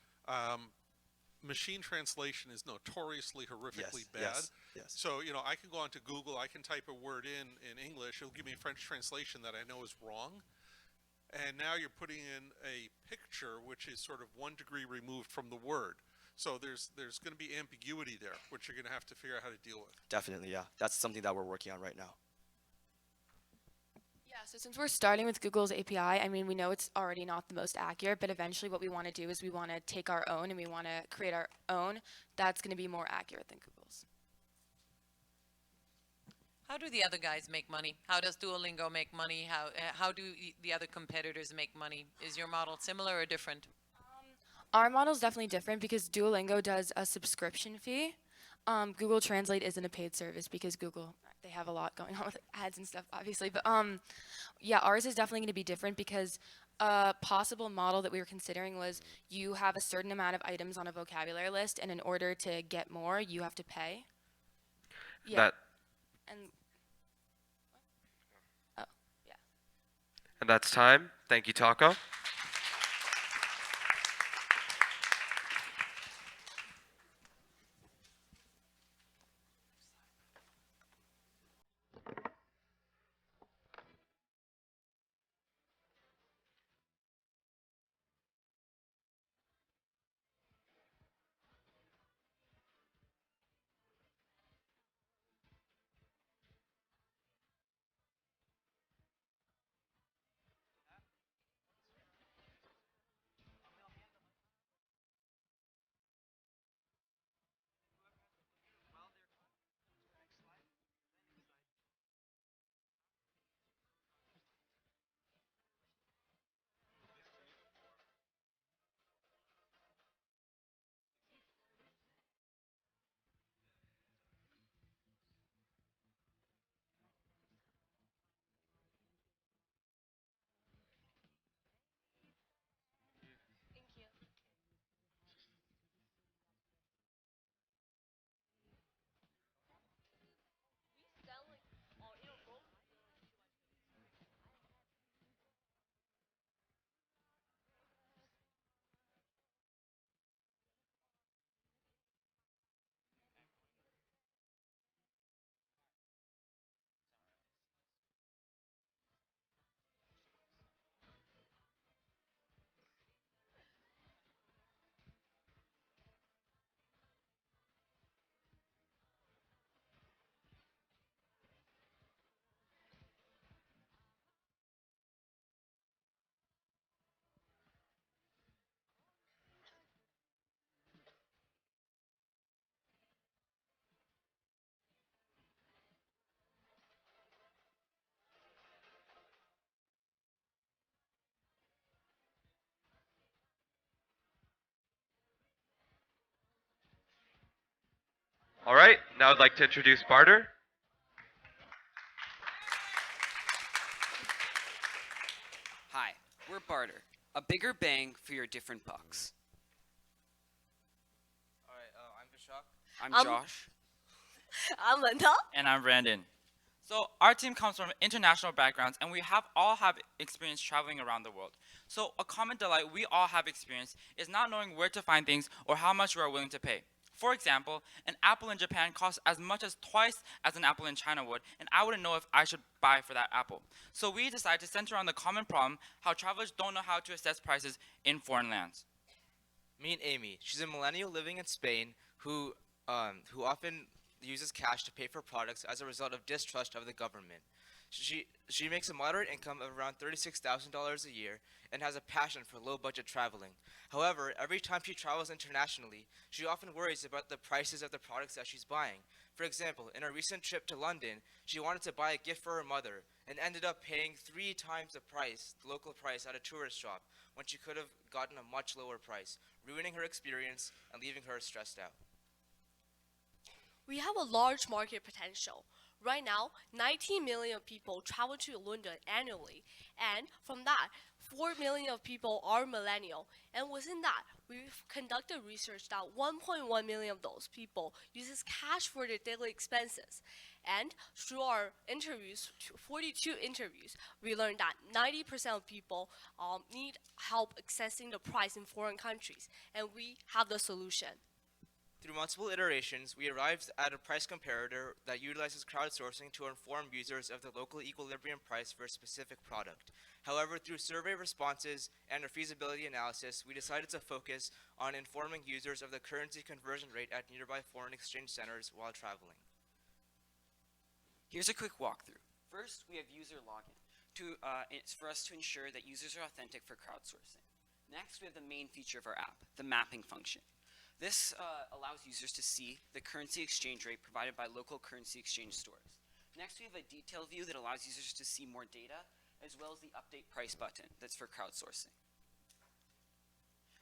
Machine translation is notoriously horrifically bad. Yes. So, I can go onto Google, I can type a word in English, it'll give me a French translation that I know is wrong. And now you're putting in a picture which is sort of 1 degree removed from the word. So there's going to be ambiguity there, which you're going to have to figure out how to deal with. Definitely, yeah. That's something that we're working on right now. Yeah, so since we're starting with Google's API, I mean, we know it's already not the most accurate, but eventually what we want to do is we want to take our own and we want to create our own that's going to be more accurate than Google's. How do the other guys make money? How does Duolingo make money? How do the other competitors make money? Is your model similar or different? Our model is definitely different because Duolingo does a subscription fee. Google Translate isn't a paid service because Google, they have a lot going on with ads and stuff, obviously. But yeah, ours is definitely going to be different because a possible model that we were considering was you have a certain amount of items on a vocabulary list, and in order to get more, you have to pay. Yeah. That And oh, yeah. and that's time. Thank you, Taco. All right, now I'd like to introduce Barter. Hi, we're Barter. A bigger bang for your different bucks. I'm I'm Um, Josh. I'm Linda. And I'm Brandon. So our team comes from international backgrounds, and we all have experience traveling around the world. So a common delight we all have experienced is not knowing where to find things or how much we are willing to pay. For example, an apple in Japan costs as much as twice as an apple in China would, and I wouldn't know if I should buy for that apple. So we decided to center on the common problem, how travelers don't know how to assess prices in foreign lands. Meet Amy. She's a millennial living in Spain who often uses cash to pay for products as a result of distrust of the government. She makes a moderate income of around $36,000 a year and has a passion for low-budget traveling. However, every time she travels internationally, she often worries about the prices of the products that she's buying. For example, in a recent trip to London, she wanted to buy a gift for her mother and ended up paying 3 times the local price at a tourist shop, when she could have gotten a much lower price, ruining her experience and leaving her stressed out. We have a large market potential. Right now, 19 million people travel to London annually, and from that, 4 million of people are millennial. And within that, we've conducted research that 1.1 million of those people uses cash for their daily expenses. And through our interviews, 42 interviews, we learned that 90% of people need help accessing the price in foreign countries, and we have the solution. Through multiple iterations, we arrived at a price comparator that utilizes crowdsourcing to inform users of the local equilibrium price for a specific product. However, through survey responses and a feasibility analysis, we decided to focus on informing users of the currency conversion rate at nearby foreign exchange centers while traveling. Here's a quick walkthrough. First, we have user login. It's for us to ensure that users are authentic for crowdsourcing. Next, we have the main feature of our app, the mapping function. This allows users to see the currency exchange rate provided by local currency exchange stores. Next, we have a detail view that allows users to see more data, as well as the update price button that's for crowdsourcing.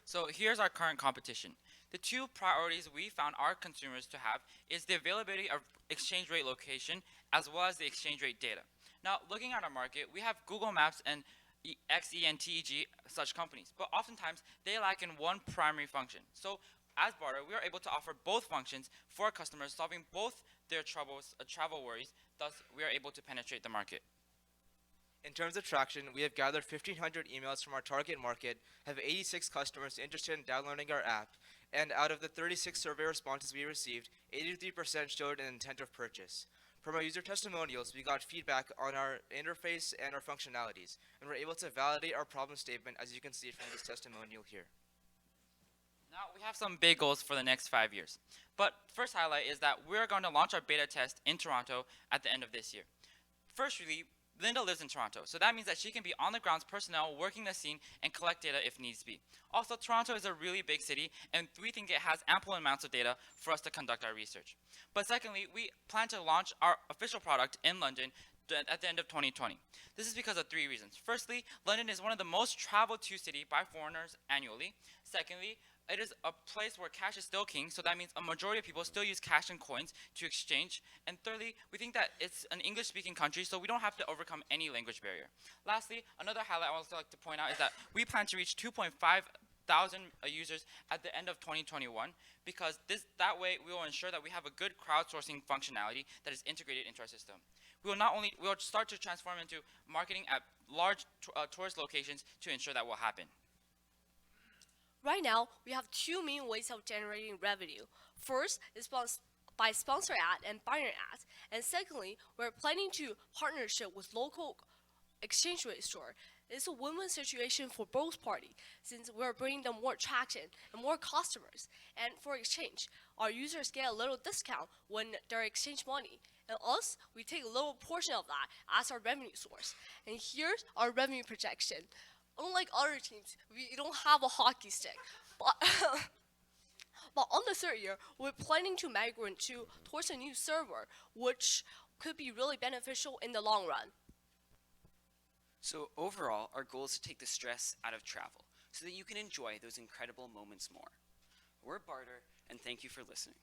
So here's our current competition. The two priorities we found our consumers to have is the availability of exchange rate location as well as the exchange rate data. Now, looking at our market, we have Google Maps and XENTEG, such companies. But oftentimes, they lack in one primary function. So as Barter, we are able to offer both functions for our customers, solving both their troubles, travel worries. Thus, we are able to penetrate the market. In terms of traction, we have gathered 1,500 emails from our target market, have 86 customers interested in downloading our app, and out of the 36 survey responses we received, 83% showed an intent of purchase. From our user testimonials, we got feedback on our interface and our functionalities, and were able to validate our problem statement, as you can see from this testimonial here. Now, we have some big goals for the next 5 years. But first highlight is that we're going to launch our beta test in Toronto at the end of this year. Firstly, Linda lives in Toronto, so that means that she can be on the grounds personnel working the scene and collect data if needs be. Also, Toronto is a really big city, and we think it has ample amounts of data for us to conduct our research. But secondly, we plan to launch our official product in London at the end of 2020. This is because of 3 reasons. Firstly, London is one of the most traveled to city by foreigners annually. Secondly, it is a place where cash is still king, so that means a majority of people still use cash and coins to exchange. And thirdly, we think that it's an English-speaking country, so we don't have to overcome any language barrier. Lastly, another highlight I would also like to point out is that we plan to reach 2.5 thousand users at the end of 2021, because that way we will ensure that we have a good crowdsourcing functionality that is integrated into our system. We will start to transform into marketing at large tourist locations to ensure that will happen. Right now, we have 2 main ways of generating revenue. First is by sponsor ad and banner ads, and secondly, we're planning to partnership with local exchange rate store. It's a win-win situation for both parties, since we're bringing them more traction and more customers. And for exchange, our users get a little discount when they exchange money. And us, we take a little portion of that as our revenue source. And here's our revenue projection. Unlike other teams, we don't have a hockey stick. But on the 3rd year, we're planning to migrate towards a new server, which could be really beneficial in the long run. So overall, our goal is to take the stress out of travel so that you can enjoy those incredible moments more. We're Barter, and thank you for listening.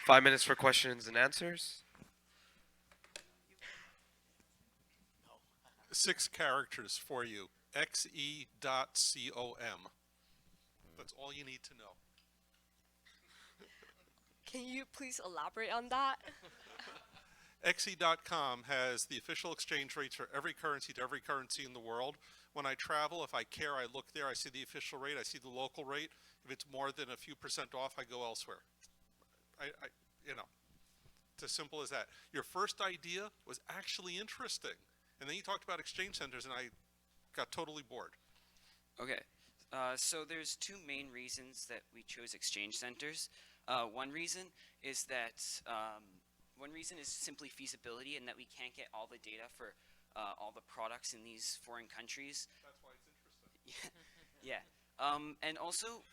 Five minutes for questions and answers. 6 characters for you. xe.com. That's all you need to know. Can you please elaborate on that? xe.com has the official exchange rates for every currency to every currency in the world. When I travel, if I care, I look there, I see the official rate, I see the local rate. If it's more than a few % off, I go elsewhere. It's as simple as that. Your first idea was actually interesting. And then you talked about exchange centers, and I got totally bored. Okay, so there's 2 main reasons that we chose exchange centers. One reason is simply feasibility, and that we can't get all the data for all the products in these foreign countries. That's why it's interesting. Yeah. And also,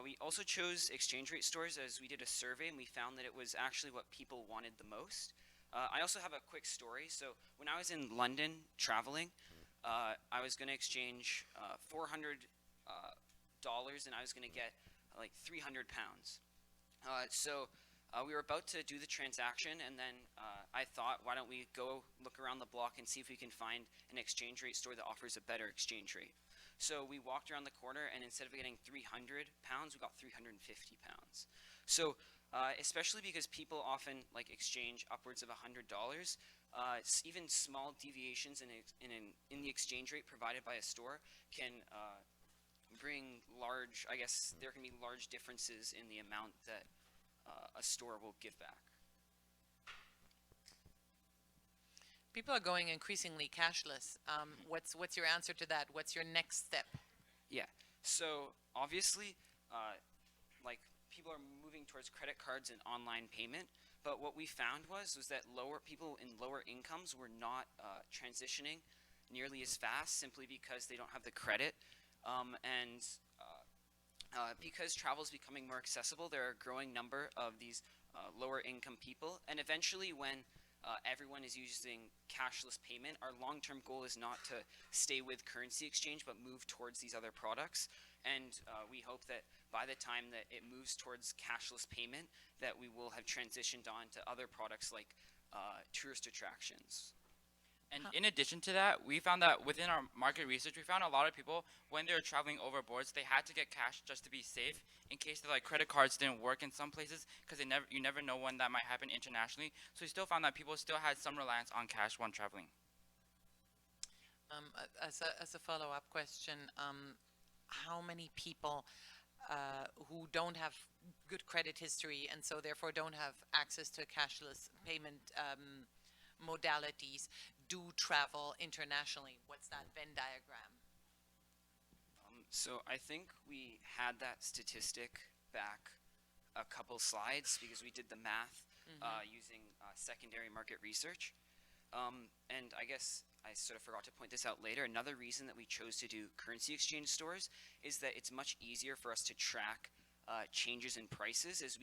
we also chose exchange rate stores as we did a survey, and we found that it was actually what people wanted the most. I also have a quick story. So when I was in London traveling, I was going to exchange $400, and I was going to get like 300 pounds. So we were about to do the transaction, and then I thought, why don't we go look around the block and see if we can find an exchange rate store that offers a better exchange rate. So we walked around the corner, and instead of getting 300 pounds, we got 350 pounds. So especially because people often exchange upwards of $100, even small deviations in the exchange rate provided by a store can bring large, there can be large differences in the amount that a store will give back. People are going increasingly cashless. What's your answer to that? What's your next step? Yeah. So obviously, people are moving towards credit cards and online payment. But what we found was that people in lower incomes were not transitioning nearly as fast, simply because they don't have the credit. Because travel is becoming more accessible, there are a growing number of these lower income people. And eventually, when everyone is using cashless payment, our long-term goal is not to stay with currency exchange, but move towards these other products. And we hope that by the time that it moves towards cashless payment, that we will have transitioned on to other products like tourist attractions. And in addition to that, we found that within our market research, we found a lot of people, when they were traveling overboard, they had to get cash just to be safe in case their credit cards didn't work in some places, because you never know when that might happen internationally. So we still found that people still had some reliance on cash when traveling. As a follow-up question, how many people who don't have good credit history and so therefore don't have access to cashless payment modalities do travel internationally? What's that Venn diagram? So I think we had that statistic back a couple slides because we did the math using secondary market research. And I guess I sort of forgot to point this out later. Another reason that we chose to do currency exchange stores is that it's much easier for us to track changes in prices, as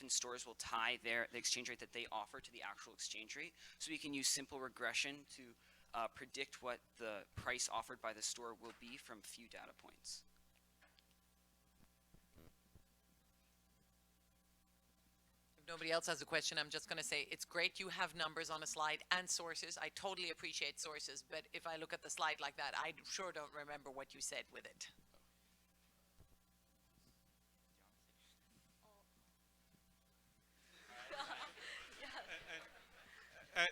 stores will tie the exchange rate that they offer to the actual exchange rate. So we can use simple regression to predict what the price offered by the store will be from few data points. If nobody else has a question, I'm just going to say it's great you have numbers on a slide and sources. I totally appreciate sources, but if I look at the slide like that, I sure don't remember what you said with it.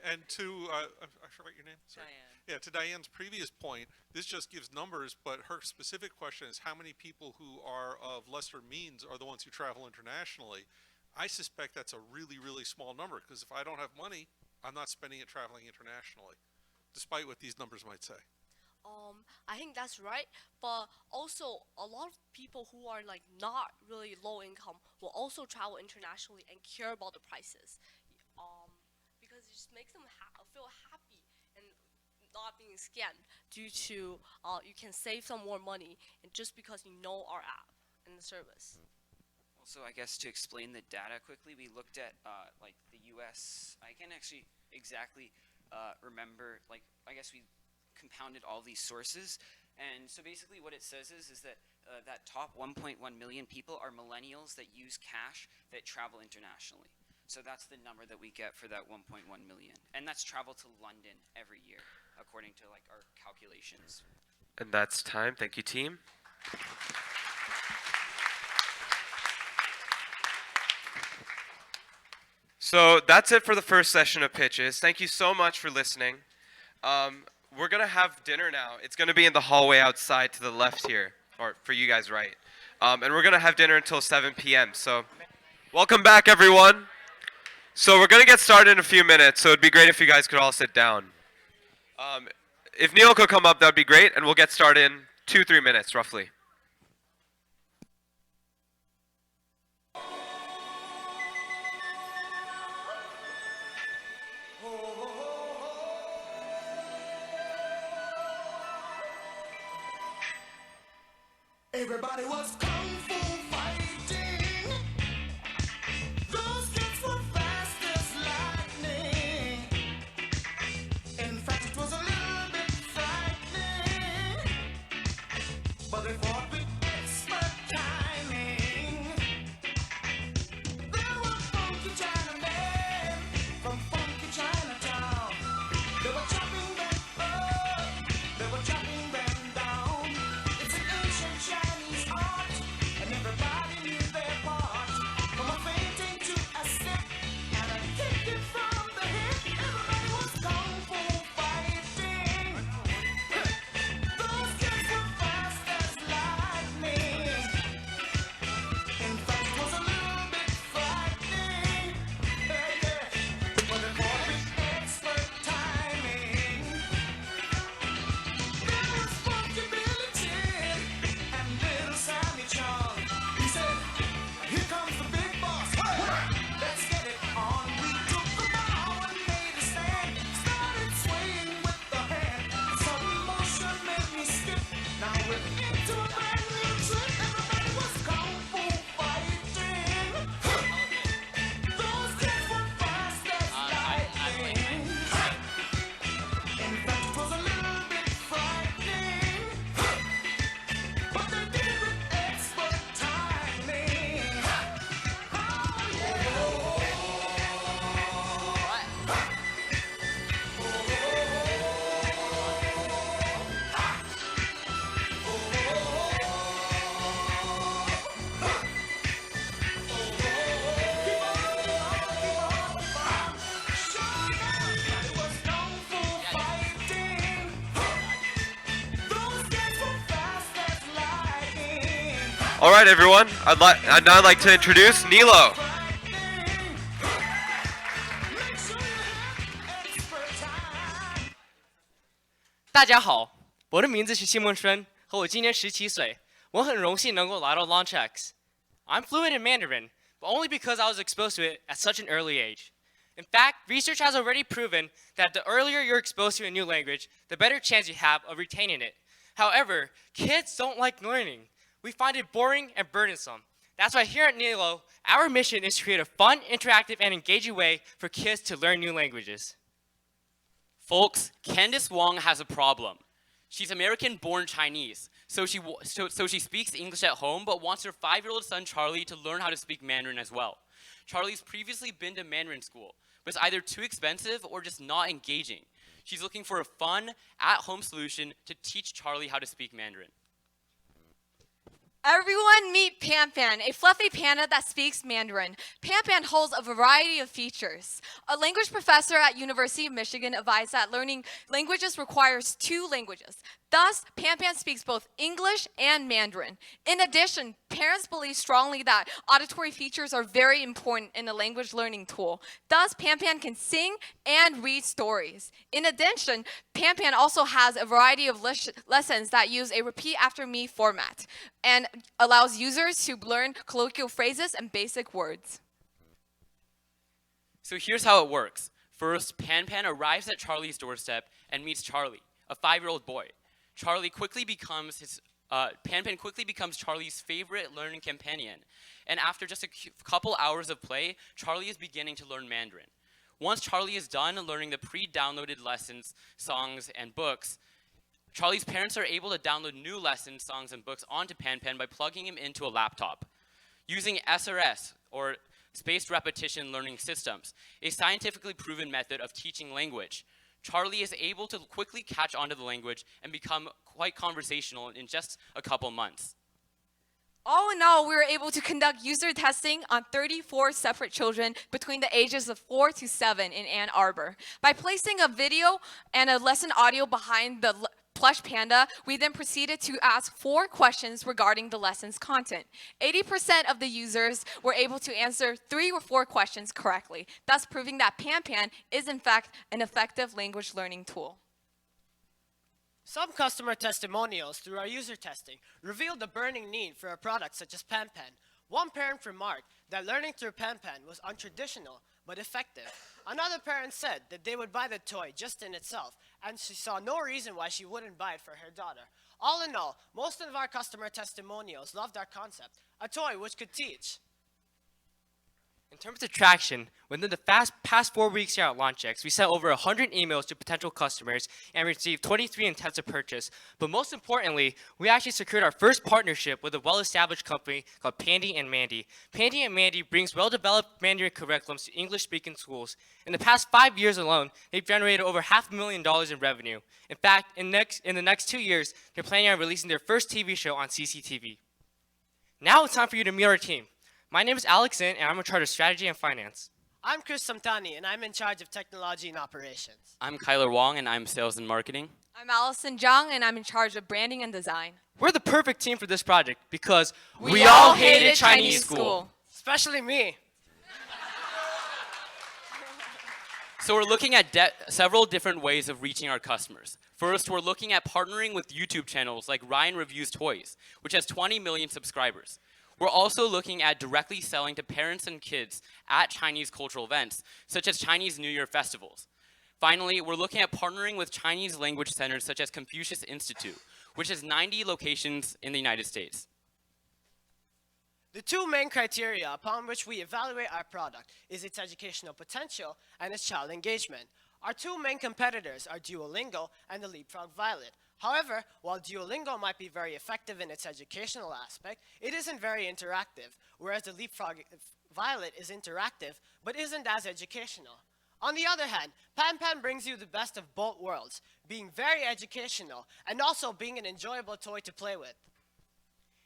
And to, I forgot your name? Sorry. Diane. Yeah, to Diane's previous point, this just gives numbers, but her specific question is how many people who are of lesser means are the ones who travel internationally? I suspect that's a really, really small number, because if I don't have money, I'm not spending it traveling internationally, despite what these numbers might say. I think that's right, but also a lot of people who are not really low income will also travel internationally and care about the prices. Because it just makes them feel happy and not being scammed due to you can save some more money and just because you know our app and the service. Also, I guess to explain the data quickly, we looked at the U.S. I can actually exactly remember. I guess we compounded all these sources, and so basically what it says is that that top 1.1 million people are millennials that use cash that travel internationally. So that's the number that we get for that 1.1 million. And that's travel to London every year, according to our calculations. And that's time. Thank you, team. So that's it for the first session of pitches. Thank you so much for listening. We're going to have dinner now. It's going to be in the hallway outside to the left here, or for you guys right. And we're going to have dinner until 7 p.m. So welcome back, everyone. So we're going to get started in a few minutes, so it'd be great if you guys could all sit down. If Neil could come up, that'd be great, and we'll get started in 2-3 minutes, roughly. Everybody was kung fu fighting. Those kids were fast as lightning. In fact, it was a little bit frightening. But they fought with expert timing. There were funky Chinamen from funky Chinatown. They were chopping them up. They were chopping them down. It's an ancient Chinese art, and All right, everyone. I'd now like to introduce Nilo. 大家好，我的名字是谢梦春，和我今年17岁。我很荣幸能够来到 LaunchX. I'm fluent in Mandarin, but only because I was exposed to it at such an early age. In fact, research has already proven that the earlier you're exposed to a new language, the better chance you have of retaining it. However, kids don't like learning. We find it boring and burdensome. That's why here at Nilo, our mission is to create a fun, interactive, and engaging way for kids to learn new languages. Folks, Candice Wong has a problem. She's American-born Chinese, so she speaks English at home, but wants her 5-year-old son Charlie to learn how to speak Mandarin as well. Charlie's previously been to Mandarin school, but it's either too expensive or just not engaging. She's looking for a fun, at-home solution to teach Charlie how to speak Mandarin. Everyone meet Pan Pan, a fluffy panda that speaks Mandarin. Pan Pan holds a variety of features. A language professor at University of Michigan advised that learning languages requires 2 languages. Thus, Pan Pan speaks both English and Mandarin. In addition, parents believe strongly that auditory features are very important in a language learning tool. Thus, Pan Pan can sing and read stories. In addition, Pan Pan also has a variety of lessons that use a repeat after me format and allows users to learn colloquial phrases and basic words. So here's how it works. First, Pan Pan arrives at Charlie's doorstep and meets Charlie, a 5-year-old boy. Pan Pan quickly becomes Charlie's favorite learning companion. And after just a couple hours of play, Charlie is beginning to learn Mandarin. Once Charlie is done learning the pre-downloaded lessons, songs, and books, Charlie's parents are able to download new lessons, songs, and books onto Pan Pan by plugging him into a laptop. Using SRS, or Spaced Repetition Learning Systems, a scientifically proven method of teaching language, Charlie is able to quickly catch on to the language and become quite conversational in just a couple months. All in all, we were able to conduct user testing on 34 separate children between the ages of 4 to 7 in Ann Arbor. By placing a video and a lesson audio behind the plush panda, we then proceeded to ask 4 questions regarding the lesson's content. 80% of the users were able to answer 3 or 4 questions correctly, thus proving that Pan Pan is in fact an effective language learning tool. Some customer testimonials through our user testing revealed the burning need for a product such as Pan Pan. One parent remarked that learning through Pan Pan was untraditional but effective. Another parent said that they would buy the toy just in itself, and she saw no reason why she wouldn't buy it for her daughter. All in all, most of our customer testimonials loved our concept, a toy which could teach. In terms of traction, within the past 4 weeks here at LaunchX, we sent over 100 emails to potential customers and received 23 intents of purchase. But most importantly, we actually secured our first partnership with a well-established company called Pandy and Mandy. Pandy and Mandy brings well-developed Mandarin curriculums to English-speaking schools. In the past 5 years alone, they've generated over $500,000 in revenue. In fact, in the next 2 years, they're planning on releasing their first TV show on CCTV. Now it's time for you to meet our team. My name is Alex In, and I'm in charge of strategy and finance. I'm Chris Samtani, and I'm in charge of technology and operations. I'm Kyler Wong, and I'm sales and marketing. I'm Allison Zhang, and I'm in charge of branding and design. We're the perfect team for this project because we all hated Chinese school. Especially me. So we're looking at several different ways of reaching our customers. First, we're looking at partnering with YouTube channels like Ryan Reviews Toys, which has 20 million subscribers. We're also looking at directly selling to parents and kids at Chinese cultural events, such as Chinese New Year festivals. Finally, we're looking at partnering with Chinese language centers such as Confucius Institute, which has 90 locations in the United States. The 2 main criteria upon which we evaluate our product is its educational potential and its child engagement. Our 2 main competitors are Duolingo and the Leapfrog Violet. However, while Duolingo might be very effective in its educational aspect, it isn't very interactive, whereas the Leapfrog Violet is interactive, but isn't as educational. On the other hand, Pan Pan brings you the best of both worlds, being very educational and also being an enjoyable toy to play with.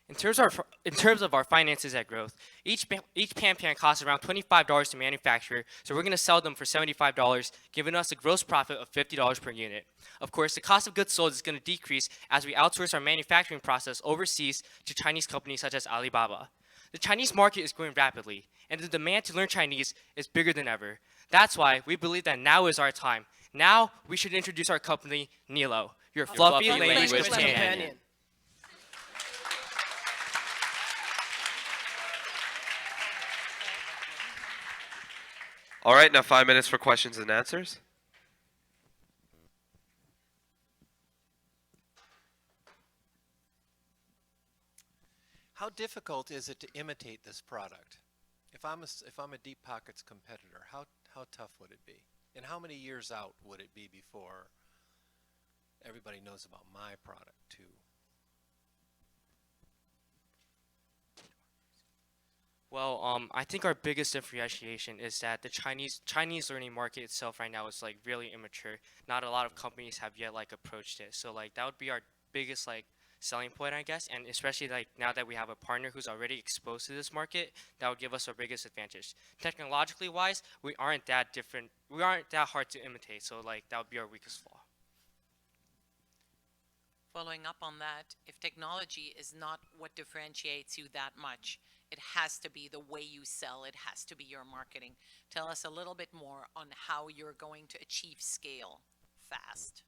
In terms of in terms of our finances at growth, each pan pan costs around $25 to manufacture, so we're going to sell them for $75, giving us a gross profit of $50 per unit. Of course, the cost of goods sold is going to decrease as we outsource our manufacturing process overseas to Chinese companies such as Alibaba. The Chinese market is growing rapidly, and the demand to learn Chinese is bigger than ever. That's why we believe that now is our time. Now we should introduce our company, Nilo, your fluffy language companion. All right, now 5 minutes for questions and answers. How difficult is it to imitate this product? If I'm a Deep Pockets competitor, how tough would it be? And how many years out would it be before everybody knows about my product too? Well, I think our biggest differentiation is that the Chinese learning market itself right now is like really immature. Not a lot of companies have yet like approached it. So like that would be our biggest like selling point, I guess. And especially like now that we have a partner who's already exposed to this market, that would give us our biggest advantage. Technologically wise, we aren't that different. We aren't that hard to imitate. So like that would be our weakest flaw. Following up on that, if technology is not what differentiates you that much, it has to be the way you sell, it has to be your marketing. Tell us a little bit more on how you're going to achieve scale fast.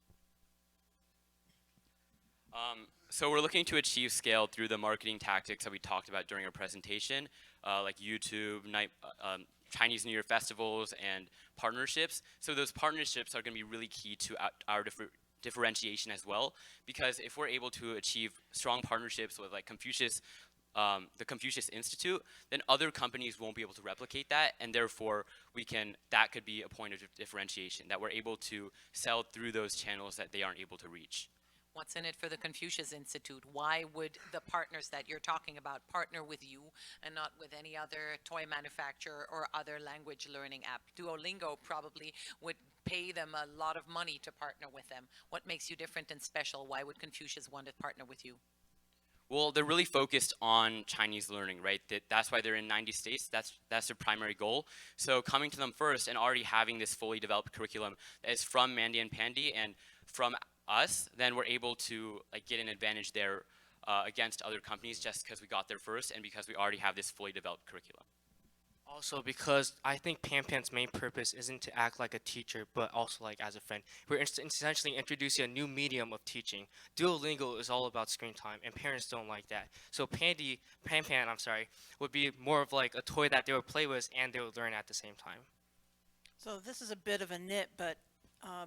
So we're looking to achieve scale through the marketing tactics that we talked about during our presentation, like YouTube, Chinese New Year festivals, and partnerships. So those partnerships are going to be really key to our differentiation as well, because if we're able to achieve strong partnerships with like the Confucius Institute, then other companies won't be able to replicate that, and therefore that could be a point of differentiation, that we're able to sell through those channels that they aren't able to reach. What's in it for the Confucius Institute? Why would the partners that you're talking about partner with you and not with any other toy manufacturer or other language learning app? Duolingo probably would pay them a lot of money to partner with them. What makes you different and special? Why would Confucius want to partner with you? Well, they're really focused on Chinese learning, right? That's why they're in 90 states. That's their primary goal. So coming to them first and already having this fully developed curriculum that is from Mandy and Pandy and from us, then we're able to like get an advantage there against other companies just because we got there first and because we already have this fully developed curriculum. Also, because I think Pan's main purpose isn't to act like a teacher, but also like as a friend. We're essentially introducing a new medium of teaching. Duolingo is all about screen time, and parents don't like that. So Pan, would be more of like a toy that they would play with and they would learn at the same time. So this is a bit of a nit, but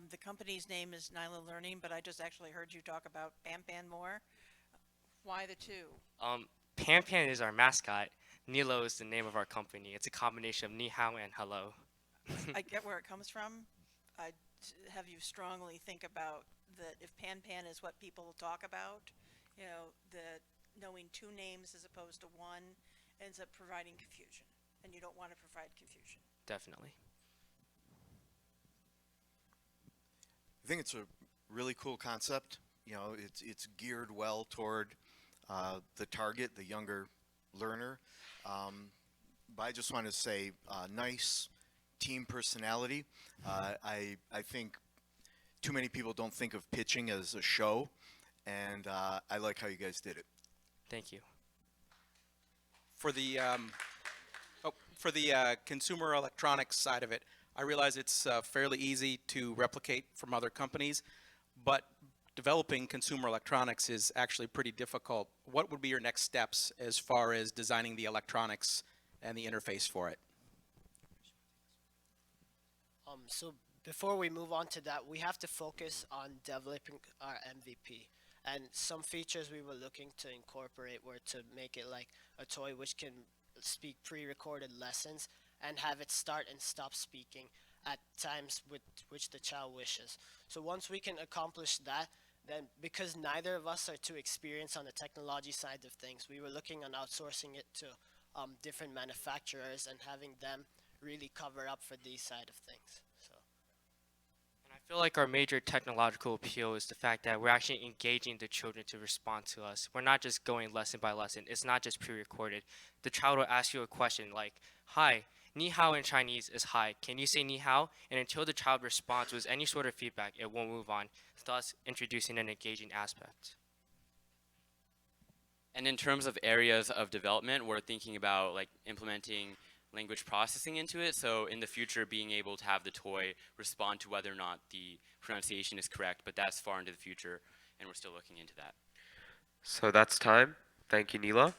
the company's name is Nilo Learning, but I just actually heard you talk about Pan more. Why the two? Pan is our mascot. Nilo is the name of our company. It's a combination of ni hao and hello. I get where it comes from. I have you strongly think about that if Pan is what people talk about, you know, that knowing two names as opposed to one ends up providing confusion, and you don't want to provide confusion. Definitely. I think it's a really cool concept. You know, it's geared well toward the target, the younger learner. But I just want to say, nice team personality. I think too many people don't think of pitching as a show, and I like how you guys did it. Thank you. For the consumer electronics side of it, I realize it's fairly easy to replicate from other companies, but developing consumer electronics is actually pretty difficult. What would be your next steps as far as designing the electronics and the interface for it? So before we move on to that, we have to focus on developing our MVP. And some features we were looking to incorporate were to make it like a toy which can speak pre-recorded lessons and have it start and stop speaking at times with which the child wishes. So once we can accomplish that, then because neither of us are too experienced on the technology side of things, we were looking on outsourcing it to different manufacturers and having them really cover up for these side of things. So. And I I feel like our major technological appeal is the fact that we're actually engaging the children to respond to us. We're not just going lesson by lesson. It's not just pre-recorded. The child will ask you a question like, "Hi, ni hao in Chinese is hi. Can you say ni hao?" And until the child responds with any sort of feedback, it won't move on, thus introducing an engaging aspect. And in terms of areas of development, we're thinking about like implementing language processing into it. So in the future, being able to have the toy respond to whether or not the pronunciation is correct, but that's far into the future, and we're still looking into that. So that's time. Thank you, Neela.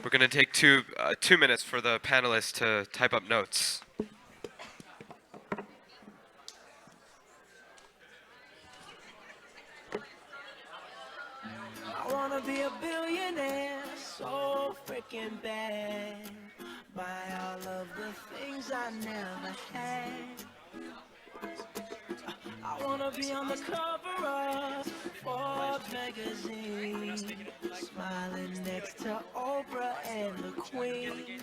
We're going to take 2 minutes for the panelists to type up notes. I wanna be a billionaire, so freaking bad. Buy all of the things I never had. I wanna be on the cover of Forbes magazine, smiling next to Oprah and the Queen.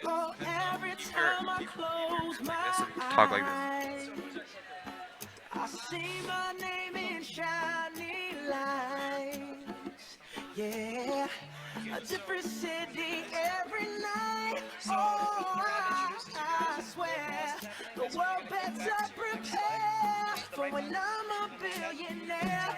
Oh, every time I close my Talk like this. eyes, I see my name in shiny lights. Yeah, a different city every night. Oh, I swear the world better prepare for when I'm a billionaire.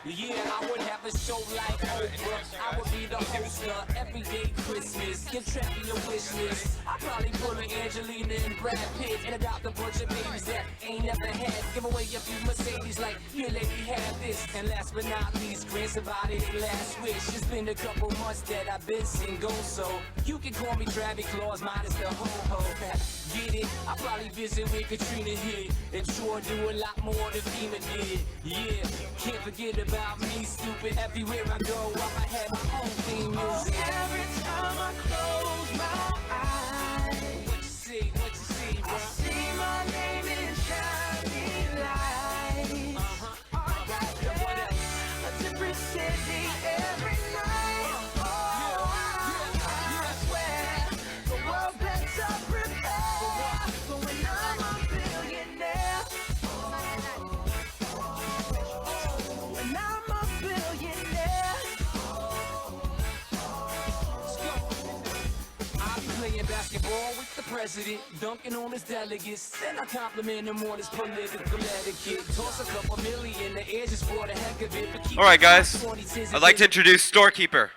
Yeah, I would have a show like Oprah. I would be the host of Everyday Christmas. Give Trappy a wish list. I'd probably pull an Angelina and Brad Pitt and adopt a bunch of babies that ain't never had. Give away a few Mercedes like, here lady, have this. And last but not least, grant somebody their last wish. It's been a couple months that I've been single, so you can call me Travis Claus, minus the ho-ho. Get it? I probably visit with Katrina here and sure do a lot more than FEMA did. Yeah, can't forget about me, stupid. Everywhere I go, I'ma have my own theme music. Every time I close my eyes, What you see, bro? I see my name in shiny lights. Oh, yeah, a different city every night. Oh, I swear the world better prepare for when I'm a billionaire. When I'm a billionaire. I be playing basketball with the president, dunking on his delegates. Then I compliment him on his political etiquette. Toss a couple million in the air just for the heck of it. But keep All right, my guys. 20s I'd like to introduce Storekeeper.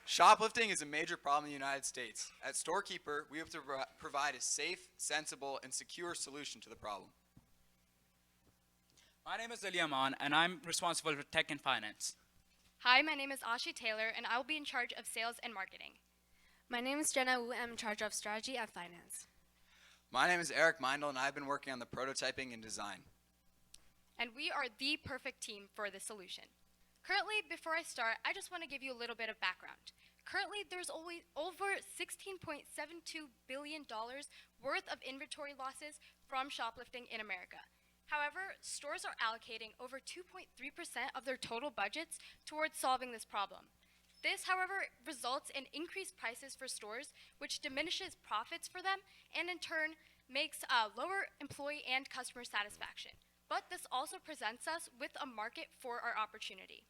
Shoplifting is a major problem in the United States. At Storekeeper, we have to provide a safe, sensible, and secure solution to the problem. My name is Ali Aman, and I'm responsible for tech and finance. Hi, my name is Ashi Taylor, and I will be in charge of sales and marketing. My name is Jenna Wu, and I'm in charge of strategy and finance. My name is Eric Meindl, and I've been working on the prototyping and design. And we are the perfect team for this solution. Currently, before I start, I just want to give you a little bit of background. Currently, there's always over $16.72 billion worth of inventory losses from shoplifting in America. However, stores are allocating over 2.3% of their total budgets towards solving this problem. This, however, results in increased prices for stores, which diminishes profits for them, and in turn makes lower employee and customer satisfaction. But this also presents us with a market for our opportunity.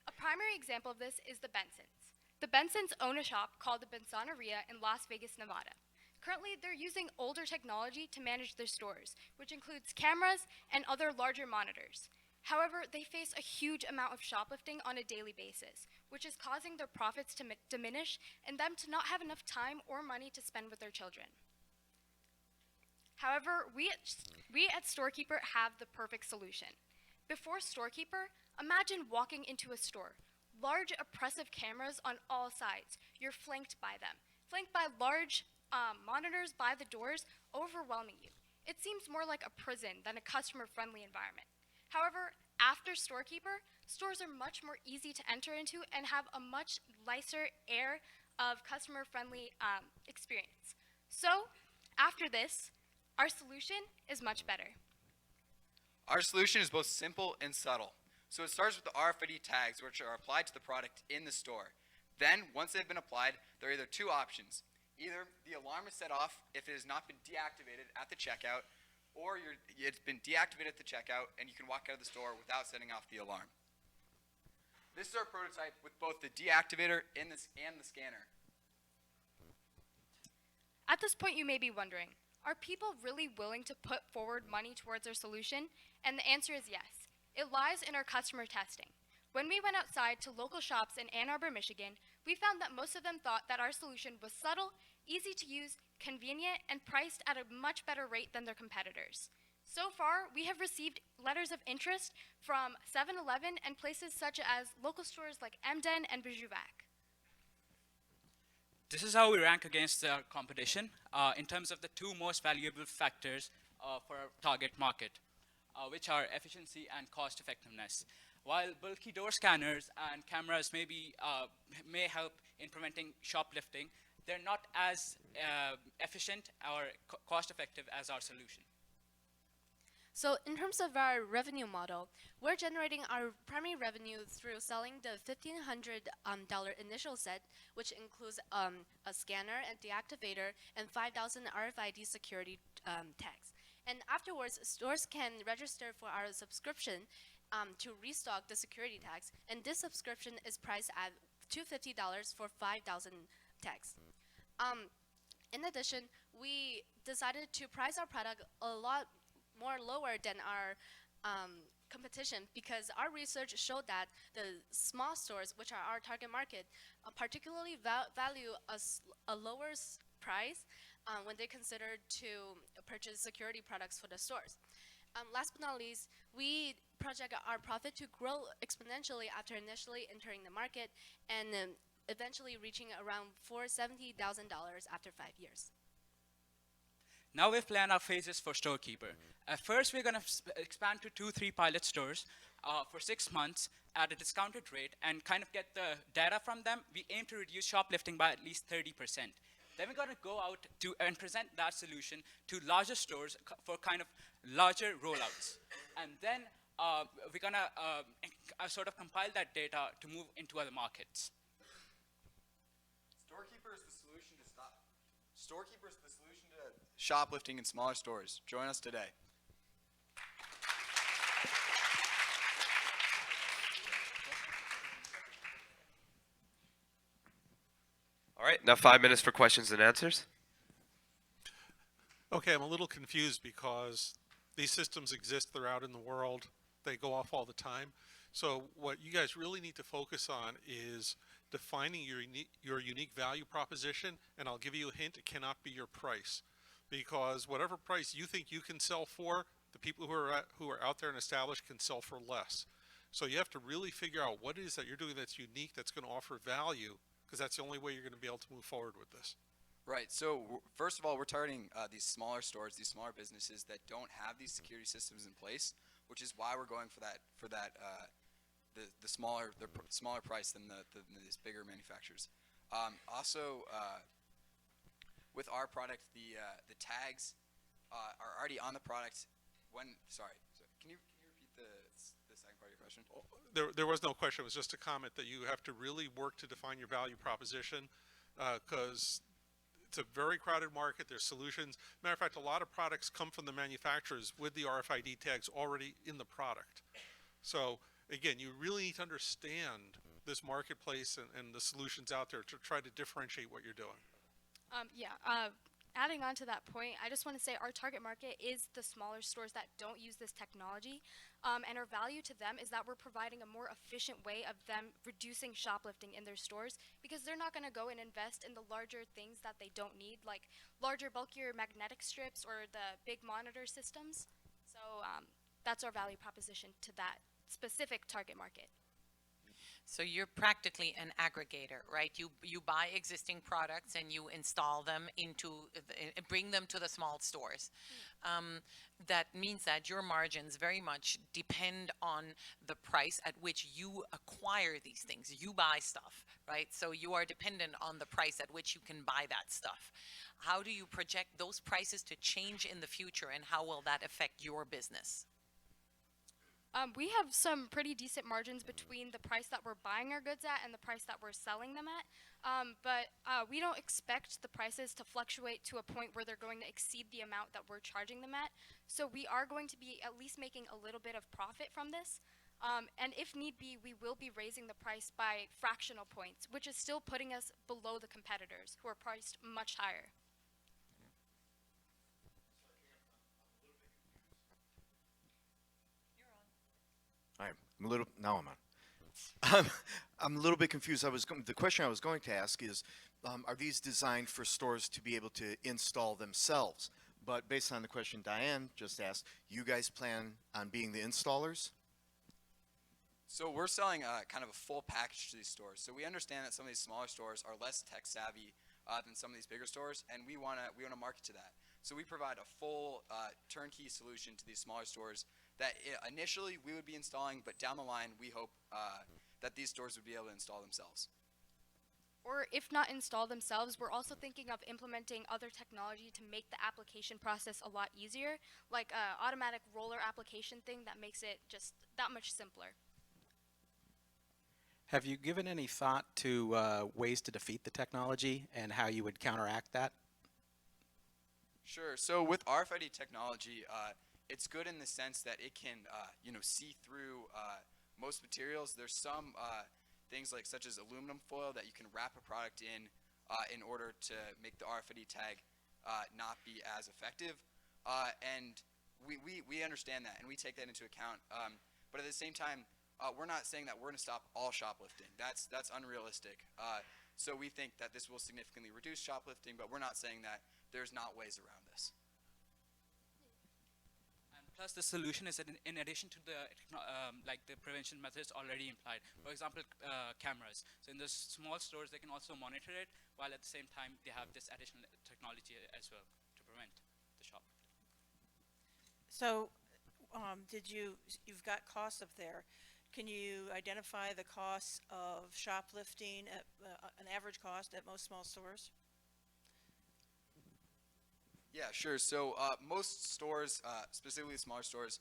A primary example of this is the Bensons. The Bensons own a shop called the Bensoneria in Las Vegas, Nevada. Currently, they're using older technology to manage their stores, which includes cameras and other larger monitors. However, they face a huge amount of shoplifting on a daily basis, which is causing their profits to diminish and them to not have enough time or money to spend with their children. However, we at Storekeeper have the perfect solution. Before Storekeeper, imagine walking into a store. Large, oppressive cameras on all sides. You're flanked by them. Flanked by large monitors by the doors, overwhelming you. It seems more like a prison than a customer-friendly environment. However, after Storekeeper, stores are much more easy to enter into and have a much nicer air of customer-friendly experience. So, after this, our solution is much better. Our solution is both simple and subtle. So it starts with the RFID tags, which are applied to the product in the store. Then, once they've been applied, there are either two options. Either the alarm is set off if it has not been deactivated at the checkout, or it's been deactivated at the checkout and you can walk out of the store without setting off the alarm. This is our prototype with both the deactivator and the scanner. At this point, you may be wondering, are people really willing to put forward money towards our solution? And the answer is yes. It lies in our customer testing. When we went outside to local shops in Ann Arbor, Michigan, we found that most of them thought that our solution was subtle, easy to use, convenient, and priced at a much better rate than their competitors. So far, we have received letters of interest from 7-Eleven and places such as local stores like Emden and Bijuvac. This is how we rank against our competition in terms of the two most valuable factors for our target market, which are efficiency and cost effectiveness. While bulky door scanners and cameras may help in preventing shoplifting, they're not as efficient or cost effective as our solution. So in terms of our revenue model, we're generating our primary revenue through selling the $1,500 initial set, which includes a scanner and deactivator and 5,000 RFID security tags. And afterwards, stores can register for our subscription to restock the security tags, and this subscription is priced at $250 for 5,000 tags. In addition, we decided to price our product a lot more lower than our competition because our research showed that the small stores, which are our target market, particularly value a lower price when they consider to purchase security products for the stores. Last but not least, we project our profit to grow exponentially after initially entering the market and eventually reaching around $470,000 after 5 years. Now we've planned our phases for Storekeeper. At first, we're going to expand to 2-3 pilot stores for 6 months at a discounted rate and kind of get the data from them. We aim to reduce shoplifting by at least 30%. Then we're going to go out and present that solution to larger stores for kind of larger rollouts. And then we're going to sort of compile that data to move into other markets. Storekeeper is the solution to Storekeeper is the solution to shoplifting in smaller stores. Join us today. All right, now 5 minutes for questions and answers. Okay, I'm a little confused because these systems exist, they're out in the world, they go off all the time. So what you guys really need to focus on is defining your unique value proposition, and I'll give you a hint, it cannot be your price. Because whatever price you think you can sell for, the people who are out there and established can sell for less. So you have to really figure out what it is that you're doing that's unique, that's going to offer value, because that's the only way you're going to be able to move forward with this. Right. So first of all, we're targeting these smaller stores, these smaller businesses that don't have these security systems in place, which is why we're going for the smaller price than these bigger manufacturers. Also, with our product, the tags are already on the product. Can you repeat the second part of your question? There was no question. It was just a comment that you have to really work to define your value proposition because it's a very crowded market. There's solutions. Matter of fact, a lot of products come from the manufacturers with the RFID tags already in the product. So again, you really need to understand this marketplace and the solutions out there to try to differentiate what you're doing. Adding on to that point, I just want to say our target market is the smaller stores that don't use this technology. And our value to them is that we're providing a more efficient way of them reducing shoplifting in their stores because they're not going to go and invest in the larger things that they don't need, like larger, bulkier magnetic strips or the big monitor systems. So that's our value proposition to that specific target market. So you're practically an aggregator, right? You buy existing products and you install them bring them to the small stores. That means that your margins very much depend on the price at which you acquire these things. You buy stuff, right? So you are dependent on the price at which you can buy that stuff. How do you project those prices to change in the future, and how will that affect your business? We have some pretty decent margins between the price that we're buying our goods at and the price that we're selling them at. But we don't expect the prices to fluctuate to a point where they're going to exceed the amount that we're charging them at. So we are going to be at least making a little bit of profit from this. And if need be, we will be raising the price by fractional points, which is still putting us below the competitors who are priced much higher. I'm a little now I'm on. I'm a little bit confused. The question I was going to ask is, are these designed for stores to be able to install themselves? But based on the question Diane just asked, you guys plan on being the installers? So we're selling kind of a full package to these stores. So we understand that some of these smaller stores are less tech savvy than some of these bigger stores, and we want to market to that. So we provide a full turnkey solution to these smaller stores that initially we would be installing, but down the line we hope that these stores would be able to install themselves. Or if not install themselves, we're also thinking of implementing other technology to make the application process a lot easier, like an automatic roller application thing that makes it just that much simpler. Have you given any thought to ways to defeat the technology and how you would counteract that? Sure. So with RFID technology, it's good in the sense that it can, see through most materials. There's some things such as aluminum foil that you can wrap a product in order to make the RFID tag not be as effective. And we understand that, and we take that into account. But at the same time, we're not saying that we're going to stop all shoplifting. That's unrealistic. So we think that this will significantly reduce shoplifting, but we're not saying that there's not ways around this. Plus, the solution is in addition to the the prevention methods already implied. For example, cameras. So in the small stores, they can also monitor it, while at the same time they have this additional technology as well to prevent the shoplifting. So, you've got costs up there. Can you identify the costs of shoplifting at an average cost at most small stores? Yeah, sure. So most stores, specifically smaller stores,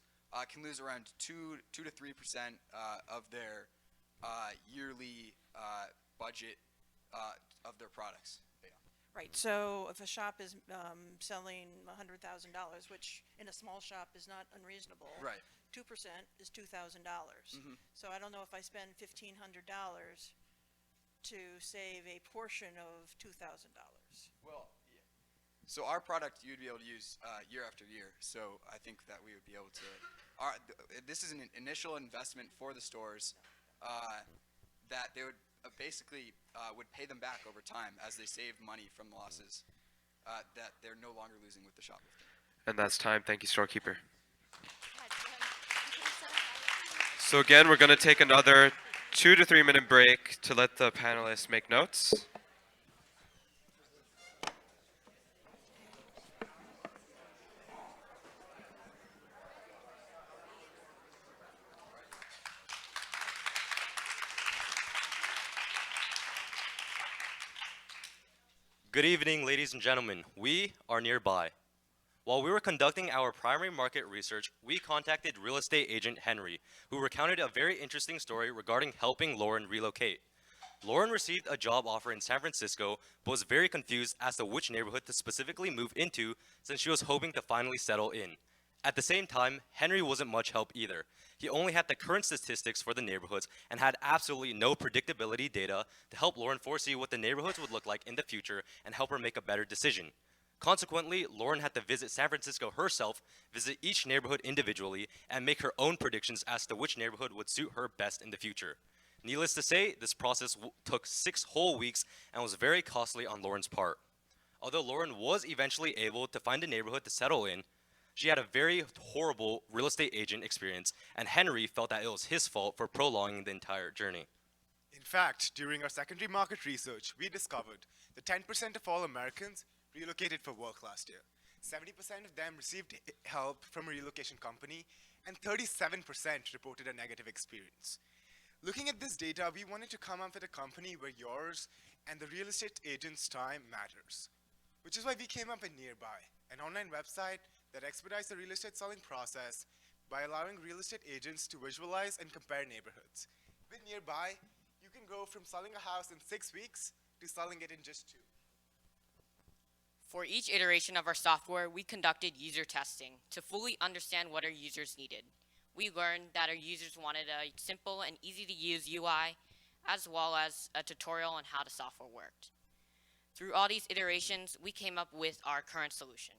can lose around 2 to 3% of their yearly budget of their products. Yeah. Right. So if a shop is selling $100,000, which in a small shop is not unreasonable, right? 2% is $2,000. Mm-hmm. So I don't know if I spend $1,500 to save a portion of $2,000. Well. So our product you'd be able to use year after year. So I think that we would be able to. This is an initial investment for the stores that they would basically would pay them back over time as they save money from losses that they're no longer losing with the shoplifting. And that's time. Thank you, storekeeper. So again, we're going to take another 2 to 3 minute break to let the panelists make notes. Good evening, ladies and gentlemen. We are nearby. While we were conducting our primary market research, we contacted real estate agent Henry, who recounted a very interesting story regarding helping Lauren relocate. Lauren received a job offer in San Francisco, but was very confused as to which neighborhood to specifically move into since she was hoping to finally settle in. At the same time, Henry wasn't much help either. He only had the current statistics for the neighborhoods and had absolutely no predictability data to help Lauren foresee what the neighborhoods would look like in the future and help her make a better decision. Consequently, Lauren had to visit San Francisco herself, visit each neighborhood individually, and make her own predictions as to which neighborhood would suit her best in the future. Needless to say, this process took 6 whole weeks and was very costly on Lauren's part. Although Lauren was eventually able to find a neighborhood to settle in, she had a very horrible real estate agent experience, and Henry felt that it was his fault for prolonging the entire journey. In fact, during our secondary market research, we discovered that 10% of all Americans relocated for work last year. 70% of them received help from a relocation company, and 37% reported a negative experience. Looking at this data, we wanted to come up with a company where yours and the real estate agent's time matters, which is why we came up with Nearby, an online website that expedites the real estate selling process by allowing real estate agents to visualize and compare neighborhoods. With Nearby, you can go from selling a house in 6 weeks to selling it in just 2. For each iteration of our software, we conducted user testing to fully understand what our users needed. We learned that our users wanted a simple and easy to use UI, as well as a tutorial on how the software worked. Through all these iterations, we came up with our current solution,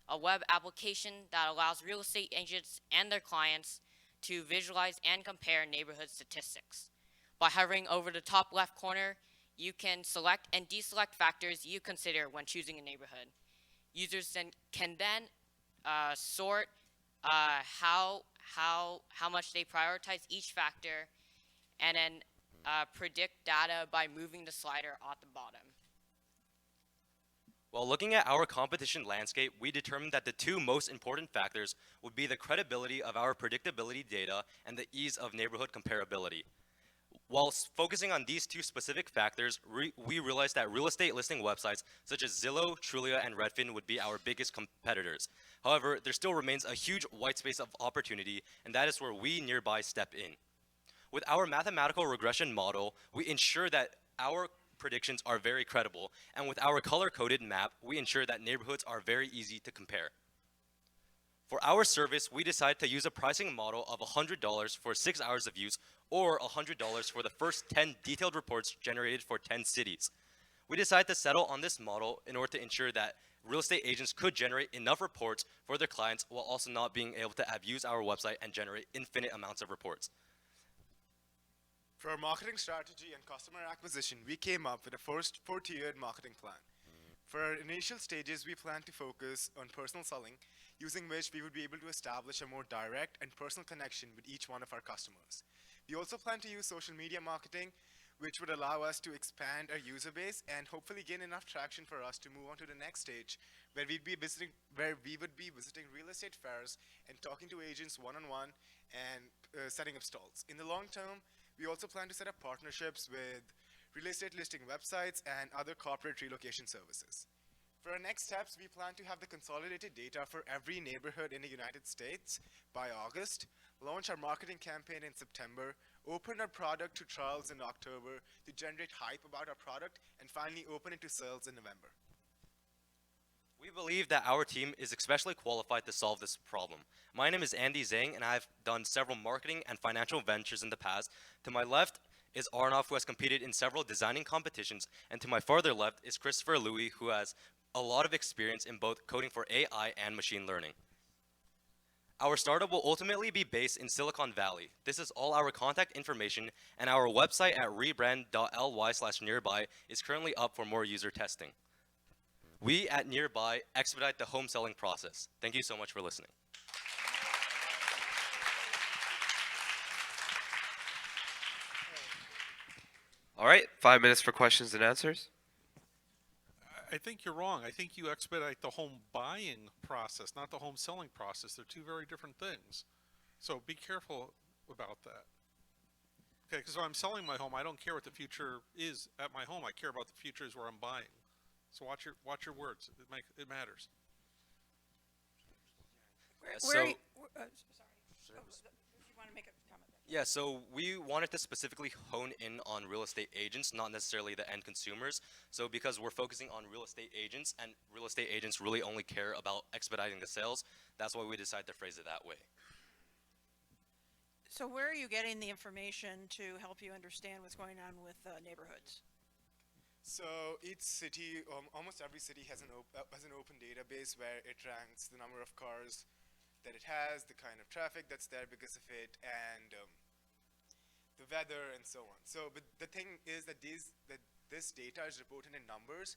a web application that allows real estate agents and their clients to visualize and compare neighborhood statistics. By hovering over the top left corner, you can select and deselect factors you consider when choosing a neighborhood. Users can then sort how much they prioritize each factor, and then predict data by moving the slider at the bottom. While looking at our competition landscape, we determined that the two most important factors would be the credibility of our predictability data and the ease of neighborhood comparability. While focusing on these two specific factors, we realized that real estate listing websites such as Zillow, Trulia, and Redfin would be our biggest competitors. However, there still remains a huge white space of opportunity, and that is where we Nearby step in. With our mathematical regression model, we ensure that our predictions are very credible, and with our color-coded map, we ensure that neighborhoods are very easy to compare. For our service, we decided to use a pricing model of $100 for 6 hours of use, or $100 for the first 10 detailed reports generated for 10 cities. We decided to settle on this model in order to ensure that real estate agents could generate enough reports for their clients while also not being able to abuse our website and generate infinite amounts of reports. For our marketing strategy and customer acquisition, we came up with a four-tiered marketing plan. For our initial stages, we plan to focus on personal selling, using which we would be able to establish a more direct and personal connection with each one of our customers. We also plan to use social media marketing, which would allow us to expand our user base and hopefully gain enough traction for us to move on to the next stage, where we would be visiting real estate fairs and talking to agents one-on-one and setting up stalls. In the long term, we also plan to set up partnerships with real estate listing websites and other corporate relocation services. For our next steps, we plan to have the consolidated data for every neighborhood in the United States by August, launch our marketing campaign in September, open our product to trials in October to generate hype about our product, and finally open it to sales in November. We believe that our team is especially qualified to solve this problem. My name is Andy Zhang, and I've done several marketing and financial ventures in the past. To my left is Arnav, who has competed in several designing competitions, and to my farther left is Christopher Louis, who has a lot of experience in both coding for AI and machine learning. Our startup will ultimately be based in Silicon Valley. This is all our contact information, and our website at rebrand.ly/nearby is currently up for more user testing. We at Nearby expedite the home selling process. Thank you so much for listening. All right, 5 minutes for questions and answers. I think you're wrong. I think you expedite the home buying process, not the home selling process. They're two very different things. So be careful about that. Okay, because when I'm selling my home, I don't care what the future is at my home. I care about the future is where I'm buying. So watch your words. It matters. Sorry. If you want to make a comment. Yeah, so we wanted to specifically hone in on real estate agents, not necessarily the end consumers. So because we're focusing on real estate agents, and real estate agents really only care about expediting the sales, that's why we decided to phrase it that way. So where are you getting the information to help you understand what's going on with neighborhoods? So each city, almost every city has an open database where it ranks the number of cars that it has, the kind of traffic that's there because of it, and the weather and so on. So, but the thing is that this data is reported in numbers,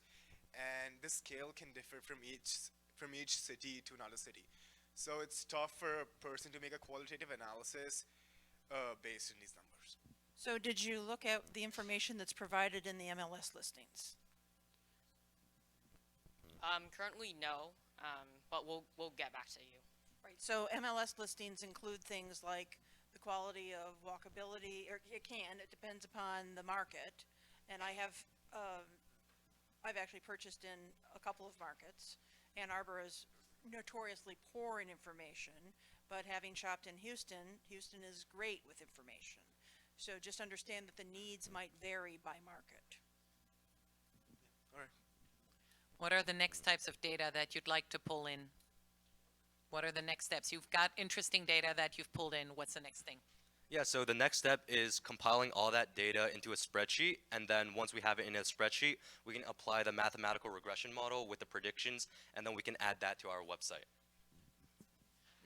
and the scale can differ from each city to another city. So it's tough for a person to make a qualitative analysis based on these numbers. So did you look at the information that's provided in the MLS listings? Currently, no, but we'll get back to you. Right. So MLS listings include things like the quality of walkability, or it depends upon the market. And I've actually purchased in a couple of markets. Ann Arbor is notoriously poor in information, but having shopped in Houston, Houston is great with information. So just understand that the needs might vary by market. All right. What are the next types of data that you'd like to pull in? What are the next steps? You've got interesting data that you've pulled in. What's the next thing? Yeah, so the next step is compiling all that data into a spreadsheet, and then once we have it in a spreadsheet, we can apply the mathematical regression model with the predictions, and then we can add that to our website.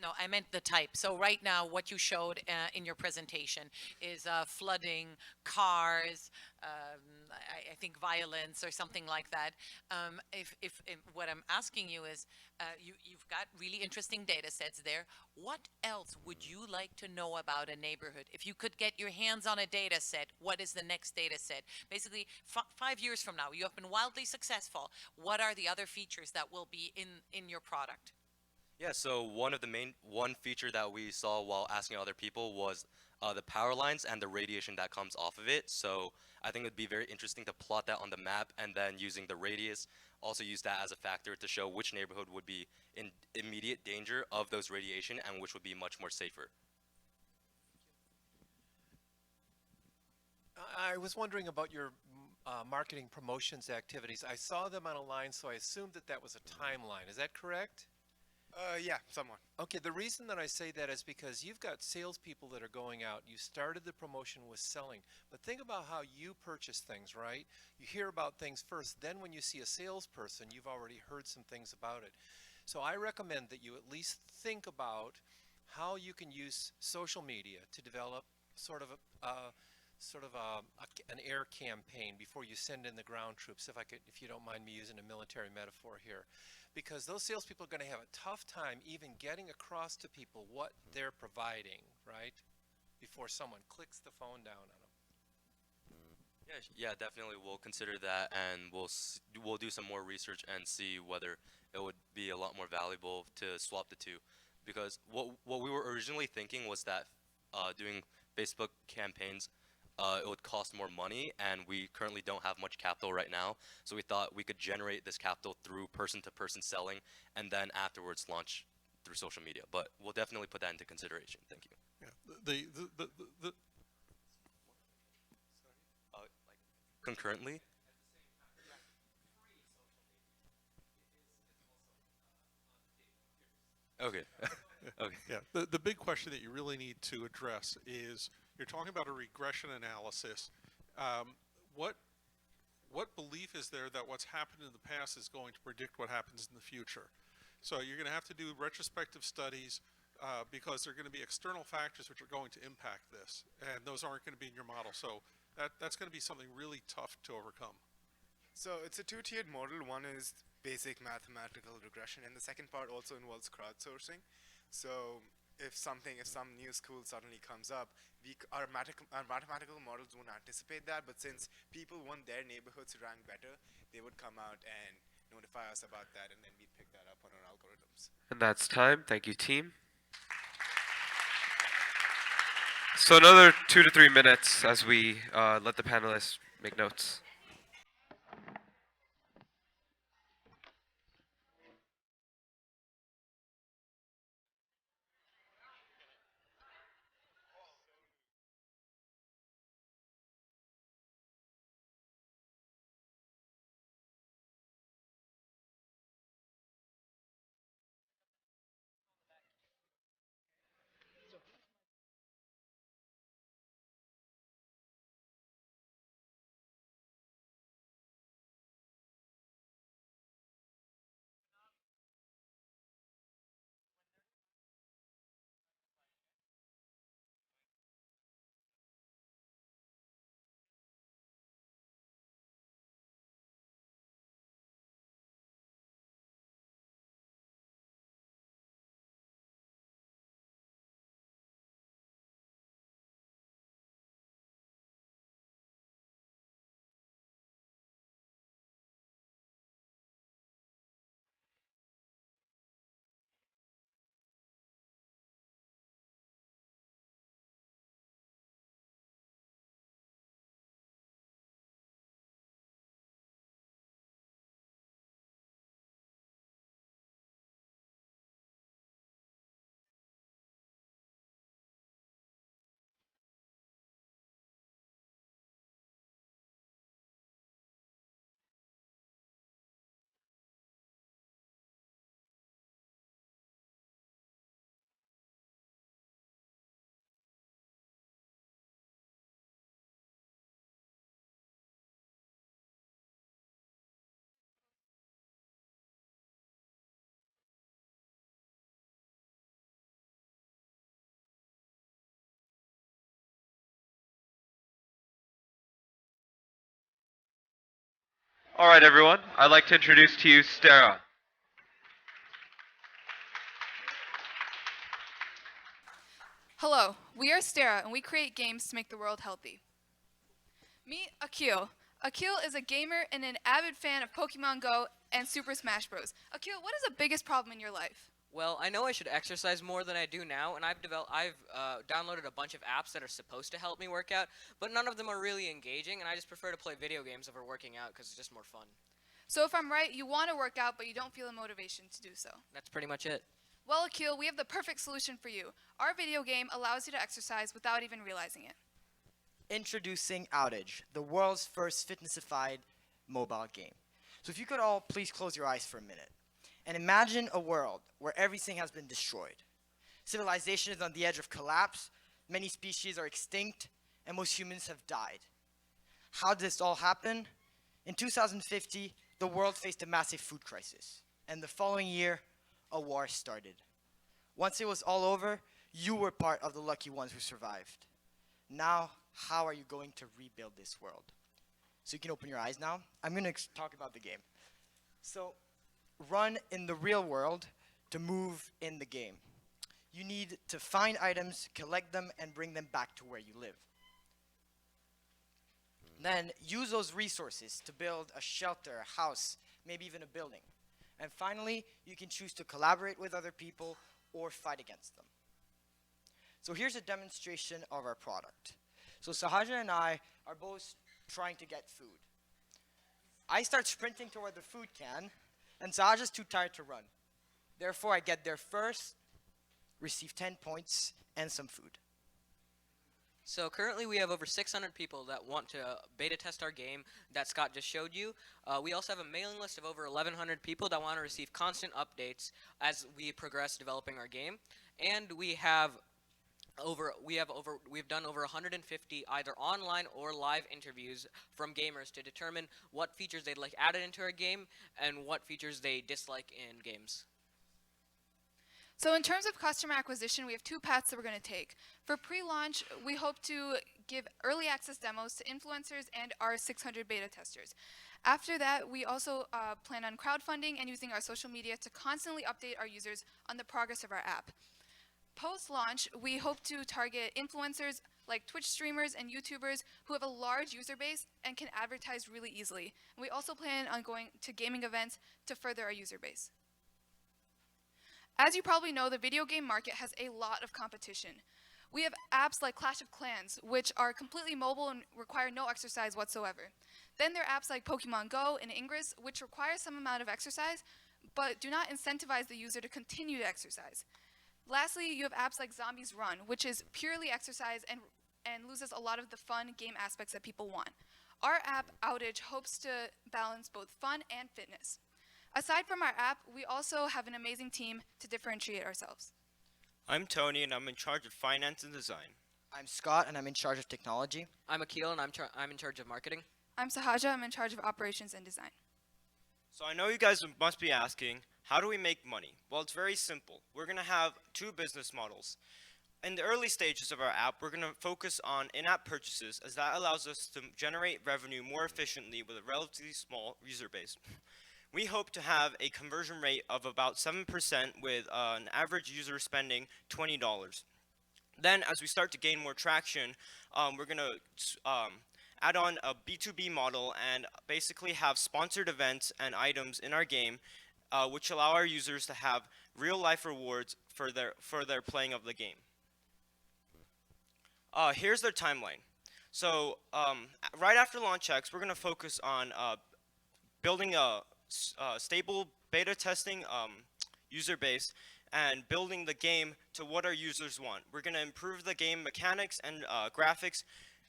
No, I meant the type. So right now, what you showed in your presentation is flooding, cars, I think violence or something like that. If what I'm asking you is, you've got really interesting data sets there. What else would you like to know about a neighborhood? If you could get your hands on a data set, what is the next data set? Basically, 5 years from now, you have been wildly successful. What are the other features that will be in your product? Yeah, so one feature that we saw while asking other people was the power lines and the radiation that comes off of it. So I think it'd be very interesting to plot that on the map, and then using the radius, also use that as a factor to show which neighborhood would be in immediate danger of those radiation and which would be much more safer. I was wondering about your marketing promotions activities. I saw them on a line, so I assumed that that was a timeline. Is that correct? Yeah, somewhat. Okay, the reason that I say that is because you've got salespeople that are going out. You started the promotion with selling, but think about how you purchase things, right? You hear about things first, then when you see a salesperson, you've already heard some things about it. So I recommend that you at least think about how you can use social media to develop sort of an air campaign before you send in the ground troops, if you don't mind me using a military metaphor here. Because those salespeople are going to have a tough time even getting across to people what they're providing, right? Before someone clicks the phone down on them. Yeah, definitely we'll consider that, and we'll do some more research and see whether it would be a lot more valuable to swap the two. Because what we were originally thinking was that doing Facebook campaigns, it would cost more money, and we currently don't have much capital right now. So we thought we could generate this capital through person-to-person selling, and then afterwards launch through social media. But we'll definitely put that into consideration. Thank you. Yeah, Like concurrently. Okay. Okay. Yeah, the big question that you really need to address is, you're talking about a regression analysis. What belief is there that what's happened in the past is going to predict what happens in the future? So you're going to have to do retrospective studies because there are going to be external factors which are going to impact this, and those aren't going to be in your model. So that's going to be something really tough to overcome. So it's a two-tiered model. One is basic mathematical regression, and the second part also involves crowdsourcing. So if some new school suddenly comes up, our mathematical models won't anticipate that, but since people want their neighborhoods to rank better, they would come out and notify us about that, and then we'd pick that up on our algorithms. And that's time. Thank you, team. So another 2 to 3 minutes as we let the panelists make notes. All right, everyone. I'd like to introduce to you Stara. Hello, we are Stara, and we create games to make the world healthy. Meet Akil. Akil is a gamer and an avid fan of Pokemon Go and Super Smash Bros. Akil, what is the biggest problem in your life? Well, I know I should exercise more than I do now, and I've downloaded a bunch of apps that are supposed to help me work out, but none of them are really engaging, and I just prefer to play video games over working out because it's just more fun. So if I'm right, you want to work out, but you don't feel the motivation to do so. That's pretty much it. Well, Akil, we have the perfect solution for you. Our video game allows you to exercise without even realizing it. Introducing Outage, the world's first fitnessified mobile game. So if you could all please close your eyes for a minute and imagine a world where everything has been destroyed. Civilization is on the edge of collapse, many species are extinct, and most humans have died. How did this all happen? In 2050, the world faced a massive food crisis, and the following year, a war started. Once it was all over, you were part of the lucky ones who survived. Now, how are you going to rebuild this world? So you can open your eyes now. I'm going to talk about the game. So, run in the real world to move in the game. You need to find items, collect them, and bring them back to where you live. Then, use those resources to build a shelter, a house, maybe even a building. And finally, you can choose to collaborate with other people or fight against them. So here's a demonstration of our product. So Sahaja and I are both trying to get food. I start sprinting toward the food can, and Sahaja's too tired to run. Therefore, I get there first, receive 10 points, and some food. So currently we have over 600 people that want to beta test our game that Scott just showed you. We also have a mailing list of over 1,100 people that want to receive constant updates as we progress developing our game. And we've done over 150 either online or live interviews from gamers to determine what features they'd like added into our game and what features they dislike in games. So in terms of customer acquisition, we have two paths that we're going to take. For pre-launch, we hope to give early access demos to influencers and our 600 beta testers. After that, we also plan on crowdfunding and using our social media to constantly update our users on the progress of our app. Post-launch, we hope to target influencers like Twitch streamers and YouTubers who have a large user base and can advertise really easily. And we also plan on going to gaming events to further our user base. As you probably know, the video game market has a lot of competition. We have apps like Clash of Clans, which are completely mobile and require no exercise whatsoever. Then there are apps like Pokemon Go and Ingress, which require some amount of exercise, but do not incentivize the user to continue to exercise. Lastly, you have apps like Zombies Run, which is purely exercise and loses a lot of the fun game aspects that people want. Our app, Outage, hopes to balance both fun and fitness. Aside from our app, we also have an amazing team to differentiate ourselves. I'm Tony, and I'm in charge of finance and design. I'm Scott, and I'm in charge of technology. I'm Akil, and I'm in charge of marketing. I'm Sahaja, I'm in charge of operations and design. So I know you guys must be asking, how do we make money? Well, it's very simple. We're going to have two business models. In the early stages of our app, we're going to focus on in-app purchases, as that allows us to generate revenue more efficiently with a relatively small user base. We hope to have a conversion rate of about 7% with an average user spending $20. Then, as we start to gain more traction, we're going to add on a B2B model and basically have sponsored events and items in our game, which allow our users to have real-life rewards for their playing of the game. Here's their timeline. So, right after LaunchX, we're going to focus on building a stable beta testing user base and building the game to what our users want. We're going to improve the game mechanics and graphics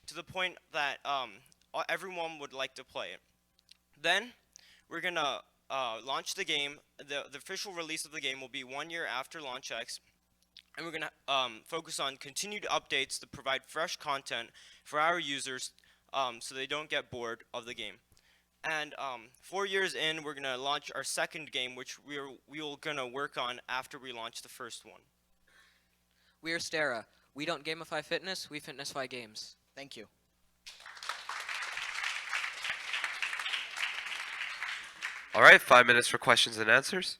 to the point that everyone would like to play it. Then we're going to launch the game. The official release of the game will be 1 year after LaunchX, and we're going to focus on continued updates to provide fresh content for our users so they don't get bored of the game. And 4 years in, we're going to launch our second game, which we're going to work on after we launch the first one. We are Stara. We don't gamify fitness, we fitnessify games. Thank you. All right, 5 minutes for questions and answers.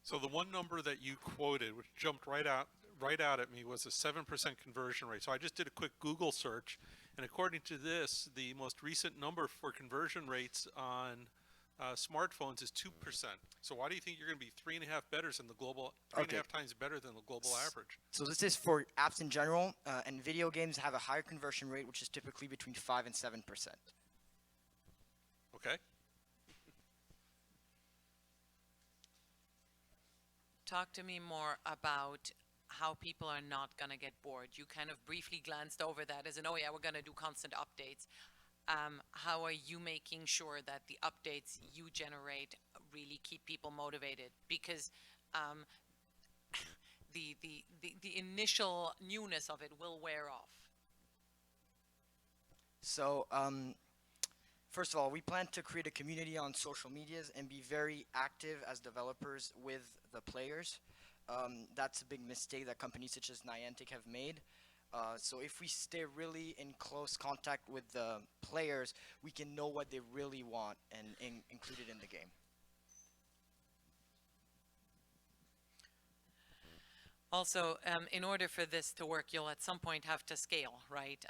So the one number that you quoted, which jumped right out at me, was a 7% conversion rate. So I just did a quick Google search, and according to this, the most recent number for conversion rates on smartphones is 2%. So why do you think you're going to be 3.5 better than the global, 3.5 times better than the global average? So this is for apps in general, and video games have a higher conversion rate, which is typically between 5 and 7%. Okay. Talk to me more about how people are not going to get bored. You kind of briefly glanced over that as in, oh yeah, we're going to do constant updates. How are you making sure that the updates you generate really keep people motivated? Because the initial newness of it will wear off. So, first of all, we plan to create a community on social medias and be very active as developers with the players. That's a big mistake that companies such as Niantic have made. So if we stay really in close contact with the players, we can know what they really want and include it in the game. Also, in order for this to work, you'll at some point have to scale, right?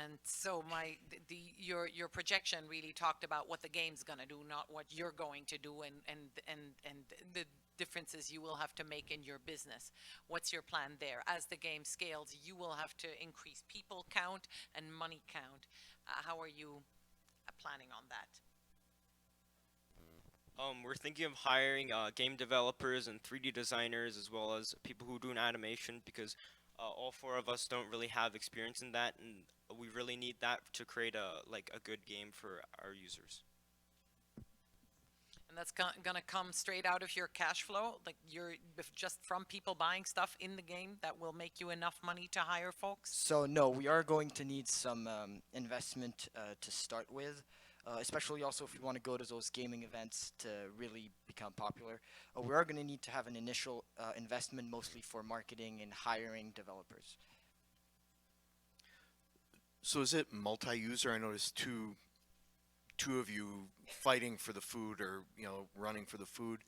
And so your projection really talked about what the game's going to do, not what you're going to do, and the differences you will have to make in your business. What's your plan there? As the game scales, you will have to increase people count and money count. How are you planning on that? We're thinking of hiring game developers and 3D designers, as well as people who do an animation, because all four of us don't really have experience in that, and we really need that to create a good game for our users. And that's going to come straight out of your cash flow, like just from people buying stuff in the game that will make you enough money to hire folks? So no, we are going to need some investment to start with. Especially also if we want to go to those gaming events to really become popular. We are going to need to have an initial investment, mostly for marketing and hiring developers. So is it multi-user? I noticed two of you fighting for the food, or running for the food.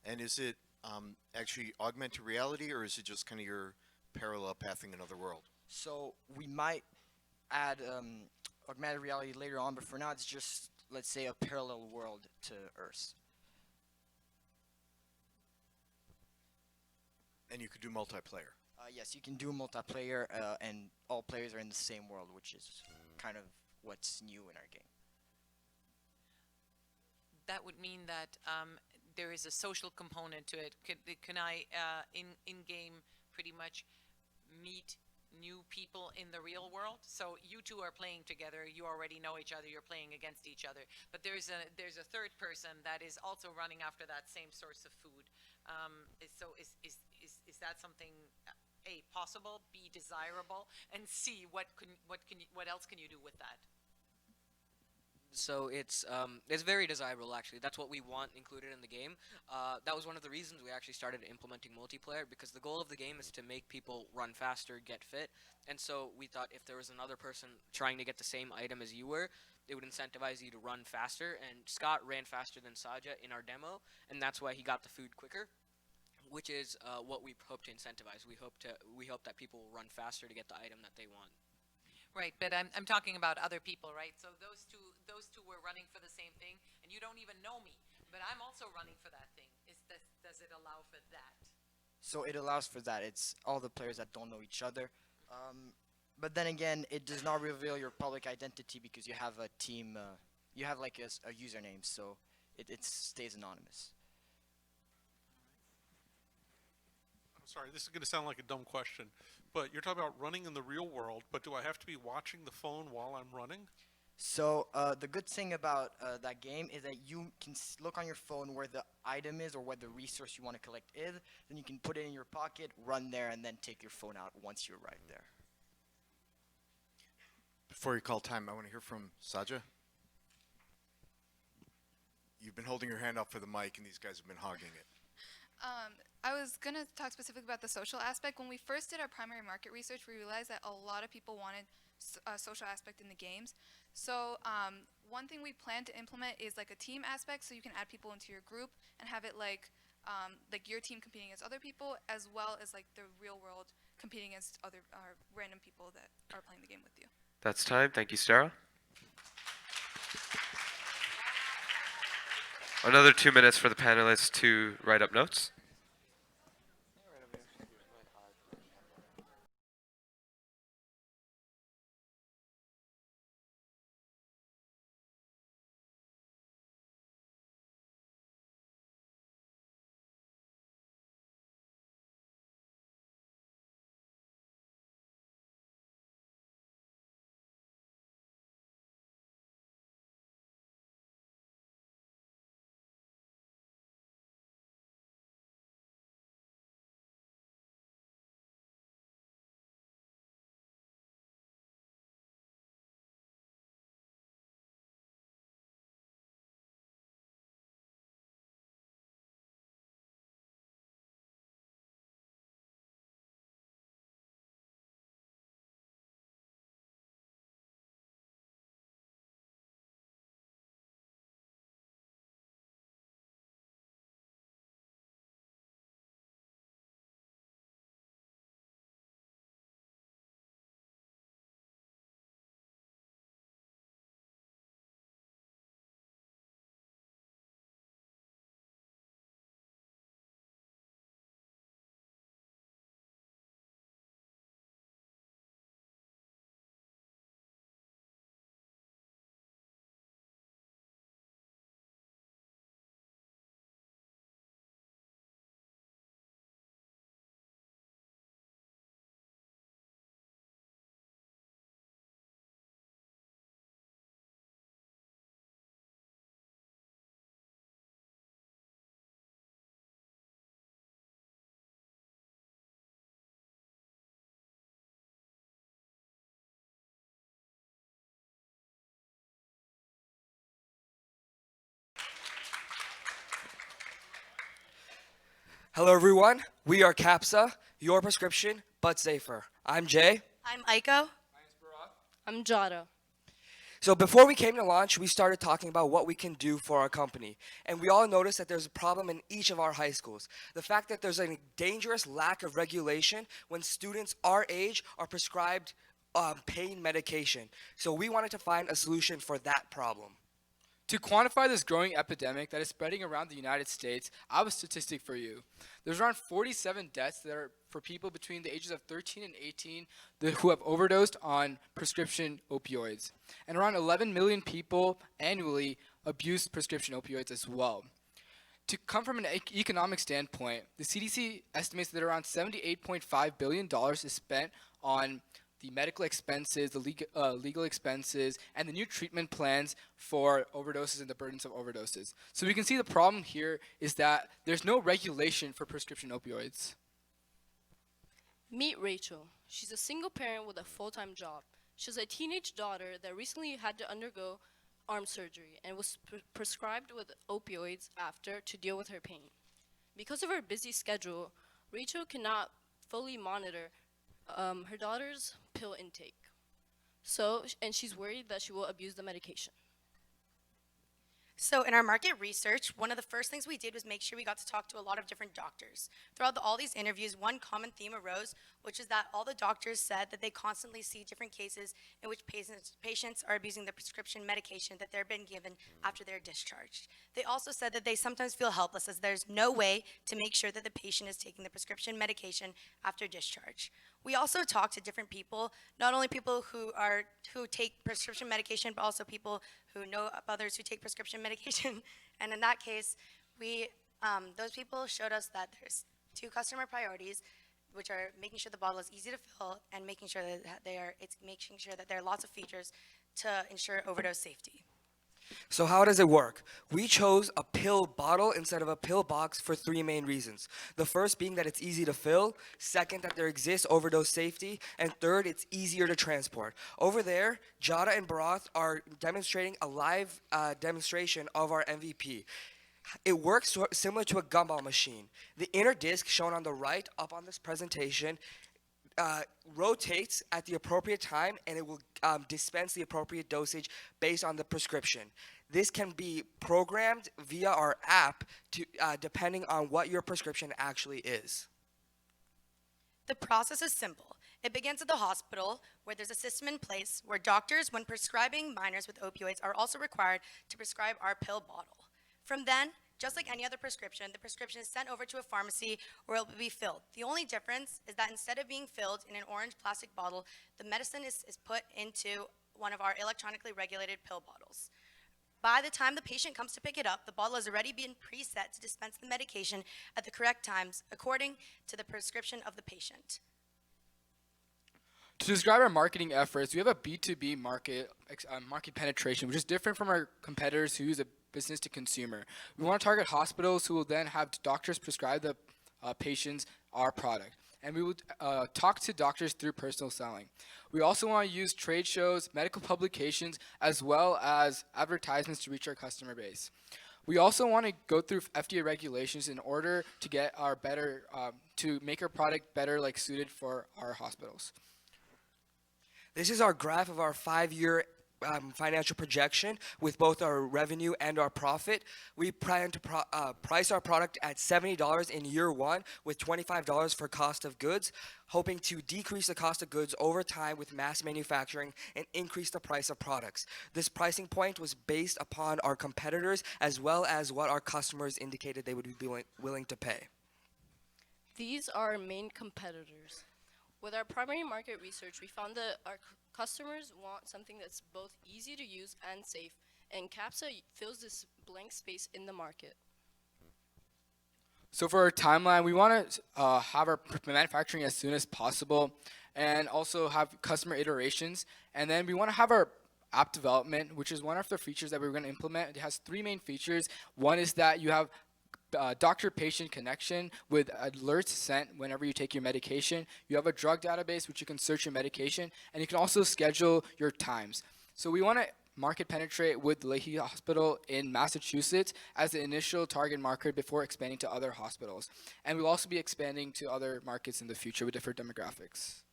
And is it actually augmented reality, or is it just kind of your parallel pathing another world? So we might add augmented reality later on, but for now it's just, let's say, a parallel world to Earth. And you could do multiplayer. Yes, you can do multiplayer, and all players are in the same world, which is kind of what's new in our game. That would mean that there is a social component to it. Can I, in game, pretty much meet new people in the real world? So you two are playing together, you already know each other, you're playing against each other, but there's a third person that is also running after that same source of food. So is that something, A, possible, B, desirable, and C, what else can you do with that? So it's very desirable, actually. That's what we want included in the game. That was one of the reasons we actually started implementing multiplayer, because the goal of the game is to make people run faster, get fit. And so we thought if there was another person trying to get the same item as you were, it would incentivize you to run faster. And Scott ran faster than Saja in our demo, and that's why he got the food quicker, which is what we hope to incentivize. We hope that people will run faster to get the item that they want. Right, but I'm talking about other people, right? So those two were running for the same thing, and you don't even know me, but I'm also running for that thing. Does it allow for that? So it allows for that. It's all the players that don't know each other. But then again, it does not reveal your public identity because you have a team, you have like a username, so it stays anonymous. I'm sorry, this is going to sound like a dumb question, but you're talking about running in the real world, but do I have to be watching the phone while I'm running? So the good thing about that game is that you can look on your phone where the item is or where the resource you want to collect is. Then you can put it in your pocket, run there, and then take your phone out once you arrive there. Before you call time, I want to hear from Saja. You've been holding your hand up for the mic, and these guys have been hogging it. I was going to talk specifically about the social aspect. When we first did our primary market research, we realized that a lot of people wanted a social aspect in the games. So one thing we plan to implement is like a team aspect, so you can add people into your group and have it like your team competing against other people, as well as like the real world competing against other random people that are playing the game with you. That's time. Thank you, Stara. Another 2 minutes for the panelists to write up notes. Hello everyone, we are CAPSA, your prescription, but safer. I'm Jay. I'm Aiko. I'm Jada. So before we came to launch, we started talking about what we can do for our company. And we all noticed that there's a problem in each of our high schools. The fact that there's a dangerous lack of regulation when students our age are prescribed pain medication. So we wanted to find a solution for that problem. To quantify this growing epidemic that is spreading around the United States, I have a statistic for you. There's around 47 deaths that are for people between the ages of 13 and 18 who have overdosed on prescription opioids. And around 11 million people annually abuse prescription opioids as well. To come from an economic standpoint, the CDC estimates that around $78.5 billion is spent on the medical expenses, the legal expenses, and the new treatment plans for overdoses and the burdens of overdoses. So we can see the problem here is that there's no regulation for prescription opioids. Meet Rachel. She's a single parent with a full-time job. She has a teenage daughter that recently had to undergo arm surgery and was prescribed with opioids after to deal with her pain. Because of her busy schedule, Rachel cannot fully monitor her daughter's pill intake. And she's worried that she will abuse the medication. So in our market research, one of the first things we did was make sure we got to talk to a lot of different doctors. Throughout all these interviews, one common theme arose, which is that all the doctors said that they constantly see different cases in which patients are abusing the prescription medication that they're been given after they're discharged. They also said that they sometimes feel helpless as there's no way to make sure that the patient is taking the prescription medication after discharge. We also talked to different people, not only people who take prescription medication, but also people who know of others who take prescription medication. And in that case, those people showed us that there's two customer priorities, which are making sure the bottle is easy to fill and making sure that making sure that there are lots of features to ensure overdose safety. So how does it work? We chose a pill bottle instead of a pill box for three main reasons. The first being that it's easy to fill, second that there exists overdose safety, and third, it's easier to transport. Over there, Jada and Barath are demonstrating a live demonstration of our MVP. It works similar to a gumball machine. The inner disc shown on the right up on this presentation uh, rotates at the appropriate time, and it will dispense the appropriate dosage based on the prescription. This can be programmed via our app to, depending on what your prescription actually is. The process is simple. It begins at the hospital, where there's a system in place where doctors, when prescribing minors with opioids, are also required to prescribe our pill bottle. From then, just like any other prescription, the prescription is sent over to a pharmacy where it will be filled. The only difference is that instead of being filled in an orange plastic bottle, the medicine is put into one of our electronically regulated pill bottles. By the time the patient comes to pick it up, the bottle has already been preset to dispense the medication at the correct times according to the prescription of the patient. To describe our marketing efforts, we have a B2B market penetration, which is different from our competitors who use a business to consumer. We want to target hospitals who will then have doctors prescribe the patients our product. And we will talk to doctors through personal selling. We also want to use trade shows, medical publications, as well as advertisements to reach our customer base. We also want to go through FDA regulations in order to get our to make our product better suited for our hospitals. This is our graph of our 5-year financial projection with both our revenue and our profit. We plan to price our product at $70 in year 1 with $25 for cost of goods, hoping to decrease the cost of goods over time with mass manufacturing and increase the price of products. This pricing point was based upon our competitors as well as what our customers indicated they would be willing to pay. These are our main competitors. With our primary market research, we found that our customers want something that's both easy to use and safe, and CAPSA fills this blank space in the market. So for our timeline, we want to have our manufacturing as soon as possible and also have customer iterations. And then we want to have our app development, which is one of the features that we're going to implement. It has 3 main features. One is that you have doctor-patient connection with alerts sent whenever you take your medication. You have a drug database which you can search your medication, and you can also schedule your times. So we want to market penetrate with Leahy Hospital in Massachusetts as the initial target market before expanding to other hospitals. And we'll also be expanding to other markets in the future with different demographics.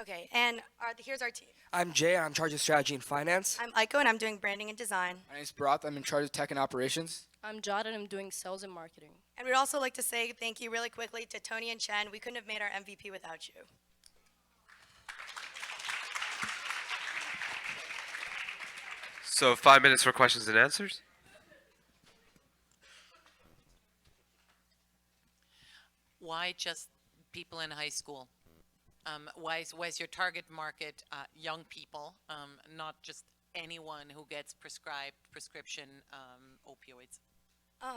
Okay, and here's our team. I'm Jay, I'm in charge of strategy and finance. I'm Aiko, and I'm doing branding and design. My name's Barath, I'm in charge of tech and operations. I'm Jad, and I'm doing sales and marketing. And we'd also like to say thank you really quickly to Tony and Chen. We couldn't have made our MVP without you. So 5 minutes for questions and answers. Why just people in high school? Why is your target market young people, not just anyone who gets prescribed prescription opioids?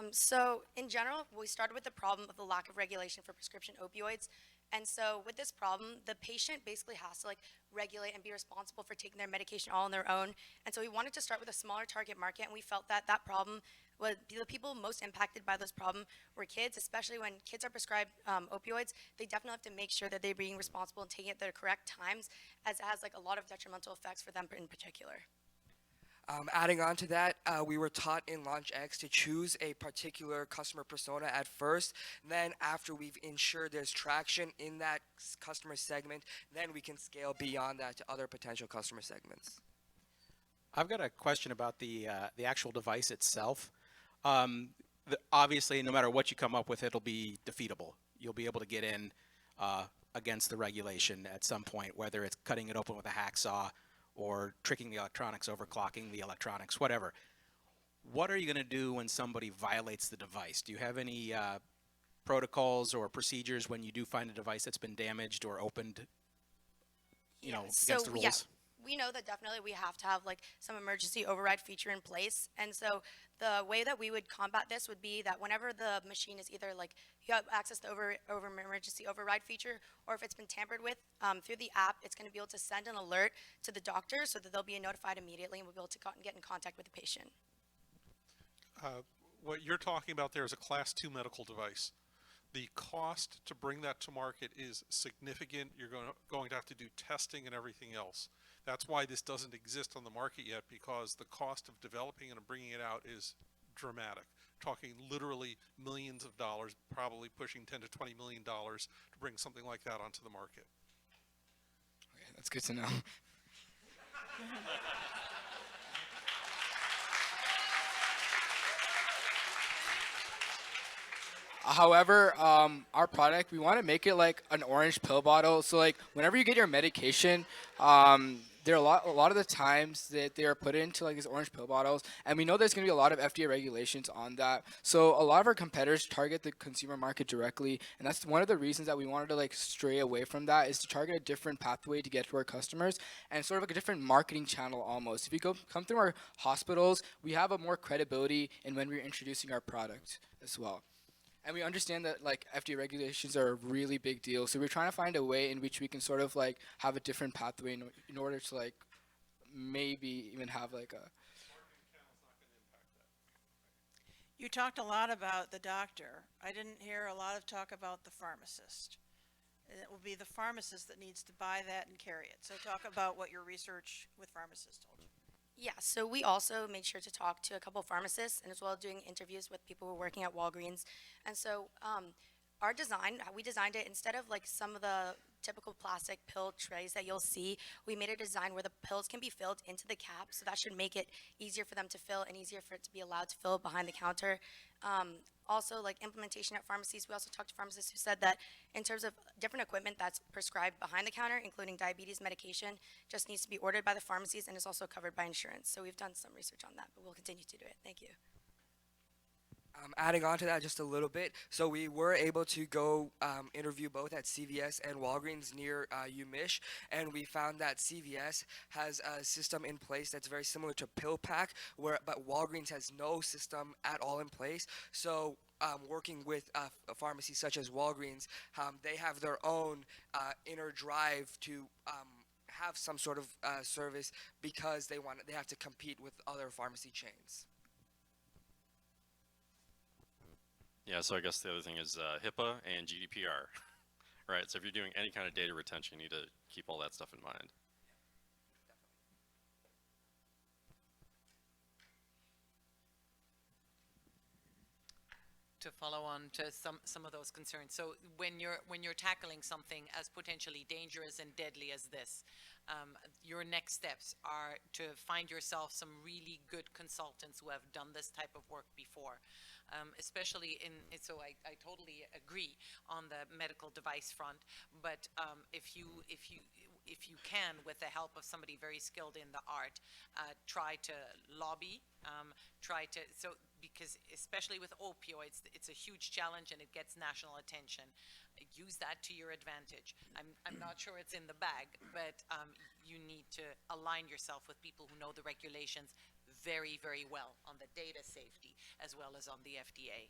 So in general, we started with the problem of the lack of regulation for prescription opioids. And so with this problem, the patient basically has to regulate and be responsible for taking their medication all on their own. And so we wanted to start with a smaller target market, and we felt that that problem would be the people most impacted by this problem were kids, especially when kids are prescribed opioids. They definitely have to make sure that they're being responsible and taking it at the correct times, as it has a lot of detrimental effects for them in particular. Adding on to that, we were taught in LaunchX to choose a particular customer persona at first. Then after we've ensured there's traction in that customer segment, then we can scale beyond that to other potential customer segments. I've got a question about the actual device itself. Obviously, no matter what you come up with, it'll be defeatable. You'll be able to get in against the regulation at some point, whether it's cutting it open with a hacksaw or tricking the electronics, overclocking the electronics, whatever. What are you going to do when somebody violates the device? Do you have any protocols or procedures when you do find a device that's been damaged or opened, against the rules? Yeah, we know that definitely we have to have some emergency override feature in place. And so the way that we would combat this would be that whenever the machine is either you have access to emergency override feature, or if it's been tampered with through the app, it's going to be able to send an alert to the doctor so that they'll be notified immediately, and we'll be able to get in contact with the patient. What you're talking about there is a Class 2 medical device. The cost to bring that to market is significant. You're going to have to do testing and everything else. That's why this doesn't exist on the market yet, because the cost of developing and bringing it out is dramatic. Talking literally millions of dollars, probably pushing $10 to $20 million to bring something like that onto the market. That's good to know. However, our product, we want to make it like an orange pill bottle. So like whenever you get your medication, there are a lot of the times that they are put into like these orange pill bottles, and we know there's going to be a lot of FDA regulations on that. So a lot of our competitors target the consumer market directly, and that's one of the reasons that we wanted to like stray away from that, is to target a different pathway to get to our customers and sort of like a different marketing channel almost. If you come through our hospitals, we have a more credibility in when we're introducing our product as well. And we understand that like FDA regulations are a really big deal, so we're trying to find a way in which we can sort of like have a different pathway in order to like maybe even have like a. You talked a lot about the doctor. I didn't hear a lot of talk about the pharmacist. And it will be the pharmacist that needs to buy that and carry it. So talk about what your research with pharmacists told you. Yeah, so we also made sure to talk to a couple of pharmacists and as well doing interviews with people who were working at Walgreens. And so our design, how we designed it, instead of like some of the typical plastic pill trays that you'll see, we made a design where the pills can be filled into the cap, so that should make it easier for them to fill and easier for it to be allowed to fill behind the counter. Also, like implementation at pharmacies, we also talked to pharmacists who said that in terms of different equipment that's prescribed behind the counter, including diabetes medication, just needs to be ordered by the pharmacies and is also covered by insurance. So we've done some research on that, but we'll continue to do it. Thank you. Adding on to that just a little bit, so we were able to go interview both at CVS and Walgreens near UMich, and we found that CVS has a system in place that's very similar to PillPack, but Walgreens has no system at all in place. So working with pharmacies such as Walgreens, they have their own inner drive to have some sort of service because they have to compete with other pharmacy chains. Yeah, so I guess the other thing is HIPAA and GDPR, right? So if you're doing any kind of data retention, you need to keep all that stuff in mind. To follow on to some of those concerns. So when you're tackling something as potentially dangerous and deadly as this, your next steps are to find yourself some really good consultants who have done this type of work before. Especially so I totally agree on the medical device front, but if you can, with the help of somebody very skilled in the art, try to lobby, because especially with opioids, it's a huge challenge and it gets national attention. Use that to your advantage. I'm not sure it's in the bag, but you need to align yourself with people who know the regulations very, very well on the data safety as well as on the FDA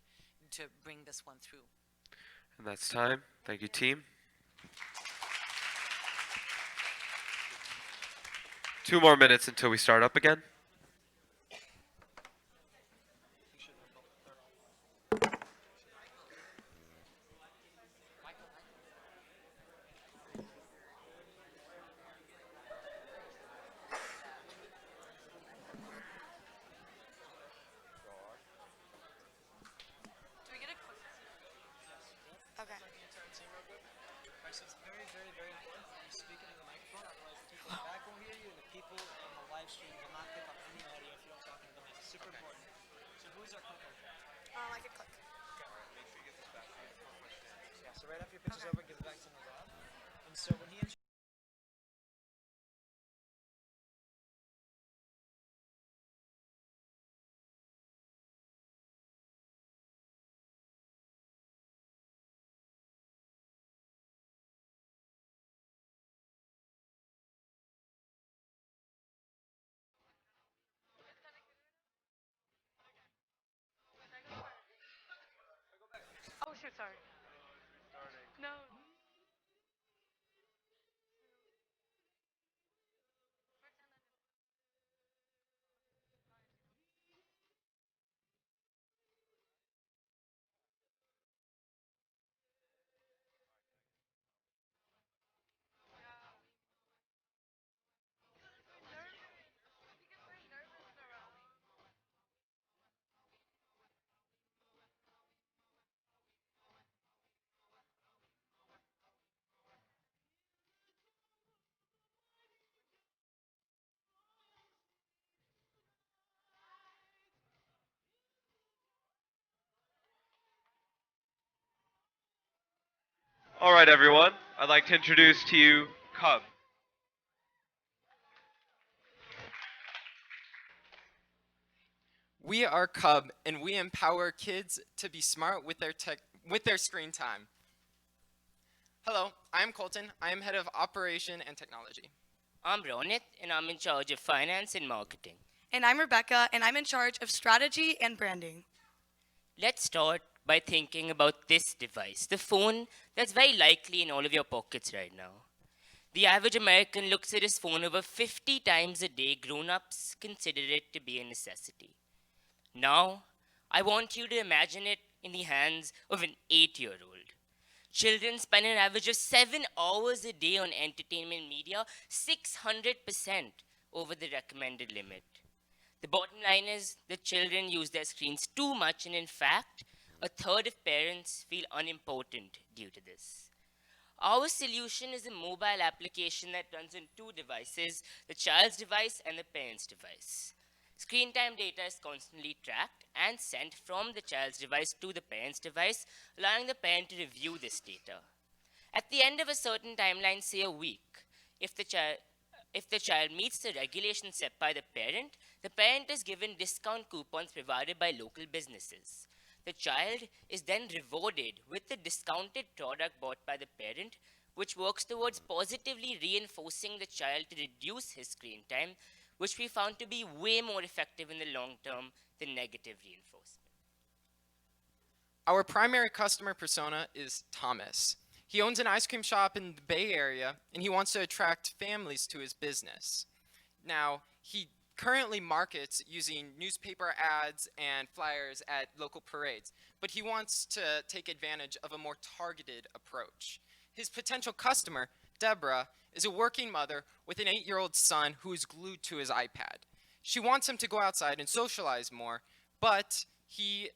to bring this one through. And that's time. Thank you, team. 2 more minutes until we start up again. Okay. It's very, very, very important that you speak into the microphone, otherwise the people in the back won't hear you, and the people on the live stream will not pick up any audio if you don't talk into the mic. Super important. So who's our clicker? I could click. Okay. Alright, make sure you get this back. Yeah, so right after your pitch is over, give it back to Nadav. And so when he Oh shit, sorry. No. All right, everyone. I'd like to introduce to you Cub. We are Cub, and we empower kids to be smart with their screen time. Hello, I'm Colton. I am head of operation and technology. I'm Ronit, and I'm in charge of finance and marketing. And I'm Rebecca, and I'm in charge of strategy and branding. Let's start by thinking about this device, the phone that's very likely in all of your pockets right now. The average American looks at his phone over 50 times a day. Grown-ups consider it to be a necessity. Now, I want you to imagine it in the hands of an 8-year-old. Children spend an average of 7 hours a day on entertainment media, 600% over the recommended limit. The bottom line is that children use their screens too much, and in fact, a third of parents feel unimportant due to this. Our solution is a mobile application that runs on 2 devices, the child's device and the parent's device. Screen time data is constantly tracked and sent from the child's device to the parent's device, allowing the parent to review this data. At the end of a certain timeline, say a week, if the child meets the regulations set by the parent is given discount coupons provided by local businesses. The child is then rewarded with the discounted product bought by the parent, which works towards positively reinforcing the child to reduce his screen time, which we found to be way more effective in the long term than negative reinforcement. Our primary customer persona is Thomas. He owns an ice cream shop in the Bay Area, and he wants to attract families to his business. Now, he currently markets using newspaper ads and flyers at local parades, but he wants to take advantage of a more targeted approach. His potential customer, Deborah, is a working mother with an 8-year-old son who is glued to his iPad. She wants him to go outside and socialize more, but he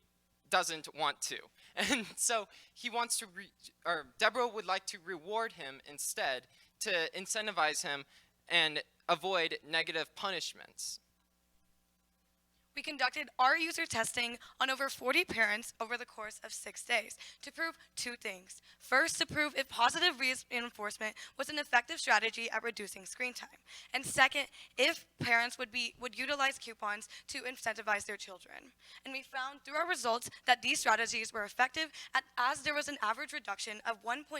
doesn't want to. And so Deborah would like to reward him instead to incentivize him and avoid negative punishments. We conducted our user testing on over 40 parents over the course of 6 days to prove 2 things. First, to prove if positive reinforcement was an effective strategy at reducing screen time. And second, if parents would utilize coupons to incentivize their children. And we found through our results that these strategies were effective as there was an average reduction of 1.51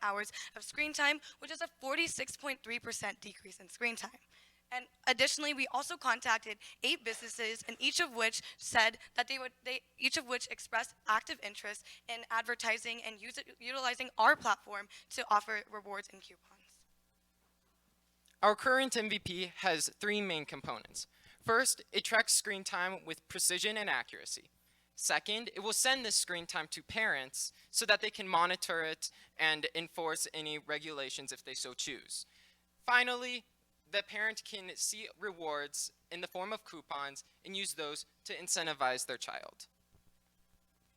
hours of screen time, which is a 46.3% decrease in screen time. And additionally, we also contacted 8 businesses, and each of which said that each of which expressed active interest in advertising and utilizing our platform to offer rewards and coupons. Our current MVP has 3 main components. First, it tracks screen time with precision and accuracy. Second, it will send this screen time to parents so that they can monitor it and enforce any regulations if they so choose. Finally, the parent can see rewards in the form of coupons and use those to incentivize their child.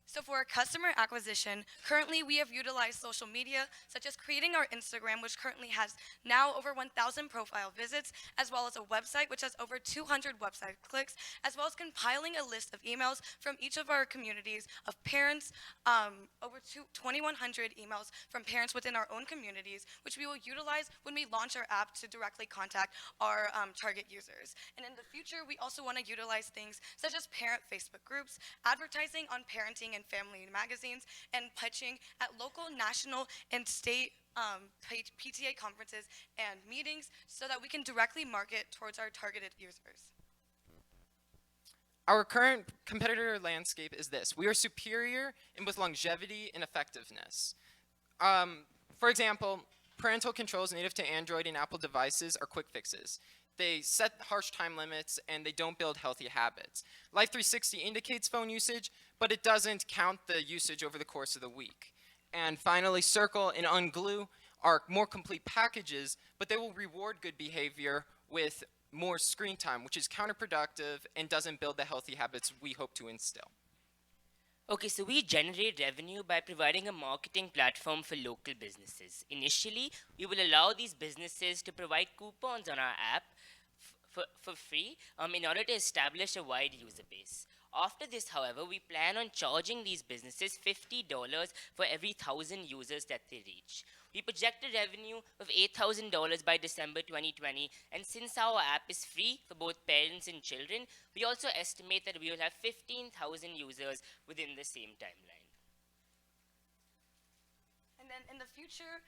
So for our customer acquisition, currently we have utilized social media, such as creating our Instagram, which currently has now over 1,000 profile visits, as well as a website, which has over 200 website clicks, as well as compiling a list of emails from each of our communities of parents, over 2,100 emails from parents within our own communities, which we will utilize when we launch our app to directly contact our target users. And in the future, we also want to utilize things such as parent Facebook groups, advertising on parenting and family magazines, and pitching at local, national, and state PTA conferences and meetings so that we can directly market towards our targeted users. Our current competitor landscape is this. We are superior in both longevity and effectiveness. For example, parental controls native to Android and Apple devices are quick fixes. They set harsh time limits, and they don't build healthy habits. Life 360 indicates phone usage, but it doesn't count the usage over the course of the week. And finally, Circle and Unglue are more complete packages, but they will reward good behavior with more screen time, which is counterproductive and doesn't build the healthy habits we hope to instill. Okay, so we generate revenue by providing a marketing platform for local businesses. Initially, we will allow these businesses to provide coupons on our app for free in order to establish a wide user base. After this, however, we plan on charging these businesses $50 for every 1,000 users that they reach. We project a revenue of $8,000 by December 2020, and since our app is free for both parents and children, we also estimate that we will have 15,000 users within the same timeline. And then in the future,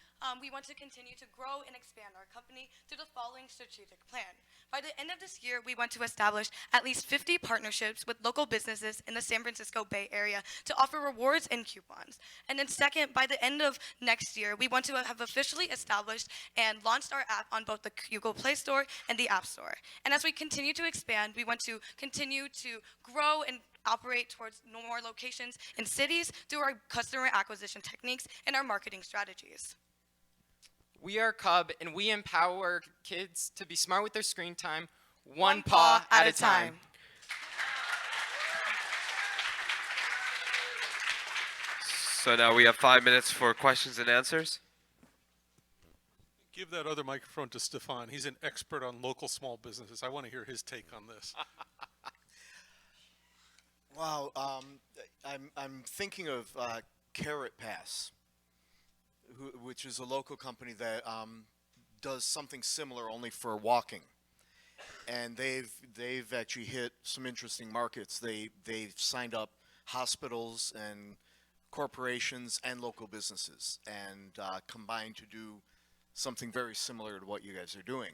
we want to continue to grow and expand our company through the following strategic plan. By the end of this year, we want to establish at least 50 partnerships with local businesses in the San Francisco Bay Area to offer rewards and coupons. And then second, by the end of next year, we want to have officially established and launched our app on both the Google Play Store and the App Store. And as we continue to expand, we want to continue to grow and operate towards more locations in cities through our customer acquisition techniques and our marketing strategies. We are Cub, and we empower kids to be smart with their screen time, one paw at a time. So now we have 5 minutes for questions and answers. Give that other microphone to Stefan. He's an expert on local small businesses. I want to hear his take on this. Wow, I'm thinking of Carrot Pass, which is a local company that does something similar only for walking, and they've actually hit some interesting markets. They've signed up hospitals and corporations and local businesses, and combined to do something very similar to what you guys are doing.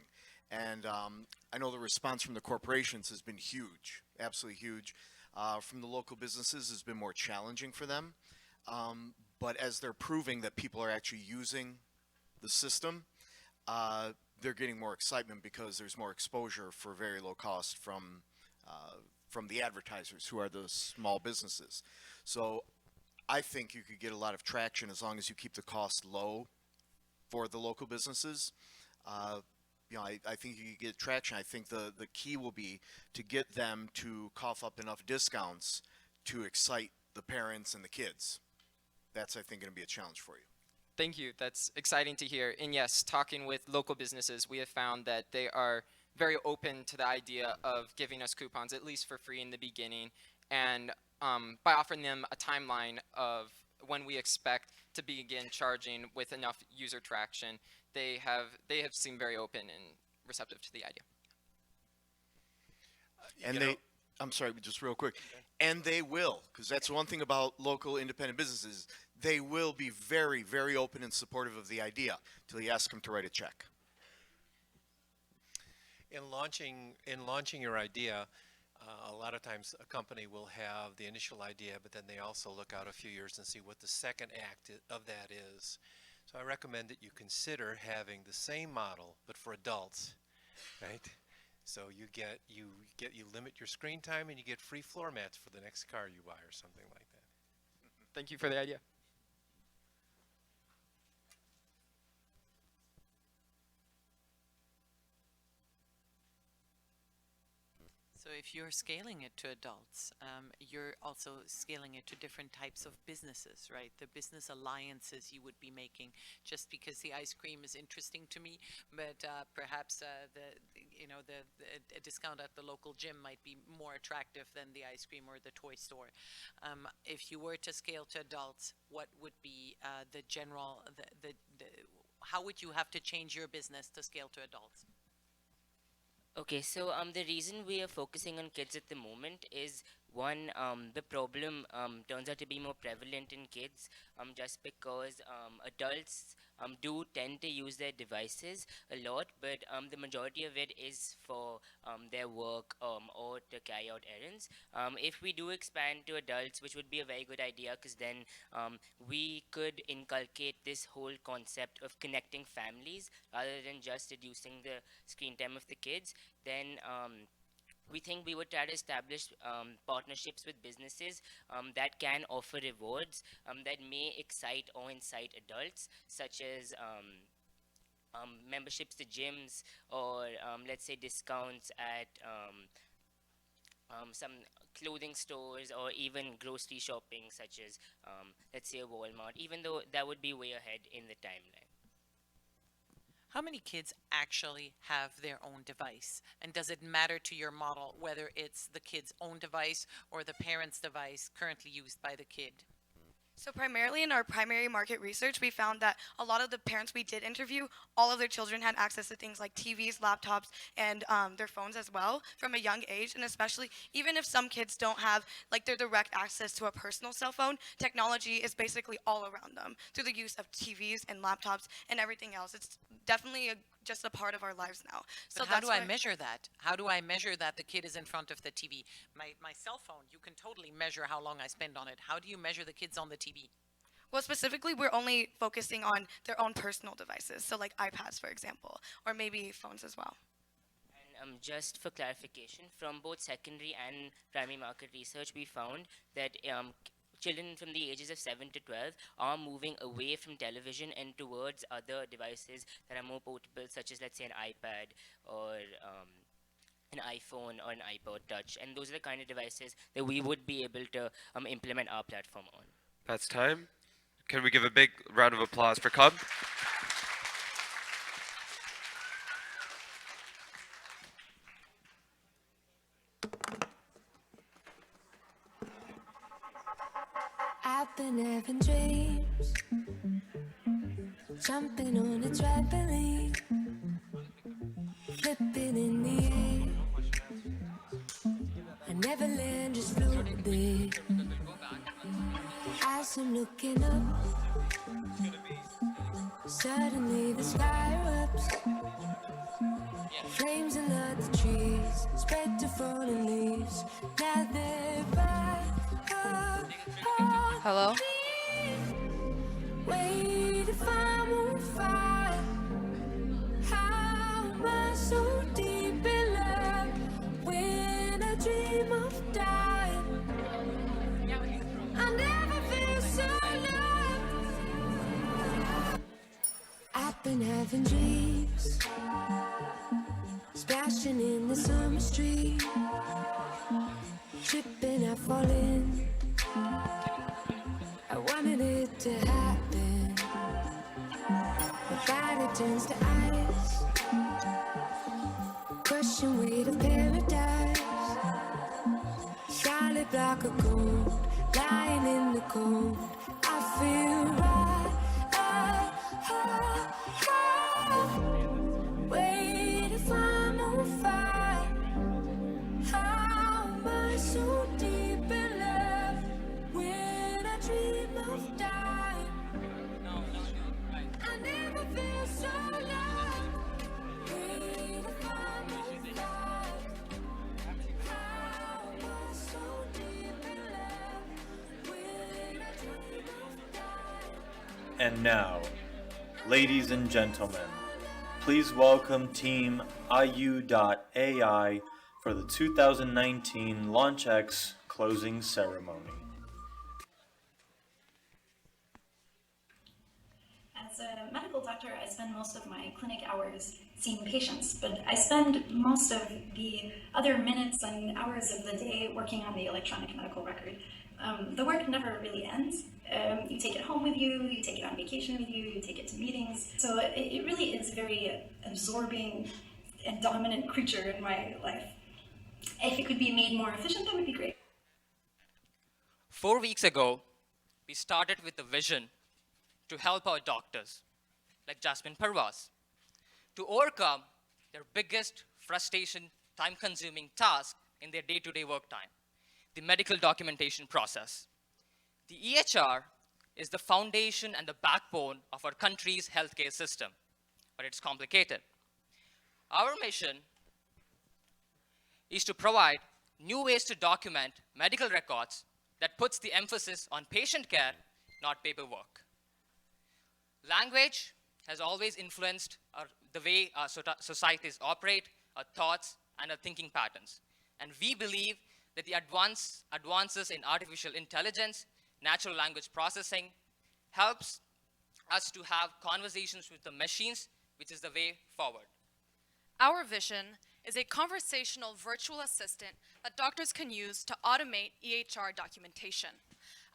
And I know the response from the corporations has been huge, absolutely huge. From the local businesses has been more challenging for them. But as they're proving that people are actually using the system, they're getting more excitement because there's more exposure for very low cost from the advertisers, who are the small businesses. So I think you could get a lot of traction as long as you keep the cost low for the local businesses. I think you could get traction. I think the key will be to get them to cough up enough discounts to excite the parents and the kids. That's, I think, going to be a challenge for you. Thank you. That's exciting to hear. And yes, talking with local businesses, we have found that they are very open to the idea of giving us coupons, at least for free in the beginning, and by offering them a timeline of when we expect to begin charging with enough user traction, they have seemed very open and receptive to the idea. And I'm sorry, just real quick, and they will, because that's one thing about local independent businesses. They will be very, very open and supportive of the idea until you ask them to write a check. In launching your idea, a lot of times a company will have the initial idea, but then they also look out a few years and see what the second act of that is. So I recommend that you consider having the same model, but for adults, right? So you limit your screen time, and you get free floor mats for the next car you buy or something like that. Thank you for the idea. So if you're scaling it to adults, you're also scaling it to different types of businesses, right? The business alliances you would be making, just because the ice cream is interesting to me, but perhaps a discount at the local gym might be more attractive than the ice cream or the toy store. If you were to scale to adults, what would be how would you have to change your business to scale to adults? Okay, so the reason we are focusing on kids at the moment is one, the problem turns out to be more prevalent in kids, just because adults do tend to use their devices a lot, but the majority of it is for their work or to carry out errands. If we do expand to adults, which would be a very good idea, because then we could inculcate this whole concept of connecting families rather than just reducing the screen time of the kids, then we think we would try to establish partnerships with businesses that can offer rewards that may excite or incite adults, such as memberships to gyms, or let's say discounts at some clothing stores, or even grocery shopping, such as let's say a Walmart, even though that would be way ahead in the timeline. How many kids actually have their own device? And does it matter to your model whether it's the kid's own device or the parent's device currently used by the kid? So primarily in our primary market research, we found that a lot of the parents we did interview, all of their children had access to things like TVs, laptops, and their phones as well from a young age. And especially, even if some kids don't have like their direct access to a personal cell phone, technology is basically all around them through the use of TVs and laptops and everything else. It's definitely just a part of our lives now. So how do I measure that? How do I measure that the kid is in front of the TV? My cell phone, you can totally measure how long I spend on it. How do you measure the kids on the TV? Well, specifically, we're only focusing on their own personal devices, so like iPads, for example, or maybe phones as well. And just for clarification, from both secondary and primary market research, we found that children from the ages of 7 to 12 are moving away from television and towards other devices that are more portable, such as, let's say, an iPad or an iPhone or an iPod Touch. And those are the kind of devices that we would be able to implement our platform on. That's time. Can we give a big round of applause for Cub? I've been having dreams, jumping on a trampoline, flipping in the air. I never land, just floating. As I'm looking up, suddenly the sky erupts. Flames in the trees, spread to fallen leaves. Now they're back. Hello? Wait, if I'm on fire, how am I so deep in love? When I dream of dying, I never feel so loved. I've been having dreams, splashing in the summer stream, tripping, I fall in. I wanted it to happen. My body turns to ice, crushing weight of paradise. Solid block of gold, lying in the cold. I feel right. Wait, if I'm on fire, how am I so deep in love? When I dream of dying, I never feel so loved. Wait, if I'm on fire, how am I so deep in love? When I dream of dying. And now, ladies and gentlemen, please welcome Team IU.AI for the 2019 LaunchX closing ceremony. As a medical doctor, I spend most of my clinic hours seeing patients, but I spend most of the other minutes and hours of the day working on the electronic medical record. The work never really ends. You take it home with you, you take it on vacation with you, you take it to meetings. So it really is a very absorbing and dominant creature in my life. If it could be made more efficient, that would be great. 4 weeks ago, we started with the vision to help our doctors, like Jasmine Parvaz, to overcome their biggest frustration, time-consuming task in their day-to-day work time, the medical documentation process. The EHR is the foundation and the backbone of our country's healthcare system, but it's complicated. Our mission is to provide new ways to document medical records that puts the emphasis on patient care, not paperwork. Language has always influenced the way our societies operate, our thoughts, and our thinking patterns. And we believe that the advances in artificial intelligence, natural language processing, helps us to have conversations with the machines, which is the way forward. Our vision is a conversational virtual assistant that doctors can use to automate EHR documentation.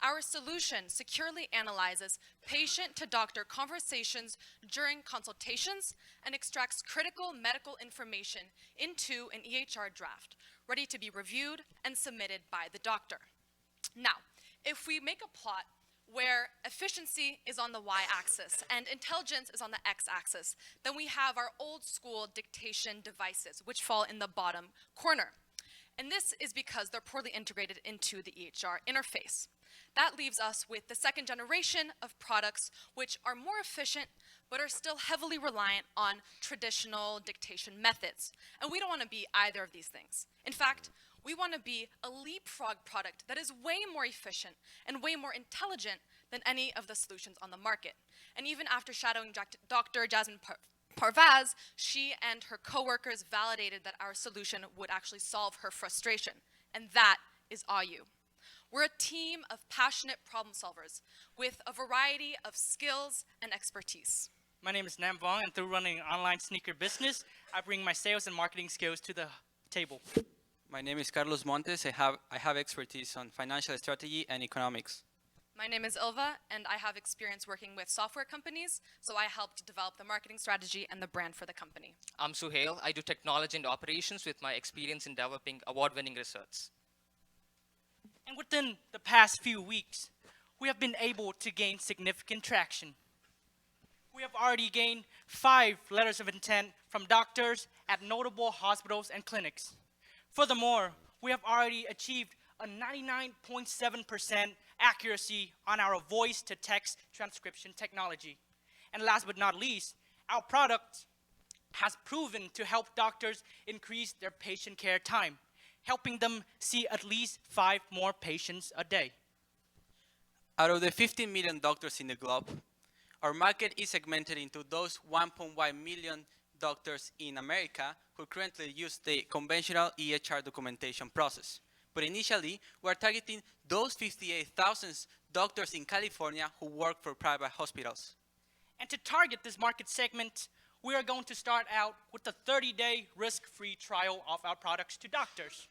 Our solution securely analyzes patient-to-doctor conversations during consultations and extracts critical medical information into an EHR draft, ready to be reviewed and submitted by the doctor. Now, if we make a plot where efficiency is on the y-axis and intelligence is on the x-axis, then we have our old-school dictation devices, which fall in the bottom corner. And this is because they're poorly integrated into the EHR interface. That leaves us with the second generation of products which are more efficient but are still heavily reliant on traditional dictation methods. And we don't want to be either of these things. In fact, we want to be a leapfrog product that is way more efficient and way more intelligent than any of the solutions on the market. And even after shadowing Dr. Jasmine Parvaz, she and her coworkers validated that our solution would actually solve her frustration. And that is AYU. We're a team of passionate problem solvers with a variety of skills and expertise. My name is Nam Vong, and through running an online sneaker business, I bring my sales and marketing skills to the table. My name is Carlos Montes. I have expertise on financial strategy and economics. My name is Ilva, and I have experience working with software companies, so I helped develop the marketing strategy and the brand for the company. I'm Suhail. I do technology and operations with my experience in developing award-winning research. And within the past few weeks, we have been able to gain significant traction. We have already gained 5 letters of intent from doctors at notable hospitals and clinics. Furthermore, we have already achieved a 99.7% accuracy on our voice-to-text transcription technology. And last but not least, our product has proven to help doctors increase their patient care time, helping them see at least 5 more patients a day. Out of the 15 million doctors in the globe, our market is segmented into those 1.1 million doctors in America who currently use the conventional EHR documentation process. But initially, we are targeting those 58,000 doctors in California who work for private hospitals. And to target this market segment, we are going to start out with a 30-day risk-free trial of our products to doctors.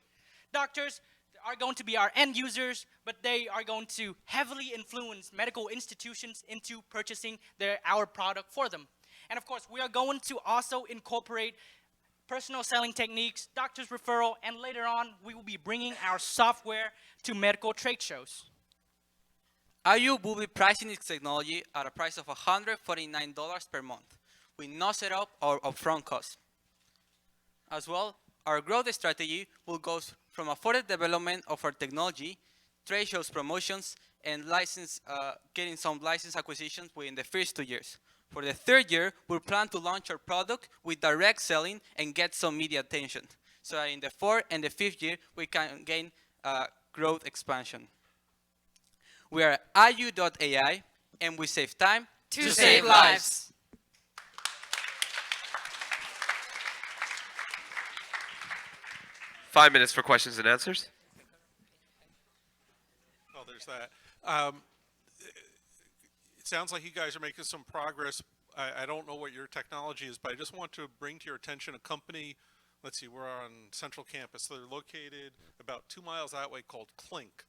Doctors are going to be our end users, but they are going to heavily influence medical institutions into purchasing our product for them. And of course, we are going to also incorporate personal selling techniques, doctor's referral, and later on, we will be bringing our software to medical trade shows. IU will be pricing its technology at a price of $149 per month, with no setup or upfront cost. As well, our growth strategy will go from a further development of our technology, trade shows promotions, and getting some license acquisitions within the first 2 years. For the 3rd year, we plan to launch our product with direct selling and get some media attention. So in the 4th and the 5th year, we can gain growth expansion. We are IU.ai, and we save time to save lives. Five minutes for questions and answers. Oh, there's that. It sounds like you guys are making some progress. I don't know what your technology is, but I just want to bring to your attention a company. Let's see, we're on Central Campus. They're located about 2 miles that way, called Clink.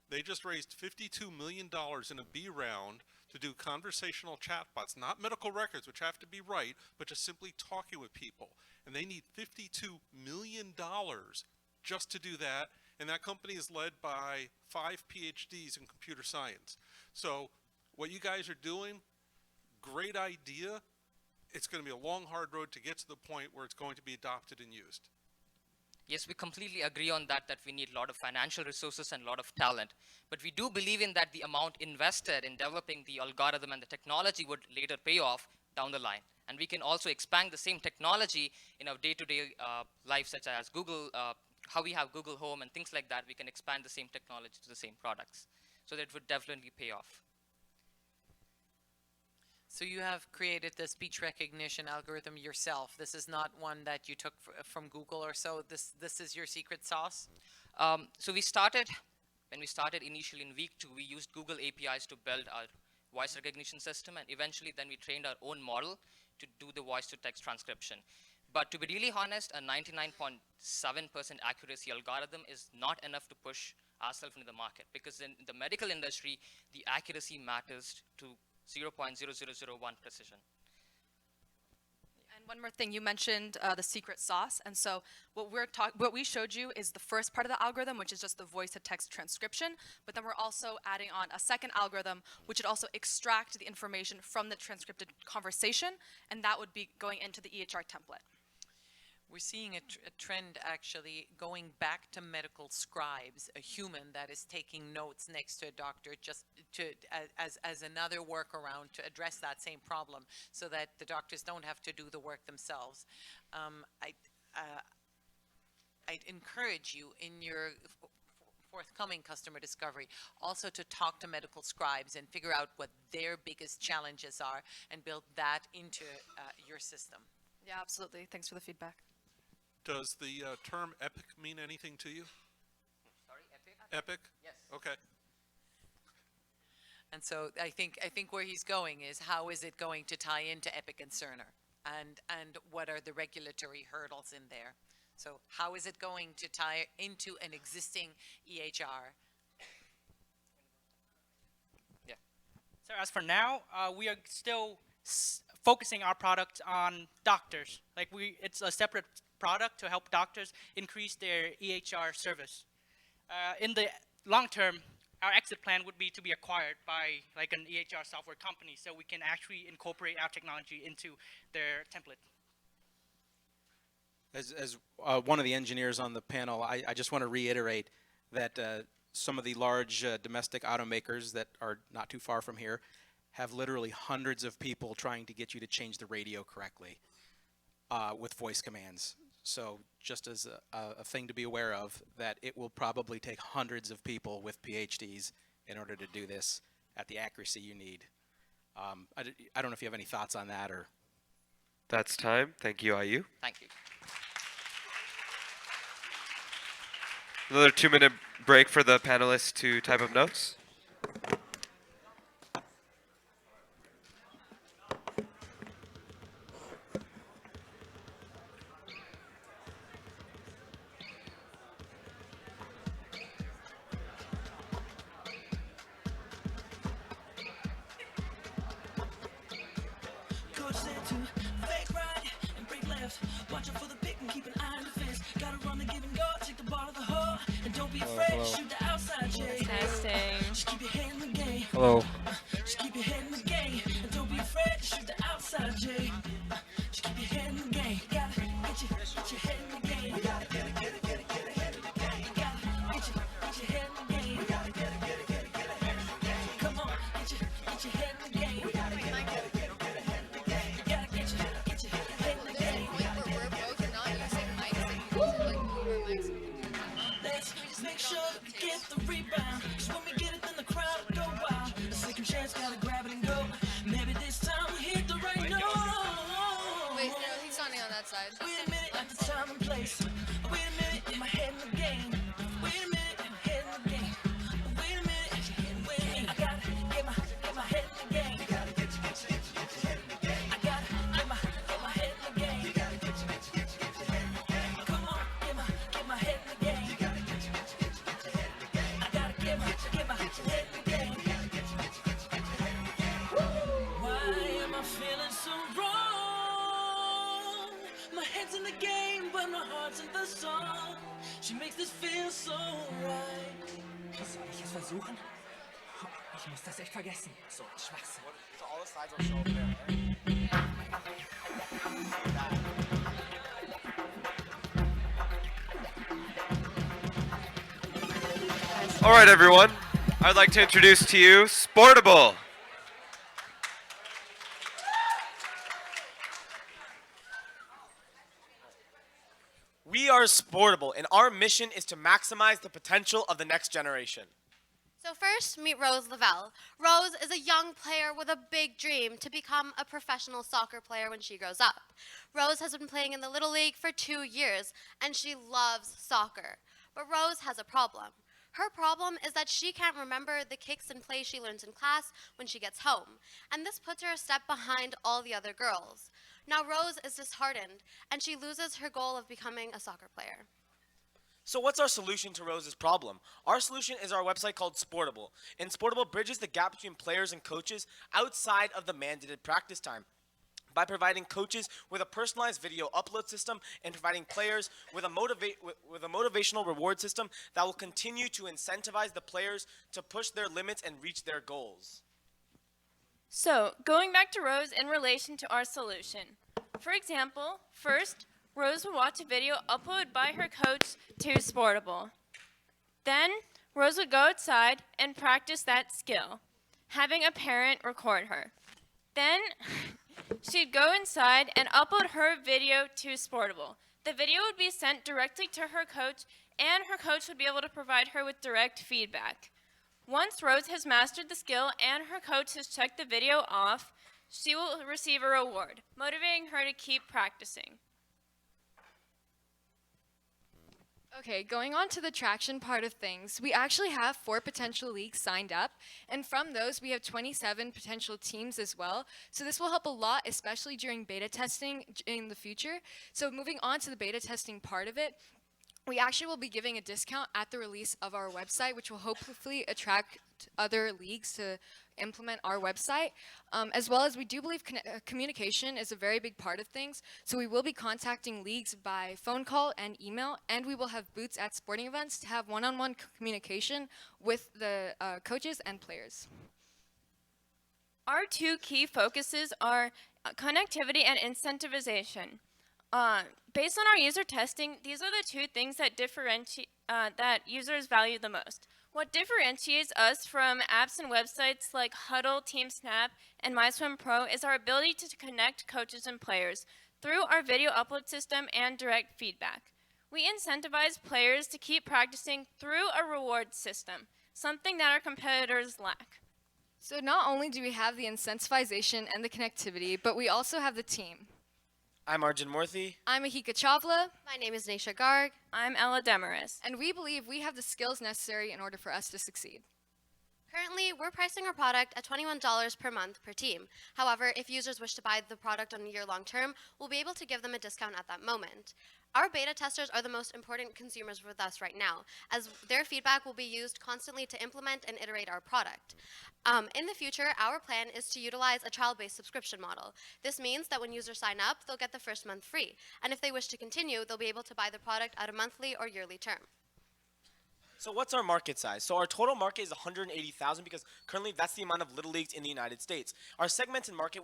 They just raised $52 million in a B round to do conversational chatbots, not medical records, which have to be right, but just simply talking with people. And they need $52 million just to do that. And that company is led by 5 PhDs in computer science. So what you guys are doing, great idea. It's going to be a long, hard road to get to the point where it's going to be adopted and used. Yes, we completely agree on that we need a lot of financial resources and a lot of talent. But we do believe in that the amount invested in developing the algorithm and the technology would later pay off down the line. And we can also expand the same technology in our day-to-day life, such as Google, how we have Google Home and things like that. We can expand the same technology to the same products. So that would definitely pay off. So you have created the speech recognition algorithm yourself. This is not one that you took from Google or so. This is your secret sauce? So when we started initially in week 2, we used Google APIs to build our voice recognition system, and eventually then we trained our own model to do the voice to text transcription. But to be really honest, a 99.7% accuracy algorithm is not enough to push ourselves into the market, because in the medical industry, the accuracy matters to 0.0001 precision. And one more thing, you mentioned the secret sauce, and so what we showed you is the first part of the algorithm, which is just the voice-to-text transcription. But then we're also adding on a second algorithm, which would also extract the information from the transcripted conversation, and that would be going into the EHR template. We're seeing a trend actually going back to medical scribes, a human that is taking notes next to a doctor, just to as another workaround to address that same problem, so that the doctors don't have to do the work themselves. I'd encourage you in your forthcoming customer discovery also to talk to medical scribes and figure out what their biggest challenges are and build that into your system. Yeah, absolutely. Thanks for the feedback. Does the term epic mean anything to you? Sorry, Epic? Epic? Yes. Okay. And so I think where he's going is, how is it going to tie into Epic and Cerner, and what are the regulatory hurdles in there? So how is it going to tie into an existing EHR? Yeah. So as for now, we are still focusing our product on doctors. Like it's a separate product to help doctors increase their EHR service. In the long term, our exit plan would be to be acquired by like an EHR software company, so we can actually incorporate our technology into their template. As one of the engineers on the panel, I just want to reiterate that some of the large domestic automakers that are not too far from here have literally hundreds of people trying to get you to change the radio correctly with voice commands. So just as a thing to be aware of, that it will probably take hundreds of people with PhDs in order to do this at the accuracy you need. I don't know if you have any thoughts on that, or... That's time. Thank you, IU. Thank you. Another 2-minute break for the panelists to type up notes. Coach said to fake right and break left. Watch out for the pick and keep an eye on the fence. Gotta run the give and go, take the ball to the hole. And don't be afraid to shoot the outside, Jay. Testing. Just keep your head in the game. Hello. Just keep your head in the game. And don't be afraid to shoot the outside, Jay. Just keep your head in the game. You gotta get your head in the game. You gotta get it head in the game. You gotta get your head in the game. You gotta get it head in the game. Come on, get your head in the game. We gotta get it head in the game. You gotta get your head in the game. Let's make sure that we get the rebound. 'Cause when we get it, then the crowd will go wild. A second chance, gotta grab it and go. Maybe this time we hit the right note. Wait, no, he's standing on that side. Wait a minute, at the time and place. Wait a minute, in my head in the game. Wait a minute, in my head in the game. Wait a minute, wait a minute. I gotta get my head in the game. You gotta get your head in the game. I gotta get my head in the game. You gotta get your head in the game. Come on, get my head in the game. You gotta get your head in the game. I gotta get my head in the game. You gotta get your head in the game. Why am I feeling so wrong? My head's in the game, but my heart's in the song. She makes this feel so right. Soll ich es versuchen? Ich muss das echt vergessen. So ein Schwachsinn. So all the slides will show up there, All right, everyone. I'd like to introduce to you Sportable. We are Sportable, and our mission is to maximize the potential of the next generation. So first, meet Rose Lavelle. Rose is a young player with a big dream to become a professional soccer player when she grows up. Rose has been playing in the Little League for 2 years, and she loves soccer. But Rose has a problem. Her problem is that she can't remember the kicks and plays she learns in class when she gets home, and this puts her a step behind all the other girls. Now Rose is disheartened, and she loses her goal of becoming a soccer player. So what's our solution to Rose's problem? Our solution is our website called Sportable. And Sportable bridges the gap between players and coaches outside of the mandated practice time by providing coaches with a personalized video upload system and providing players with a motivational reward system that will continue to incentivize the players to push their limits and reach their goals. So, going back to Rose in relation to our solution. For example, first, Rose would watch a video uploaded by her coach to Sportable. Then, Rose would go outside and practice that skill, having a parent record her. Then, she'd go inside and upload her video to Sportable. The video would be sent directly to her coach, and her coach would be able to provide her with direct feedback. Once Rose has mastered the skill and her coach has checked the video off, she will receive a reward, motivating her to keep practicing. Okay, going on to the traction part of things, we actually have 4 potential leagues signed up, and from those we have 27 potential teams as well. So this will help a lot, especially during beta testing in the future. So moving on to the beta testing part of it, we actually will be giving a discount at the release of our website, which will hopefully attract other leagues to implement our website, as well as we do believe communication is a very big part of things. So we will be contacting leagues by phone call and email, and we will have booths at sporting events to have one-on-one communication with the coaches and players. Our 2 key focuses are connectivity and incentivization. Based on our user testing, these are the 2 things that that users value the most. What differentiates us from apps and websites like Huddle, TeamSnap, and MySwimPro is our ability to connect coaches and players through our video upload system and direct feedback. We incentivize players to keep practicing through a reward system, something that our competitors lack. So not only do we have the incentivization and the connectivity, but we also have the team. I'm Arjun Murthy. I'm Ahika Chavla. My name is Naisha Garg. I'm Ella Demaris. And we believe we have the skills necessary in order for us to succeed. Currently, we're pricing our product at $21 per month per team. However, if users wish to buy the product on a year-long term, we'll be able to give them a discount at that moment. Our beta testers are the most important consumers with us right now, as their feedback will be used constantly to implement and iterate our product. In the future, our plan is to utilize a trial-based subscription model. This means that when users sign up, they'll get the first month free, and if they wish to continue, they'll be able to buy the product at a monthly or yearly term. So what's our market size? So our total market is 180,000 because currently that's the amount of little leagues in the United States. Our segmented market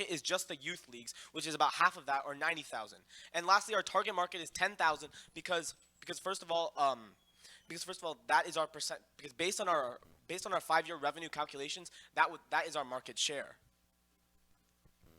is just the youth leagues, which is about half of that, or 90,000. And lastly, our target market is 10,000 because first of all that is our percent, because based on our 5-year revenue calculations, that is our market share.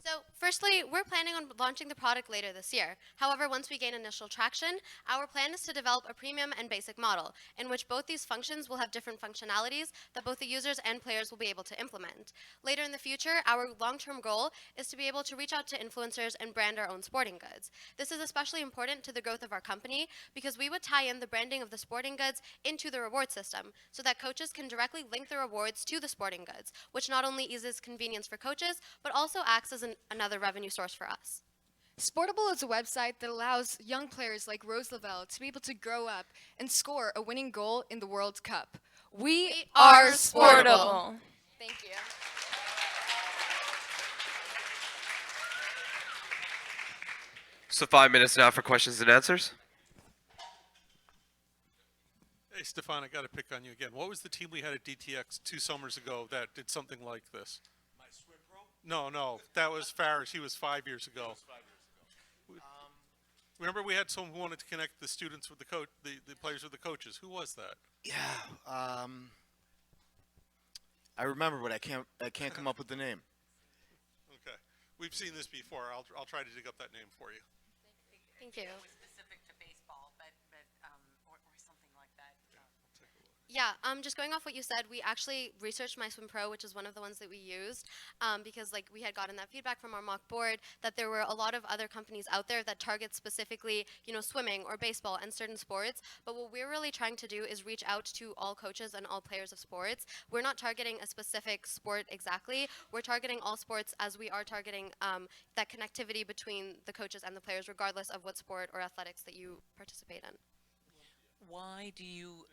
So, firstly, we're planning on launching the product later this year. However, once we gain initial traction, our plan is to develop a premium and basic model, in which both these functions will have different functionalities that both the users and players will be able to implement. Later in the future, our long-term goal is to be able to reach out to influencers and brand our own sporting goods. This is especially important to the growth of our company because we would tie in the branding of the sporting goods into the reward system so that coaches can directly link the rewards to the sporting goods, which not only eases convenience for coaches, but also acts as another revenue source for us. Sportable is a website that allows young players like Rose Lavelle to be able to grow up and score a winning goal in the World Cup. We are Sportable. Thank you. So 5 minutes now for questions and answers. Hey, Stefan, I got to pick on you again. What was the team we had at DTX 2 summers ago that did something like this? My swim pro? No, that was Farish. He was 5 years ago. Remember, we had someone who wanted to connect the students with the coach, the players with the coaches. Who was that? Yeah, I remember, but I can't come up with the name. Okay, we've seen this before. I'll try to dig up that name for you. Thank you. Specific to baseball, but or something like that. Yeah, just going off what you said, we actually researched My Swim Pro, which is one of the ones that we used, because like we had gotten that feedback from our mock board that there were a lot of other companies out there that target specifically, you know, swimming or baseball and certain sports. But what we're really trying to do is reach out to all coaches and all players of sports. We're not targeting a specific sport exactly. We're targeting all sports as we are targeting that connectivity between the coaches and the players, regardless of what sport or athletics that you participate in. Why do you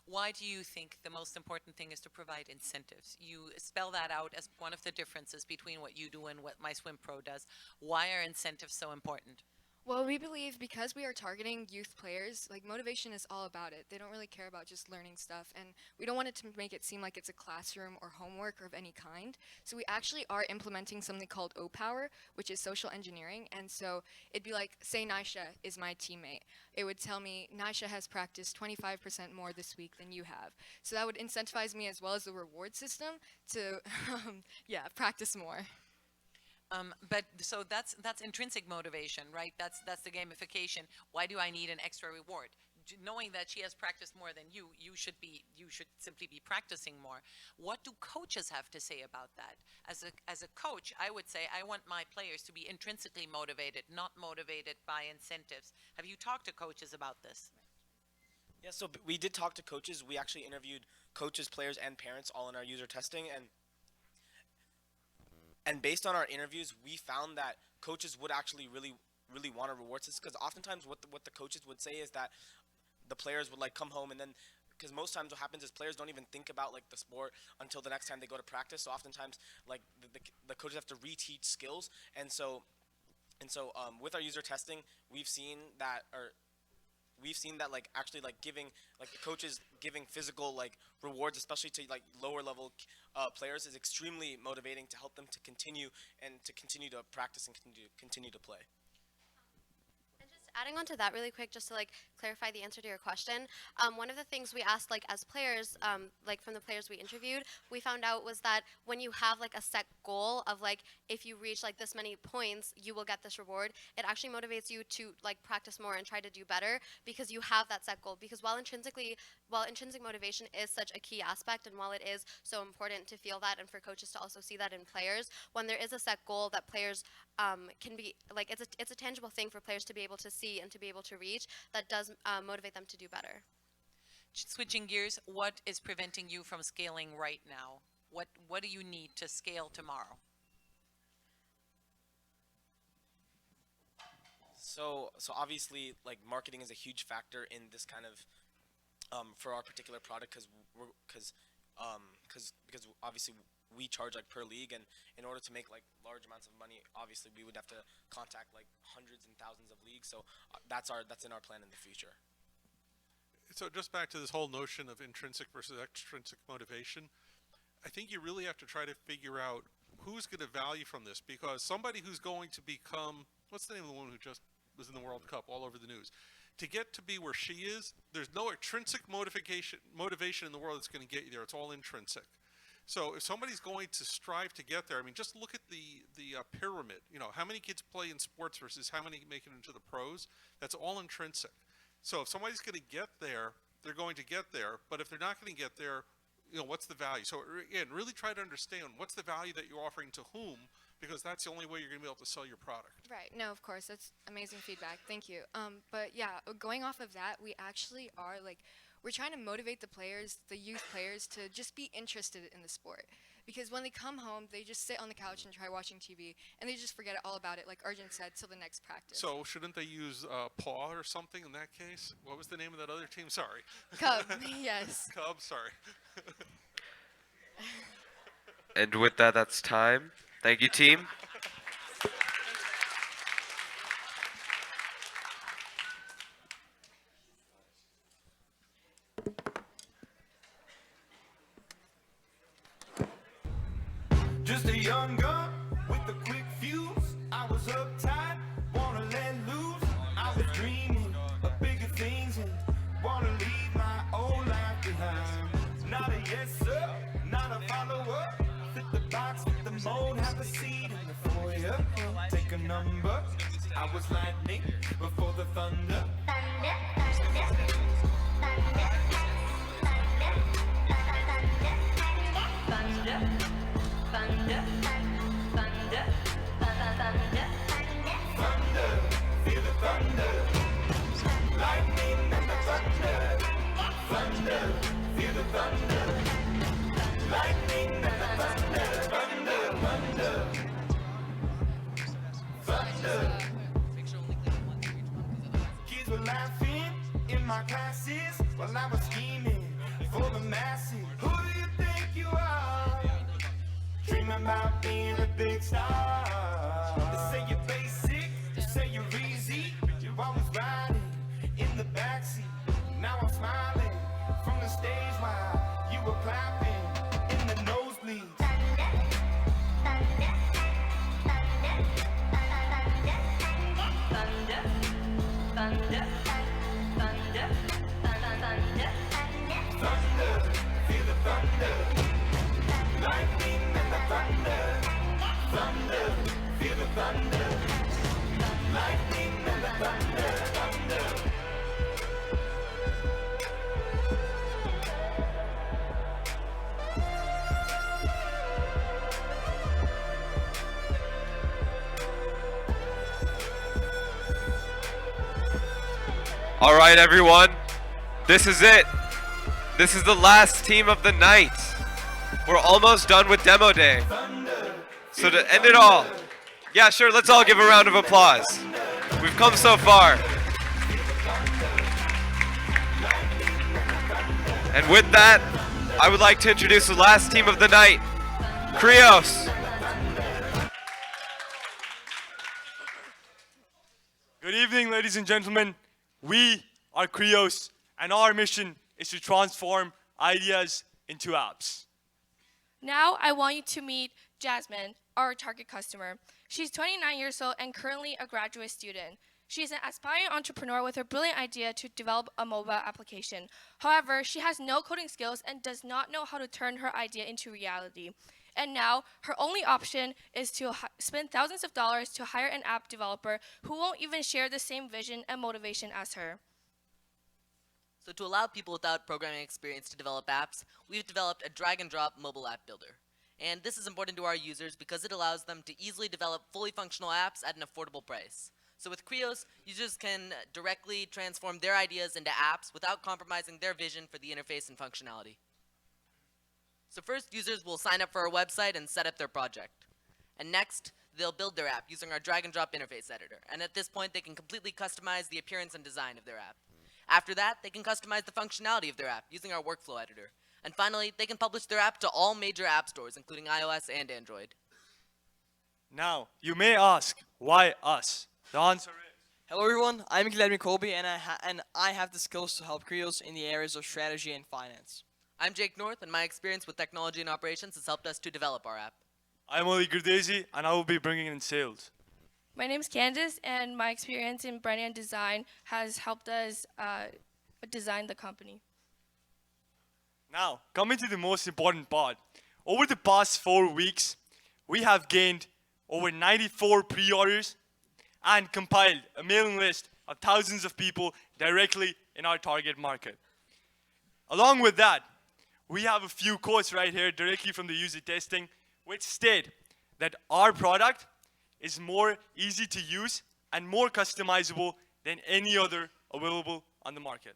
why do you think the most important thing is to provide incentives? You spell that out as one of the differences between what you do and what My Swim Pro does. Why are incentives so important? Well, we believe because we are targeting youth players, like motivation is all about it. They don't really care about just learning stuff, and we don't want it to make it seem like it's a classroom or homework or of any kind. So we actually are implementing something called O-Power, which is social engineering. And so it'd be like, say Nisha is my teammate. It would tell me Nisha has practiced 25% more this week than you have. So that would incentivize me as well as the reward system to, yeah, practice more. But so that's intrinsic motivation, right? That's the gamification. Why do I need an extra reward? Knowing that she has practiced more than you, you should simply be practicing more. What do coaches have to say about that? As a coach, I would say I want my players to be intrinsically motivated, not motivated by incentives. Have you talked to coaches about this? Yeah, so we did talk to coaches. We actually interviewed coaches, players, and parents all in our user testing, and based on our interviews, we found that coaches would actually really want to reward system, because oftentimes what the coaches would say is that the players would like come home, and then because most times what happens is players don't even think about like the sport until the next time they go to practice. So oftentimes like the coaches have to reteach skills, and so with our user testing, we've seen that like actually like giving like the coaches giving physical like rewards, especially to like lower level players, is extremely motivating to help them to continue to practice and continue to play. Adding on to that really quick, just to like clarify the answer to your question, one of the things we asked like as players, like from the players we interviewed, we found out was that when you have like a set goal of like if you reach like this many points, you will get this reward, it actually motivates you to like practice more and try to do better because you have that set goal. Because while intrinsic motivation is such a key aspect, and while it is so important to feel that and for coaches to also see that in players, when there is a set goal that players can be like it's a tangible thing for players to be able to see and to be able to reach, that does motivate them to do better. Switching gears, what is preventing you from scaling right now? What do you need to scale tomorrow? So obviously like marketing is a huge factor in this kind of for our particular product, because obviously we charge like per league, and in order to make like large amounts of money, obviously we would have to contact like hundreds and thousands of leagues. So that's in our plan in the future. So just back to this whole notion of intrinsic versus extrinsic motivation, I think you really have to try to figure out who's going to value from this, because somebody who's going to become, what's the name of the woman who just was in the World Cup all over the news, to get to be where she is, there's no intrinsic motivation in the world that's going to get you there. It's all intrinsic. So if somebody's going to strive to get there, I mean, just look at the pyramid. You know, how many kids play in sports versus how many make it into the pros? That's all intrinsic. So if somebody's going to get there, they're going to get there. But if they're not going to get there, you know, what's the value? So again, really try to understand what's the value that you're offering to whom, because that's the only way you're going to be able to sell your product. Right. No, of course. That's amazing feedback. Thank you. But yeah, going off of that, we actually are like, we're trying to motivate the players, the youth players, to just be interested in the sport. Because when they come home, they just sit on the couch and try watching TV, and they just forget all about it, like Arjun said, till the next practice. So shouldn't they use paw or something in that case? What was the name of that other team? Sorry. Cub, yes. Cub, sorry. And with that, that's time. Thank you, team. Just a young gun with a quick fuse. I was uptight, wanna let loose. I was dreaming of bigger things and wanna leave my old life behind. Not a yes sir, not a follower. Fit the box, fit the mold, have a seat in the foyer. Take a number, I was lightning before the thunder. Thunder, feel the thunder. Lightning and the thunder. Thunder, feel the thunder. Lightning and the thunder. Thunder, thunder. Thunder. Kids were laughing in my classes while I was scheming for the masses. Who do you think you are? Dreaming about being a big star. They say you're basic, they say you're easy. You're always riding in the backseat. Now I'm smiling from the stage while you were clapping in the nosebleeds. Thunder, thunder, thunder, thunder, thunder, feel the thunder. Lightning and the thunder, thunder, feel the thunder. Lightning and the thunder, thunder. All right, everyone. This is it. This is the last team of the night. We're almost done with demo day. So to end it all, yeah, sure, let's all give a round of applause. We've come so far. And with that, I would like to introduce the last team of the night, Krios. Good evening, ladies and gentlemen. We are Krios, and our mission is to transform ideas into apps. Now I want you to meet Jasmine, our target customer. She's 29 years old and currently a graduate student. She's an aspiring entrepreneur with a brilliant idea to develop a mobile application. However, she has no coding skills and does not know how to turn her idea into reality. And now, her only option is to spend thousands of dollars to hire an app developer who won't even share the same vision and motivation as her. So to allow people without programming experience to develop apps, we've developed a drag-and-drop mobile app builder. And this is important to our users because it allows them to easily develop fully functional apps at an affordable price. So with Krios, users can directly transform their ideas into apps without compromising their vision for the interface and functionality. So first, users will sign up for our website and set up their project. And next, they'll build their app using our drag-and-drop interface editor. And at this point, they can completely customize the appearance and design of their app. After that, they can customize the functionality of their app using our workflow editor. And finally, they can publish their app to all major app stores, including iOS and Android. Now, you may ask, why us? The answer is, Hello everyone, I'm Guilherme Colby and I have the skills to help Krios in the areas of strategy and finance. I'm Jake North, and my experience with technology and operations has helped us to develop our app. I'm Oli Gurdesi, and I will be bringing in sales. My name's Candace, and my experience in brand and design has helped us design the company. Now, coming to the most important part. Over the past 4 weeks, we have gained over 94 pre-orders and compiled a mailing list of thousands of people directly in our target market. Along with that, we have a few quotes right here directly from the user testing, which state that our product is more easy to use and more customizable than any other available on the market.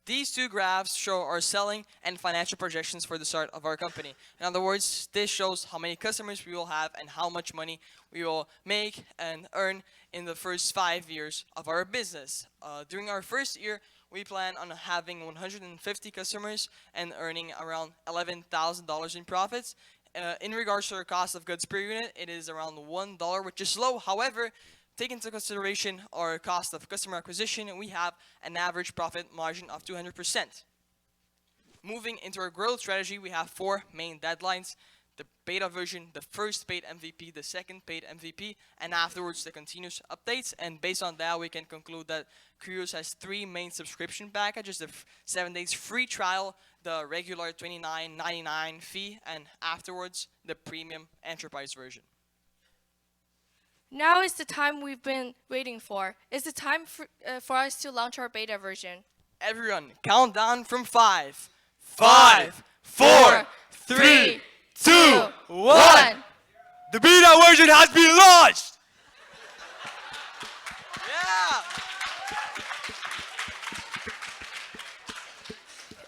These two graphs show our selling and financial projections for the start of our company. In other words, this shows how many customers we will have and how much money we will make and earn in the first 5 years of our business. During our first year, we plan on having 150 customers and earning around $11,000 in profits. In regards to our cost of goods per unit, it is around $1, which is low. However, take into consideration our cost of customer acquisition, we have an average profit margin of 200%. Moving into our growth strategy, we have 4 main deadlines. The beta version, the first paid MVP, the second paid MVP, and afterwards the continuous updates. And based on that, we can conclude that Krios has 3 main subscription packages: the 7 days free trial, the regular $29.99 fee, and afterwards the premium enterprise version. Now is the time we've been waiting for. It's the time for us to launch our beta version. Everyone, count down from 5. 5, 4, 3, 2, 1. The beta version has been launched!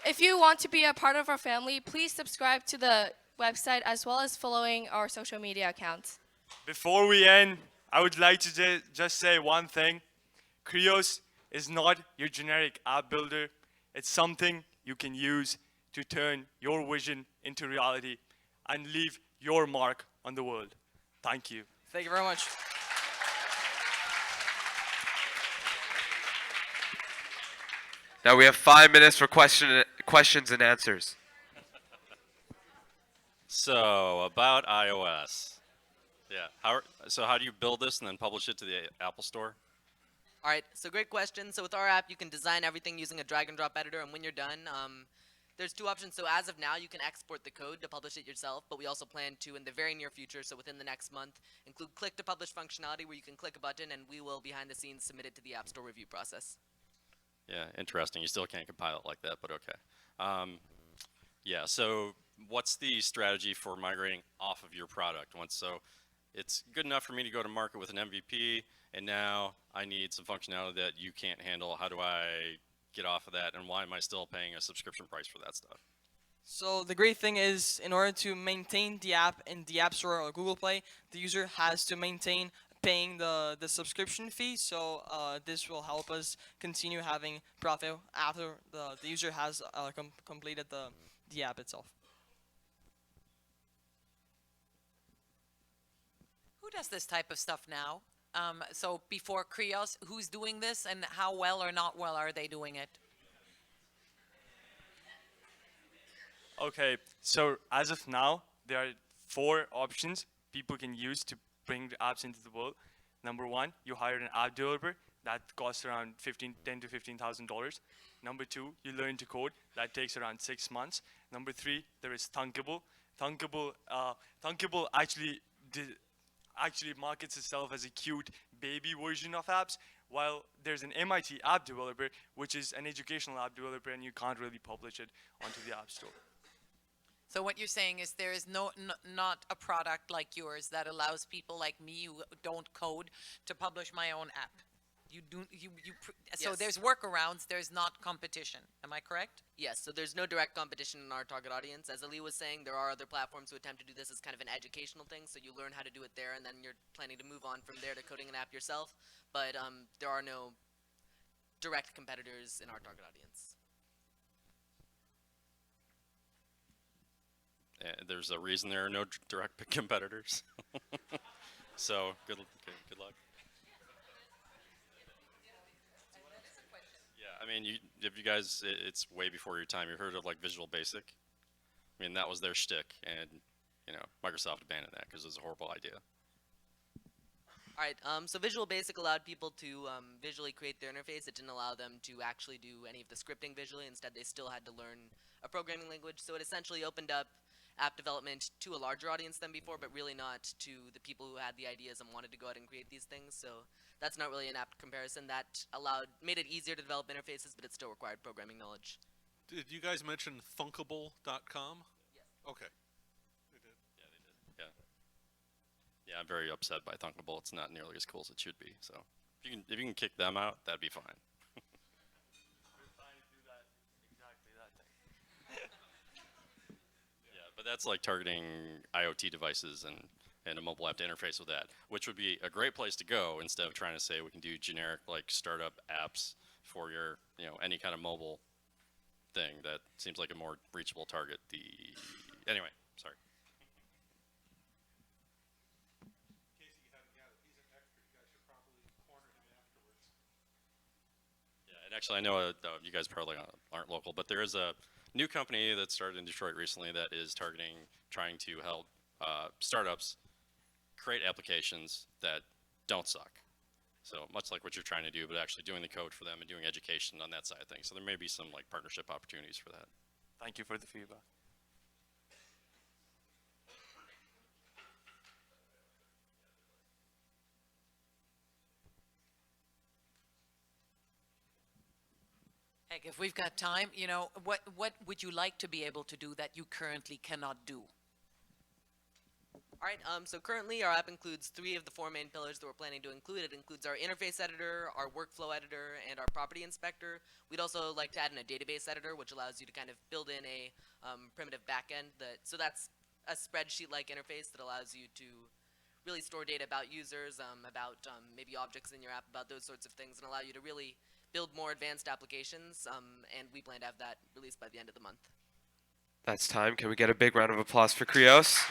If you want to be a part of our family, please subscribe to the website as well as following our social media accounts. Before we end, I would like to just say one thing. Krios is not your generic app builder. It's something you can use to turn your vision into reality and leave your mark on the world. Thank you. Thank you very much. Now we have 5 minutes for questions and answers. So about iOS. Yeah. How do you build this and then publish it to the Apple Store? All right, so great question. So with our app, you can design everything using a drag and drop editor, and when you're done, there's 2 options. So as of now, you can export the code to publish it yourself, but we also plan to, in the very near future, so within the next month, include click to publish functionality where you can click a button and we will, behind the scenes, submit it to the App Store review process. Yeah, interesting. You still can't compile it like that, but okay. Yeah, so what's the strategy for migrating off of your product? So it's good enough for me to go to market with an MVP, and now I need some functionality that you can't handle. How do I get off of that, and why am I still paying a subscription price for that stuff? So the great thing is, in order to maintain the app in the App Store or Google Play, the user has to maintain paying the subscription fee. So this will help us continue having profit after the user has completed the app itself. Who does this type of stuff now? So before Krios, who's doing this, and how well or not well are they doing it? Okay, so as of now, there are 4 options people can use to bring the apps into the world. Number 1, you hire an app developer. That costs around $10,000 to $15,000. Number 2, you learn to code. That takes around 6 months. Number 3, there is Thunkable. Thunkable actually markets itself as a cute baby version of apps, while there's an MIT app developer, which is an educational app developer, and you can't really publish it onto the App Store. So what you're saying is there is not a product like yours that allows people like me who don't code to publish my own app. So Yes. there's workarounds, there's not competition. Am I correct? Yes, so there's no direct competition in our target audience. As Ali was saying, there are other platforms who attempt to do this as kind of an educational thing, so you learn how to do it there, and then you're planning to move on from there to coding an app yourself. But there are no direct competitors in our target audience. There's a reason there are no direct competitors. So good luck. Yeah, I mean, if you guys, it's way before your time. You heard of like Visual Basic? I mean, that was their shtick, and Microsoft abandoned that because it was a horrible idea. All right, so Visual Basic allowed people to visually create their interface. It didn't allow them to actually do any of the scripting visually. Instead, they still had to learn a programming language. So it essentially opened up app development to a larger audience than before, but really not to the people who had the ideas and wanted to go out and create these things. So that's not really an apt comparison. That made it easier to develop interfaces, but it still required programming knowledge. Did you guys mention Thunkable.com? Yes. Okay. They did. Yeah, they did. Yeah. Yeah, I'm very upset by Thunkable. It's not nearly as cool as it should be. So if you can kick them out, that'd be fine. But that's like targeting IoT devices and a mobile app to interface with that, which would be a great place to go instead of trying to say we can do generic like startup apps for your any kind of mobile thing. That seems like a more reachable target. Anyway, sorry. Yeah, and actually I know you guys probably aren't local, but there is a new company that started in Detroit recently that is trying to help startups create applications that don't suck. So much like what you're trying to do, but actually doing the code for them and doing education on that side of things. So there may be some like partnership opportunities for that. Thank you for the feedback. Like, if we've got time, you know, what would you like to be able to do that you currently cannot do? All right, so currently our app includes 3 of the 4 main pillars that we're planning to include. It includes our interface editor, our workflow editor, and our property inspector. We'd also like to add in a database editor, which allows you to kind of build in a primitive backend. So that's a spreadsheet-like interface that allows you to really store data about users, about maybe objects in your app, about those sorts of things, and allow you to really build more advanced applications. And we plan to have that released by the end of the month. That's time. Can we get a big round of applause for Krios?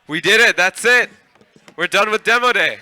We did it. That's it. We're done with demo day.